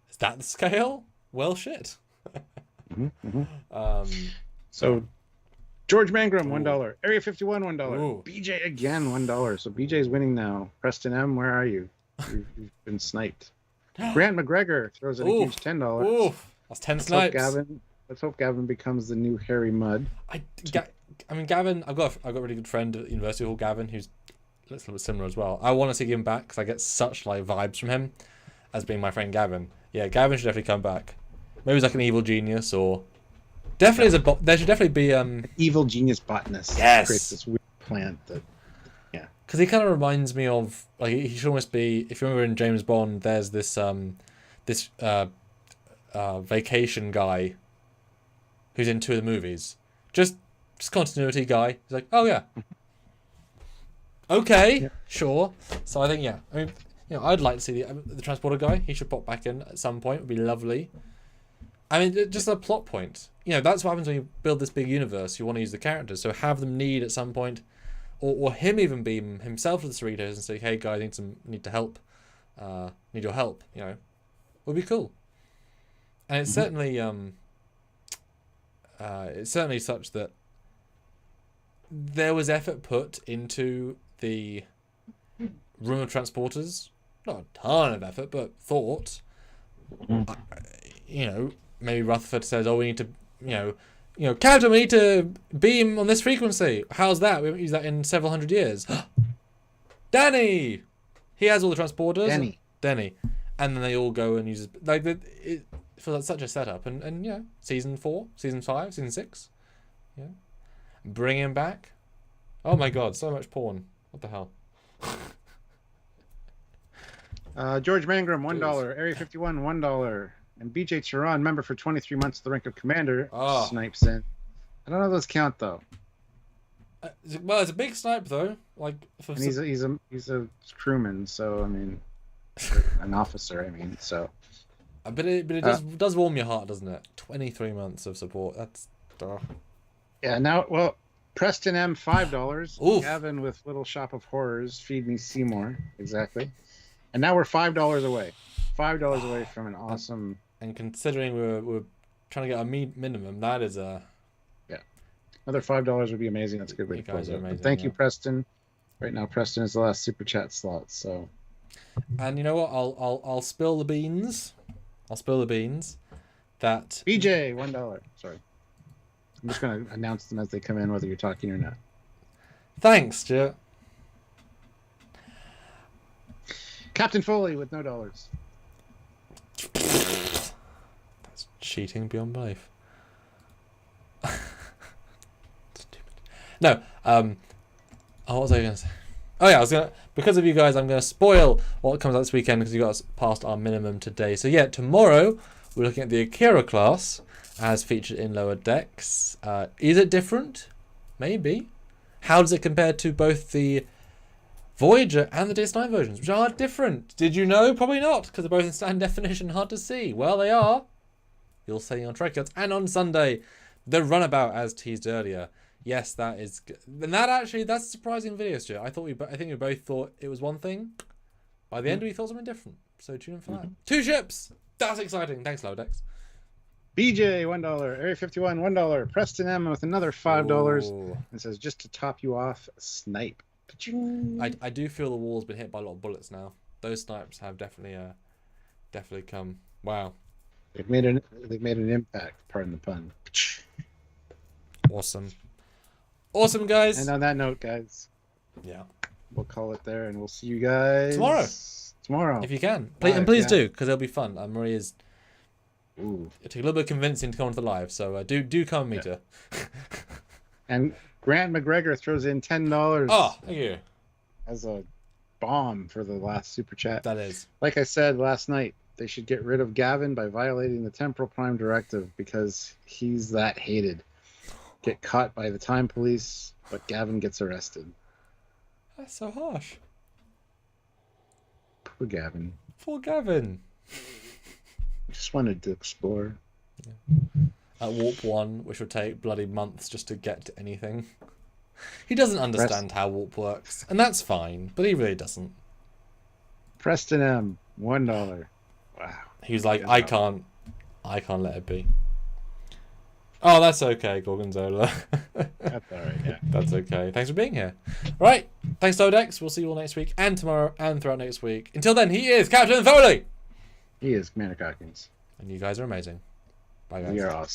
S2: is that the scale? Well, shit.
S1: So, George Mangrum, $1. Area 51, $1.
S2: Ooh.
S1: BJ again, $1. So BJ's winning now. Preston M, where are you? You've been sniped. Grant McGregor throws in a huge $10.
S2: Oof. That's 10 snipes.
S1: Let's hope Gavin becomes the new Harry Mudd.
S2: I mean, Gavin. I've got a really good friend at university called Gavin, who's looks a little bit similar as well. I want to see him back because I get such like vibes from him as being my friend Gavin. Yeah, Gavin should definitely come back. Maybe he's like an evil genius, or definitely as a there should definitely be
S1: an evil genius botanist.
S2: Yes,
S1: creates this weird plant that.
S2: Because he kind of reminds me of like he should almost be. If you remember in James Bond, there's this vacation guy who's in 2 of the movies. Just continuity guy. He's like, oh yeah, okay, sure. So I think I mean, I'd like to see the transporter guy. He should pop back in at some point. It would be lovely. I mean, just a plot point. That's what happens when you build this big universe. You want to use the characters, so have them need at some point. Or him even beam himself to the Cerritos and say, "Hey guys, need to help, need your help." Would be cool. And it's certainly such that there was effort put into the room of transporters. Not a ton of effort, but thought. Maybe Rutherford says, "Oh, we need to, Captain, we need to beam on this frequency." How's that? We haven't used that in several hundred years. Danny! He has all the transporters. Denny. And then they all go and use it feels like such a setup. And season 4, season 5, season 6. Yeah. Bring him back. Oh my god, so much porn. What the hell?
S1: George Mangrum, $1. Area 51, $1. And BJ Tehran, member for 23 months at the rank of commander, snipes in. I don't know if those count though.
S2: Well, it's a big snipe though.
S1: And he's a crewman, so I mean, an officer. I mean, so.
S2: But it does warm your heart, doesn't it? 23 months of support. That's.
S1: Yeah. Now, well, Preston M, $5.
S2: Oof.
S1: Gavin with Little Shop of Horrors, Feed Me Seymour, exactly. And now we're $5 away. $5 away from an awesome.
S2: And considering we're trying to get a minimum, that is a.
S1: Yeah. Another $5 would be amazing. That's a good way to close it. Thank you, Preston. Right now, Preston is the last super chat slot. So.
S2: And you know what? I'll spill the beans. That
S1: BJ, $1. Sorry. I'm just going to announce them as they come in, whether you're talking or not.
S2: Thanks, Stuart.
S1: Captain Foley with no dollars.
S2: That's cheating beyond belief. Stupid. No. What was I going to say? Oh yeah, because of you guys, I'm going to spoil what comes out this weekend because you got us past our minimum today. So yeah, tomorrow we're looking at the Akira class as featured in Lower Decks. Is it different? Maybe. How does it compare to both the Voyager and the DS9 versions, which are different. Did you know? Probably not, because they're both in standard definition, hard to see. Well, they are. You'll see on Trekyards. And on Sunday, the Runabout, as teased earlier. Yes, that is... And that's a surprising video, Stuart. I think we both thought it was one thing. By the end, we thought something different. So tune in for that. 2 ships! That's exciting. Thanks, Lodex.
S1: BJ, $1. Area 51, $1. Preston M with another $5.
S2: Ooh.
S1: It says, just to top you off, snipe.
S2: I do feel the wall's been hit by a lot of bullets now. Those snipes have definitely come. Wow.
S1: They've made an impact, pardon the pun.
S2: Awesome. Awesome, guys.
S1: And on that note, guys,
S2: yeah,
S1: we'll call it there, and we'll see you guys
S2: tomorrow. If you can. Please do, because it'll be fun. Maria's...
S1: Ooh.
S2: It took a little bit of convincing to come onto the live, so do come and meet her.
S1: And Grant McGregor throws in $10.
S2: Oh, thank you.
S1: As a bomb for the last super chat.
S2: That is.
S1: Like I said last night, they should get rid of Gavin by violating the Temporal Prime Directive because he's that hated. Get caught by the time police, but Gavin gets arrested.
S2: That's so harsh.
S1: Poor Gavin.
S2: Poor Gavin.
S1: Just wanted to explore.
S2: Yeah. At Warp 1, which would take bloody months just to get to anything. He doesn't understand how Warp works, and that's fine, but he really doesn't.
S1: Preston M, $1. Wow.
S2: He was like, I can't let it be. Oh, that's okay, Gorgonzola.
S1: That's alright, yeah.
S2: That's okay. Thanks for being here. Right. Thanks, Lodex. We'll see you all next week and tomorrow and throughout next week. Until then, he is Captain Foley.
S1: He is Commander Cockins.
S2: And you guys are amazing. Bye, guys.
S1: We are awesome.